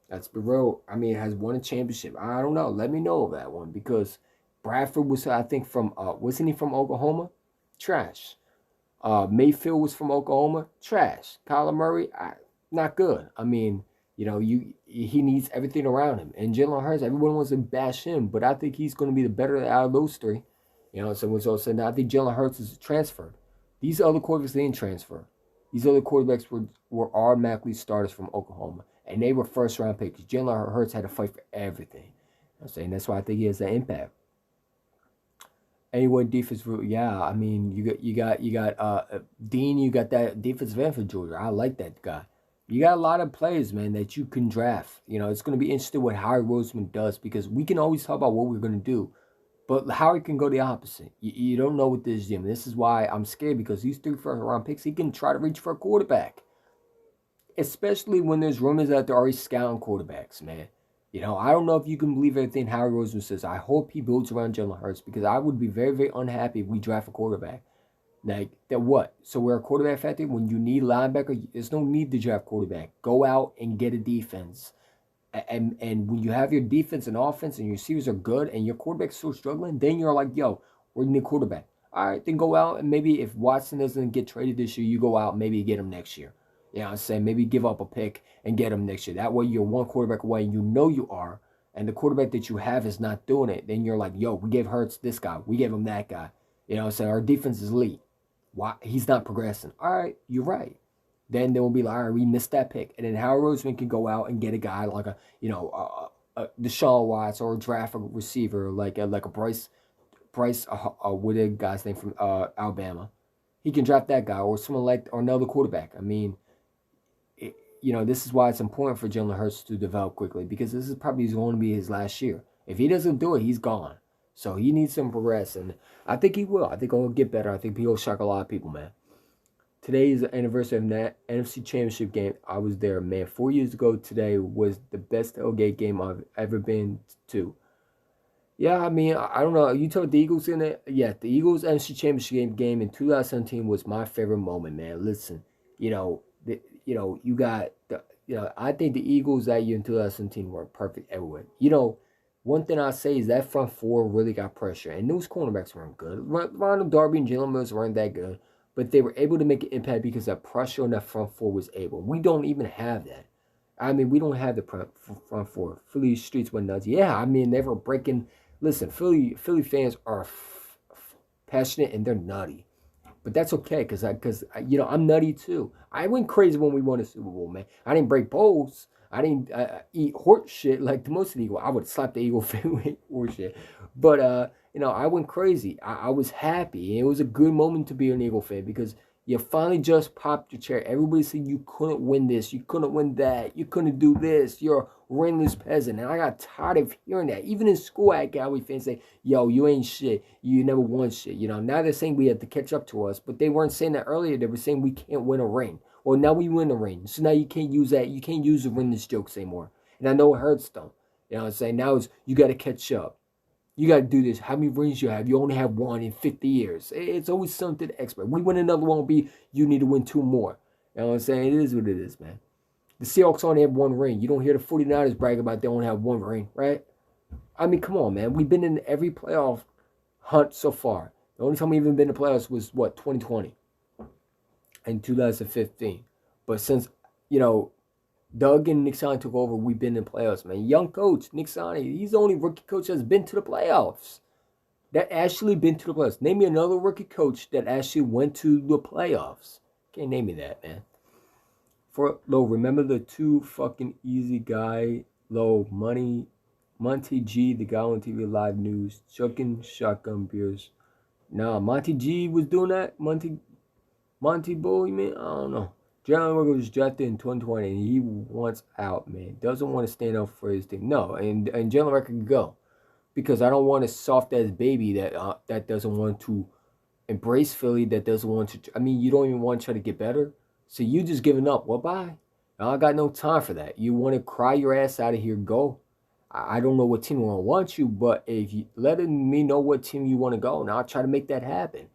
that's the real, I mean, has won a championship? I don't know. Let me know of that one because Bradford was, I think, wasn't he from Oklahoma? Trash. Mayfield was from Oklahoma. Trash. Kyler Murray, not good. I mean, he needs everything around him. And Jalen Hurts, everyone wants to bash him, but I think he's going to be the better out of those three. So when so said, I think Jalen Hurts is transferred. These other quarterbacks they didn't transfer. These other quarterbacks were automatically starters from Oklahoma, and they were first round picks. Jalen Hurts had to fight for everything. I'm saying that's why I think he has that impact. Anyway, defense, yeah. I mean, you got Dean. You got that defensive end for Georgia. I like that guy. You got a lot of players, man, that you can draft. It's going to be interesting what Howie Roseman does because we can always talk about what we're going to do, but Howie can go the opposite. You don't know with this gym. This is why I'm scared because these 3 first round picks, he can try to reach for a quarterback, especially when there's rumors that they're already scouting quarterbacks, man. I don't know if you can believe everything Howie Roseman says. I hope he builds around Jalen Hurts because I would be very, very unhappy if we draft a quarterback. Like, that what? So we're a quarterback factory? When you need linebacker, there's no need to draft quarterback. Go out and get a defense. And when you have your defense and offense and your receivers are good and your quarterback's still struggling, then you're like, yo, we're going to need a quarterback. All right, then go out and maybe if Watson doesn't get traded this year, you go out and maybe get him next year. You know what I'm saying? Maybe give up a pick and get him next year. That way you're one quarterback away and you know you are. And the quarterback that you have is not doing it. Then you're like, yo, we gave Hurts this guy. We gave him that guy. You know what I'm saying? Our defense is elite. Why he's not progressing? All right, you're right. Then we'll be like, all right, we missed that pick, and then Howard Roseman can go out and get a guy like a Deshaun Watts or draft a receiver like a Bryce what a guy's name from Alabama. He can draft that guy or someone like or another quarterback. I mean, this is why it's important for Jalen Hurts to develop quickly, because this is probably going to be his last year. If he doesn't do it, he's gone. So he needs some progress, and I think he will. I think he'll get better. I think he'll shock a lot of people, man. Today is the anniversary of that NFC Championship game. I was there, man. 4 years ago today was the best tailgate game I've ever been to. Yeah, I mean, I don't know. You told the Eagles in it? Yeah, the Eagles NFC Championship game in 2017 was my favorite moment, man. Listen, you got I think the Eagles that year in 2017 were perfect everywhere. One thing I say is that front four really got pressure, and those cornerbacks weren't good. Ronald Darby and Jalen Mills weren't that good, but they were able to make an impact because that pressure on that front four was able. We don't even have that. I mean, we don't have the front four. Philly streets went nuts. Yeah, I mean, they were breaking. Listen, Philly fans are passionate and they're nutty, but that's okay because I'm nutty too. I went crazy when we won the Super Bowl, man. I didn't break bowls. I didn't eat horse shit like the most of the Eagle. I would slap the Eagle fan with horse shit, but I went crazy. I was happy. It was a good moment to be an Eagle fan because you finally just popped your chair. Everybody said you couldn't win this, you couldn't win that, you couldn't do this, you're a brainless peasant. And I got tired of hearing that. Even in school, I had Cowboy fans say, yo, you ain't shit, you never won shit. Now they're saying we have to catch up to us, but they weren't saying that earlier. They were saying we can't win a ring. Well, now we win a ring, so now you can't use that. You can't use the winless jokes anymore. And I know it hurts them. You know what I'm saying? Now it's you got to catch up. You got to do this. How many rings you have? You only have one in 50 years. It's always something to expect. We win another one, will be you need to win two more. You know what I'm saying? It is what it is, man. The Seahawks only have one ring. You don't hear the 49ers brag about they only have one ring, right? I mean, come on, man. We've been in every playoff hunt so far. The only time we've even been in the playoffs was, 2020 and 2015. But since, Doug and Nick Sirianni took over, we've been in playoffs, man. Young coach, Nick Sirianni, he's the only rookie coach that's been to the playoffs. That actually been to the playoffs. Name me another rookie coach that actually went to the playoffs. Can't name me that, man. Remember the two fucking easy guy, Monty G, the guy on TV Live News, chucking shotgun beers. Nah, Monty G was doing that? Monty Bull, you mean? I don't know. Jalen Reagor was drafted in 2020, and he wants out, man. Doesn't want to stand up for his team. No, and Jalen Reagor can go. Because I don't want a soft-ass baby that doesn't want to embrace Philly, that doesn't want to... I mean, you don't even want to try to get better. So you just giving up. Well, bye. I got no time for that. You want to cry your ass out of here, go. I don't know what team will want you, but if you letting me know what team you want to go, now I'll try to make that happen.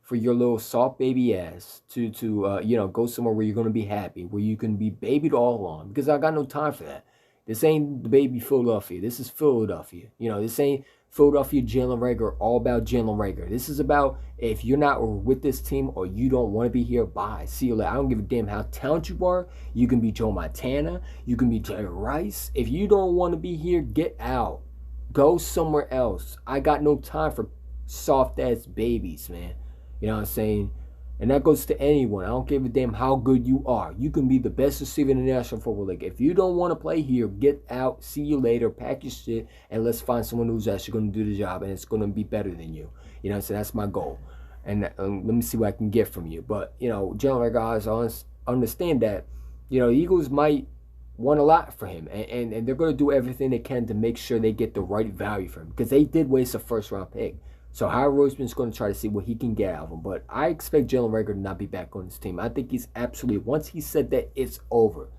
For your little soft baby ass to go somewhere where you're going to be happy, where you can be babied all along, because I got no time for that. This ain't the baby Philadelphia. This is Philadelphia. This ain't Philadelphia Jalen Reagor, all about Jalen Reagor. This is about if you're not with this team or you don't want to be here, bye. See you later. I don't give a damn how talented you are. You can be Joe Montana. You can be Jerry Rice. If you don't want to be here, get out. Go somewhere else. I got no time for soft-ass babies, man. You know what I'm saying? And that goes to anyone. I don't give a damn how good you are. You can be the best receiver in the National Football League. If you don't want to play here, get out. See you later. Pack your shit. And let's find someone who's actually going to do the job. And it's going to be better than you. You know what I'm saying? That's my goal. And let me see what I can get from you. But, Jalen Reagor, understand that, the Eagles might want a lot for him. And they're going to do everything they can to make sure they get the right value for him. Because they did waste a first-round pick. So Howard Roseman's going to try to see what he can get out of him. But I expect Jalen Reagor to not be back on this team. I think he's absolutely, once he said that, it's over.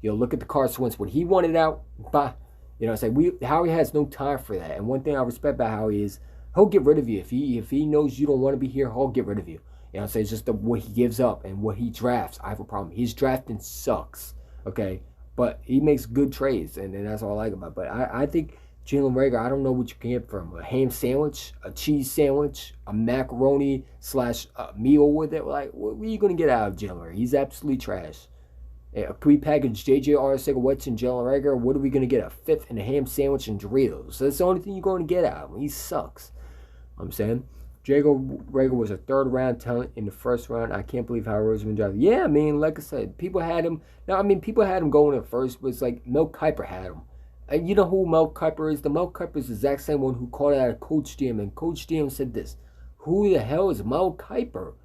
Look at the Carson Wentz. When he wanted out, bah. Howie has no time for that. And one thing I respect about Howie is he'll get rid of you. If he knows you don't want to be here, he'll get rid of you. It's just what he gives up and what he drafts. I have a problem. His drafting sucks, okay? But he makes good trades, and that's all I like about it. But I think... Jalen Reagor, I don't know what you can get from him. A ham sandwich, a cheese sandwich, a macaroni / meal with it. Like, what are you going to get out of Jalen Reagor? He's absolutely trash. A prepackaged J.J. Arcega-Whites and Jalen Reagor, what are we going to get? A fifth and a ham sandwich and Doritos. So that's the only thing you're going to get out of him. He sucks. I'm saying. Jalen Reagor was a third-round talent in the first round. I can't believe how Roseman drafted. Yeah, I mean, like I said, people had him. People had him going at first, but it's like Mel Kiper had him. And you know who Mel Kiper is? The Mel Kiper is the exact same one who called out Coach DM. And Coach DM said this. Who the hell is Mel Kiper?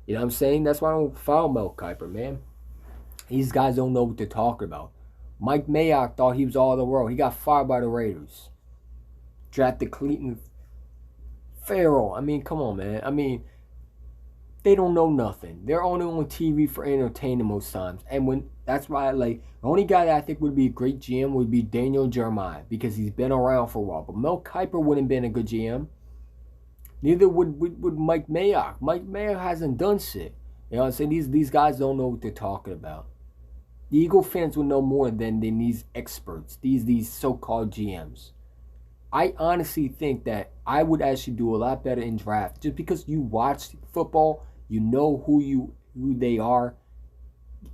You know what I'm saying? That's why I don't follow Mel Kiper, man. These guys don't know what they're talking about. Mike Mayock thought he was all the world. He got fired by the Raiders. Drafted Clinton Farrell. I mean, come on, man. I mean, they don't know nothing. They're only on TV for entertainment most times. And when that's why, like, the only guy that I think would be a great GM would be Daniel Jeremiah because he's been around for a while. But Mel Kiper wouldn't have been a good GM. Neither would Mike Mayock. Mike Mayock hasn't done shit. You know what I'm saying? These guys don't know what they're talking about. The Eagle fans would know more than these experts, these so-called GMs. I honestly think that I would actually do a lot better in draft just because you watch football, you know who they are.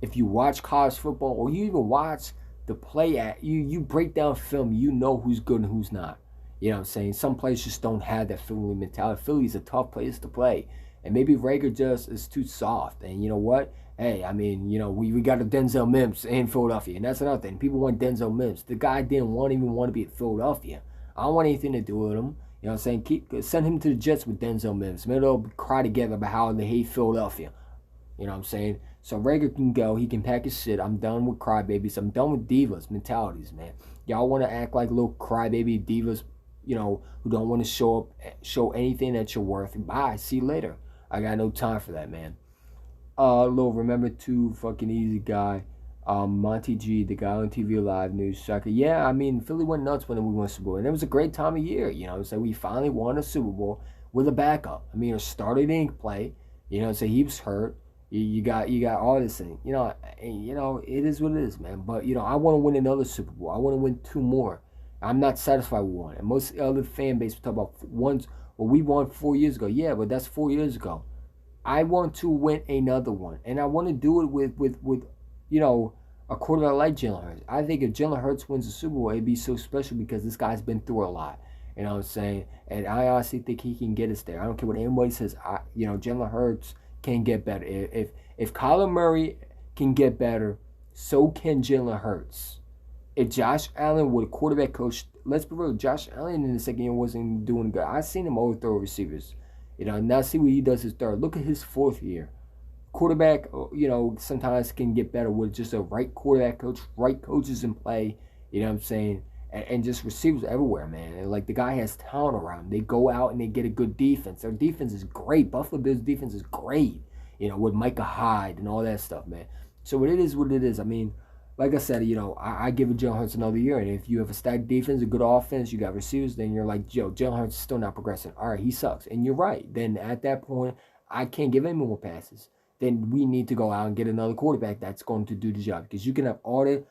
If you watch college football or you even watch the play at you break down film, you know who's good and who's not. You know what I'm saying? Some players just don't have that Philly mentality. Philly's a tough place to play. And maybe Reagor just is too soft. And you know what? Hey, I mean, you know, we got a Denzel Mims in Philadelphia. And that's another thing. People want Denzel Mims. The guy didn't even want to be at Philadelphia. I don't want anything to do with him. You know what I'm saying? Send him to the Jets with Denzel Mims. Maybe they'll cry together about how they hate Philadelphia. You know what I'm saying? So Reagor can go. He can pack his shit. I'm done with crybabies. I'm done with divas mentalities, man. Y'all want to act like little crybaby divas, you know, who don't want to show anything that you're worth. Bye. See you later. I got no time for that, man. Little remember to fucking easy guy. Monty G, the guy on TV Live News Sucker. Yeah, I mean, Philly went nuts when we won Super Bowl. And it was a great time of year, you know. So we finally won a Super Bowl with a backup. I mean, a starter didn't play. You know, so he was hurt. You got all this thing. You know, it is what it is, man. But, you know, I want to win another Super Bowl. I want to win 2 more. I'm not satisfied with one. And most other fan base talk about ones, well, we won 4 years ago. Yeah, but that's 4 years ago. I want to win another one. And I want to do it with you know, a quarterback like Jalen Hurts. I think if Jalen Hurts wins the Super Bowl, it'd be so special because this guy's been through a lot. You know what I'm saying? And I honestly think he can get us there. I don't care what anybody says. Jalen Hurts can get better. If Kyler Murray can get better, so can Jalen Hurts. If Josh Allen would quarterback coach, let's be real, Josh Allen in the second year wasn't doing good. I've seen him overthrow receivers. You know, now see what he does his third. Look at his 4th year. Quarterback, you know, sometimes can get better with just a right quarterback coach, right coaches in play, you know what I'm saying? And just receivers everywhere, man. And like the guy has talent around him. They go out and they get a good defense. Their defense is great. Buffalo Bills defense is great, you know, with Micah Hyde and all that stuff, man. So it is what it is. I mean, like I said, you know, I give Jalen Hurts another year. And if you have a stacked defense, a good offense, you got receivers, then you're like, Jalen Hurts is still not progressing. All right, he sucks. And you're right. Then at that point, I can't give him more passes. Then we need to go out and get another quarterback that's going to do the job. Because you can have all the,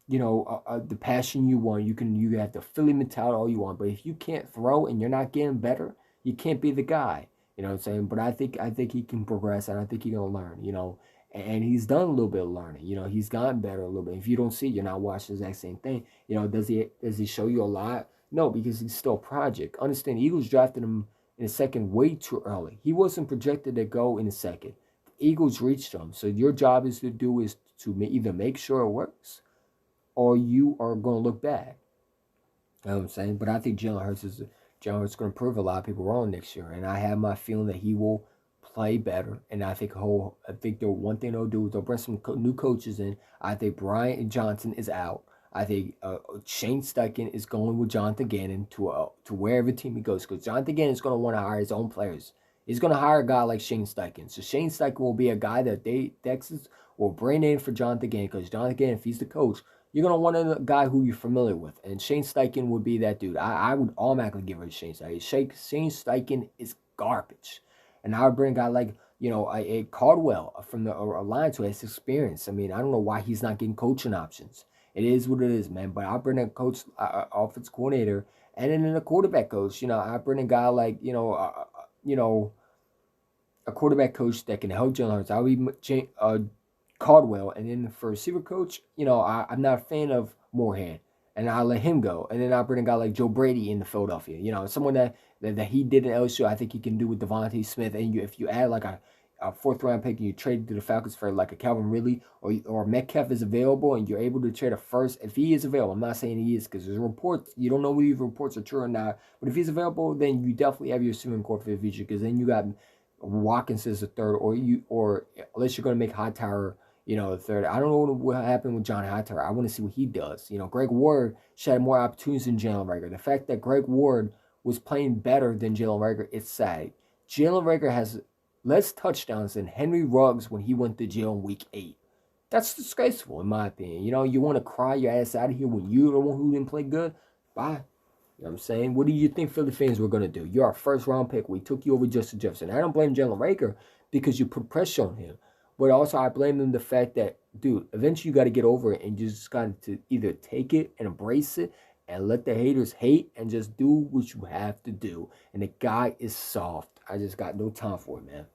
you know, the passion you want. You have the Philly mentality all you want. But if you can't throw and you're not getting better, you can't be the guy. You know what I'm saying? But I think he can progress, and I think he's gonna learn. You know, and he's done a little bit of learning. You know, he's gotten better a little bit. If you don't see it, you're not watching the exact same thing. You know, does he show you a lot? No, because he's still a project. Understand, the Eagles drafted him in the second way too early. He wasn't projected to go in the second. Eagles reached them. So your job is to either make sure it works or you are going to look bad. You know what I'm saying? But I think Jalen Hurts is going to prove a lot of people wrong next year. And I have my feeling that he will play better. And I think the one thing they'll do is they'll bring some new coaches in. I think Brian Johnson is out. I think Shane Steichen is going with Jonathan Gannon to wherever team he goes. Because Jonathan Gannon is going to want to hire his own players. He's going to hire a guy like Shane Steichen. So Shane Steichen will be a guy that Texas will bring in for Jonathan Gannon. Because Jonathan Gannon, if he's the coach, you're going to want a guy who you're familiar with. And Shane Steichen would be that dude. I would automatically give it to Shane Steichen. Shane Steichen is garbage. And I would bring a guy like, you know, a Caldwell from the Alliance who has experience. I mean, I don't know why he's not getting coaching options. It is what it is, man. But I'll bring a coach, offense coordinator, and then a quarterback coach. You know, I bring a guy like, you know, a quarterback coach that can help Jalen Hurts. I'll be Caldwell, and then for receiver coach, you know, I'm not a fan of Moorhead, and I'll let him go. And then I'll bring a guy like Joe Brady into Philadelphia. You know, someone that he did in LSU, I think he can do with Devontae Smith. And if you add like a 4th round pick and you trade to the Falcons for like a Calvin Ridley or Metcalf is available and you're able to trade a first, if he is available, I'm not saying he is because there's reports, you don't know whether these reports are true or not, but if he's available, then you definitely have your receiving core for the future because then you got Watkins as a third or unless you're going to make Hightower, the third. I don't know what happened with John Hightower. I want to see what he does. Greg Ward should have more opportunities than Jalen Reagor. The fact that Greg Ward was playing better than Jalen Reagor, it's sad. Jalen Reagor has less touchdowns than Henry Ruggs when he went to jail in week 8. That's disgraceful, in my opinion. You want to cry your ass out of here when you're the one who didn't play good? Bye. You know what I'm saying? What do you think Philly fans were going to do? You're our first round pick. We took you over Justin Jefferson. I don't blame Jalen Reagor because you put pressure on him. But also I blame them the fact that, dude, eventually you got to get over it and you just got to either take it and embrace it and let the haters hate and just do what you have to do. And the guy is soft. I just got no time for it, man.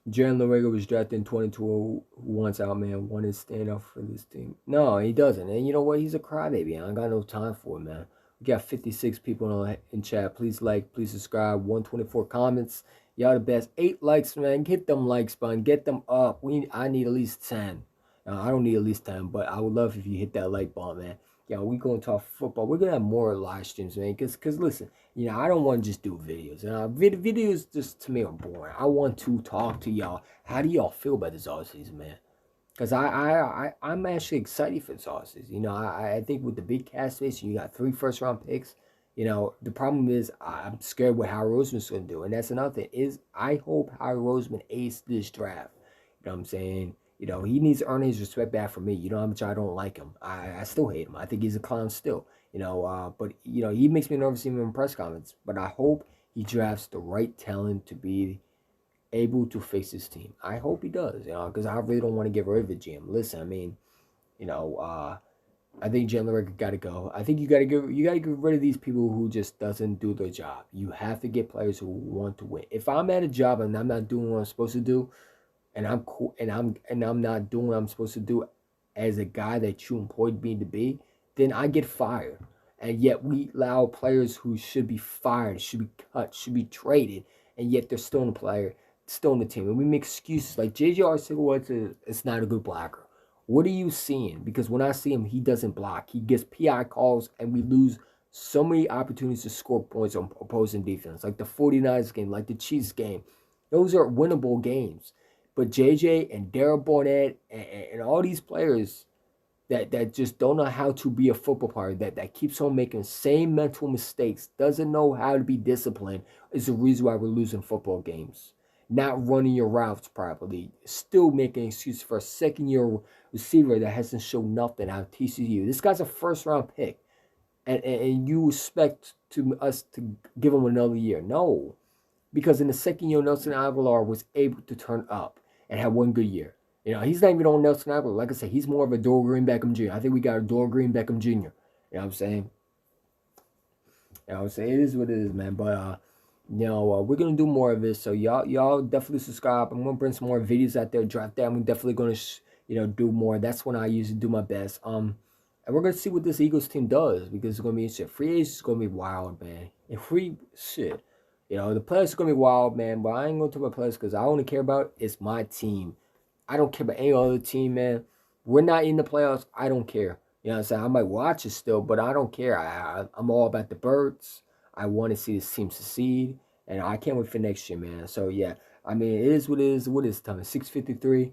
Jalen Reagor was drafted in 22 who wants out, man. Want to stand up for this team. No, he doesn't. And you know what? He's a crybaby. I ain't got no time for it, man. We got 56 people in chat. Please like, please subscribe. 124 comments. Y'all the best. 8 likes, man. Get them likes, man. Get them up. I need at least 10. I don't need at least 10, but I would love if you hit that like button, man. We going to talk football. We're going to have more live streams, man. Because listen, I don't want to just do videos. Videos just, to me, are boring. I want to talk to y'all. How do y'all feel about this offseason, man? Because I'm actually excited for this offseason. I think with the big cast space, you got 3 first-round picks. The problem is I'm scared what Howard Roseman's going to do. And that's another thing, is I hope Howard Roseman aced this draft. You know what I'm saying? He needs to earn his respect back from me. You know how much I don't like him. I still hate him. I think he's a clown still. But he makes me nervous even in press comments. But I hope he drafts the right talent to be able to face his team. I hope he does, because I really don't want to get rid of the GM. Listen, I mean, I think Jalen Reagor got to go. I think you got to get rid of these people who just doesn't do their job. You have to get players who want to win. If I'm at a job and I'm not doing what I'm supposed to do, and I'm cool, and I'm not doing what I'm supposed to do as a guy that you employed me to be, then I get fired. And yet we allow players who should be fired, should be cut, should be traded, and yet they're still in the player, still in the team. And we make excuses like J.J. Arcega is not a good blocker. What are you seeing? Because when I see him, he doesn't block. He gets PI calls, and we lose so many opportunities to score points on opposing defense, like the 49ers game, like the Chiefs game. Those are winnable games. But JJ and Darryl Barnett and all these players that just don't know how to be a football player, that keeps on making the same mental mistakes, doesn't know how to be disciplined, is the reason why we're losing football games. Not running your routes properly, still making excuses for a second-year receiver that hasn't shown nothing out of TCU. This guy's a first-round pick, and you expect us to give him another year. No, because in the second year, Nelson Aguilar was able to turn up and have one good year. He's not even on Nelson Aguilar. Like I said, he's more of a Dorian Green Beckham Jr. I think we got a Dorian Green Beckham Jr. You know what I'm saying? It is what it is, man. But we're gonna do more of this. So y'all definitely subscribe. I'm gonna bring some more videos out there. Draft that. I'm definitely gonna do more. That's when I usually do my best. And we're gonna see what this Eagles team does, because it's gonna be interesting. Free agents is gonna be wild, man. And free shit. The players are going to be wild, man, but I ain't going to talk about players because I only care about is my team. I don't care about any other team, man. We're not in the playoffs. I don't care. You know what I'm saying? I might watch it still, but I don't care. I'm all about the birds. I want to see this team succeed, and I can't wait for next year, man. So, yeah, I mean, it is what it is. What is the time? 6:53.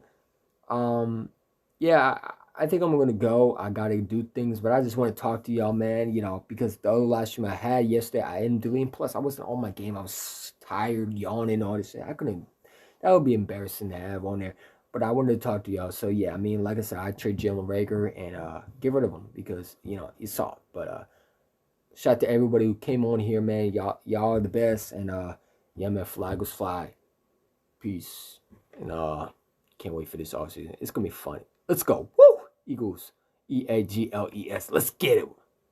Yeah, I think I'm going to go. I got to do things, but I just want to talk to y'all, man, because the other live stream I had yesterday, I ended deleting. Plus, I wasn't on my game. I was tired, yawning, all this shit. That would be embarrassing to have on there. But I wanted to talk to y'all. So, yeah, I mean, like I said, I trade Jalen Reagor and get rid of him because, he's soft. But shout out to everybody who came on here, man. Y'all are the best. And, yeah, man, fly goes fly. Peace. And can't wait for this offseason. It's going to be fun. Let's go. Woo! Eagles. EAGLES. Let's get it.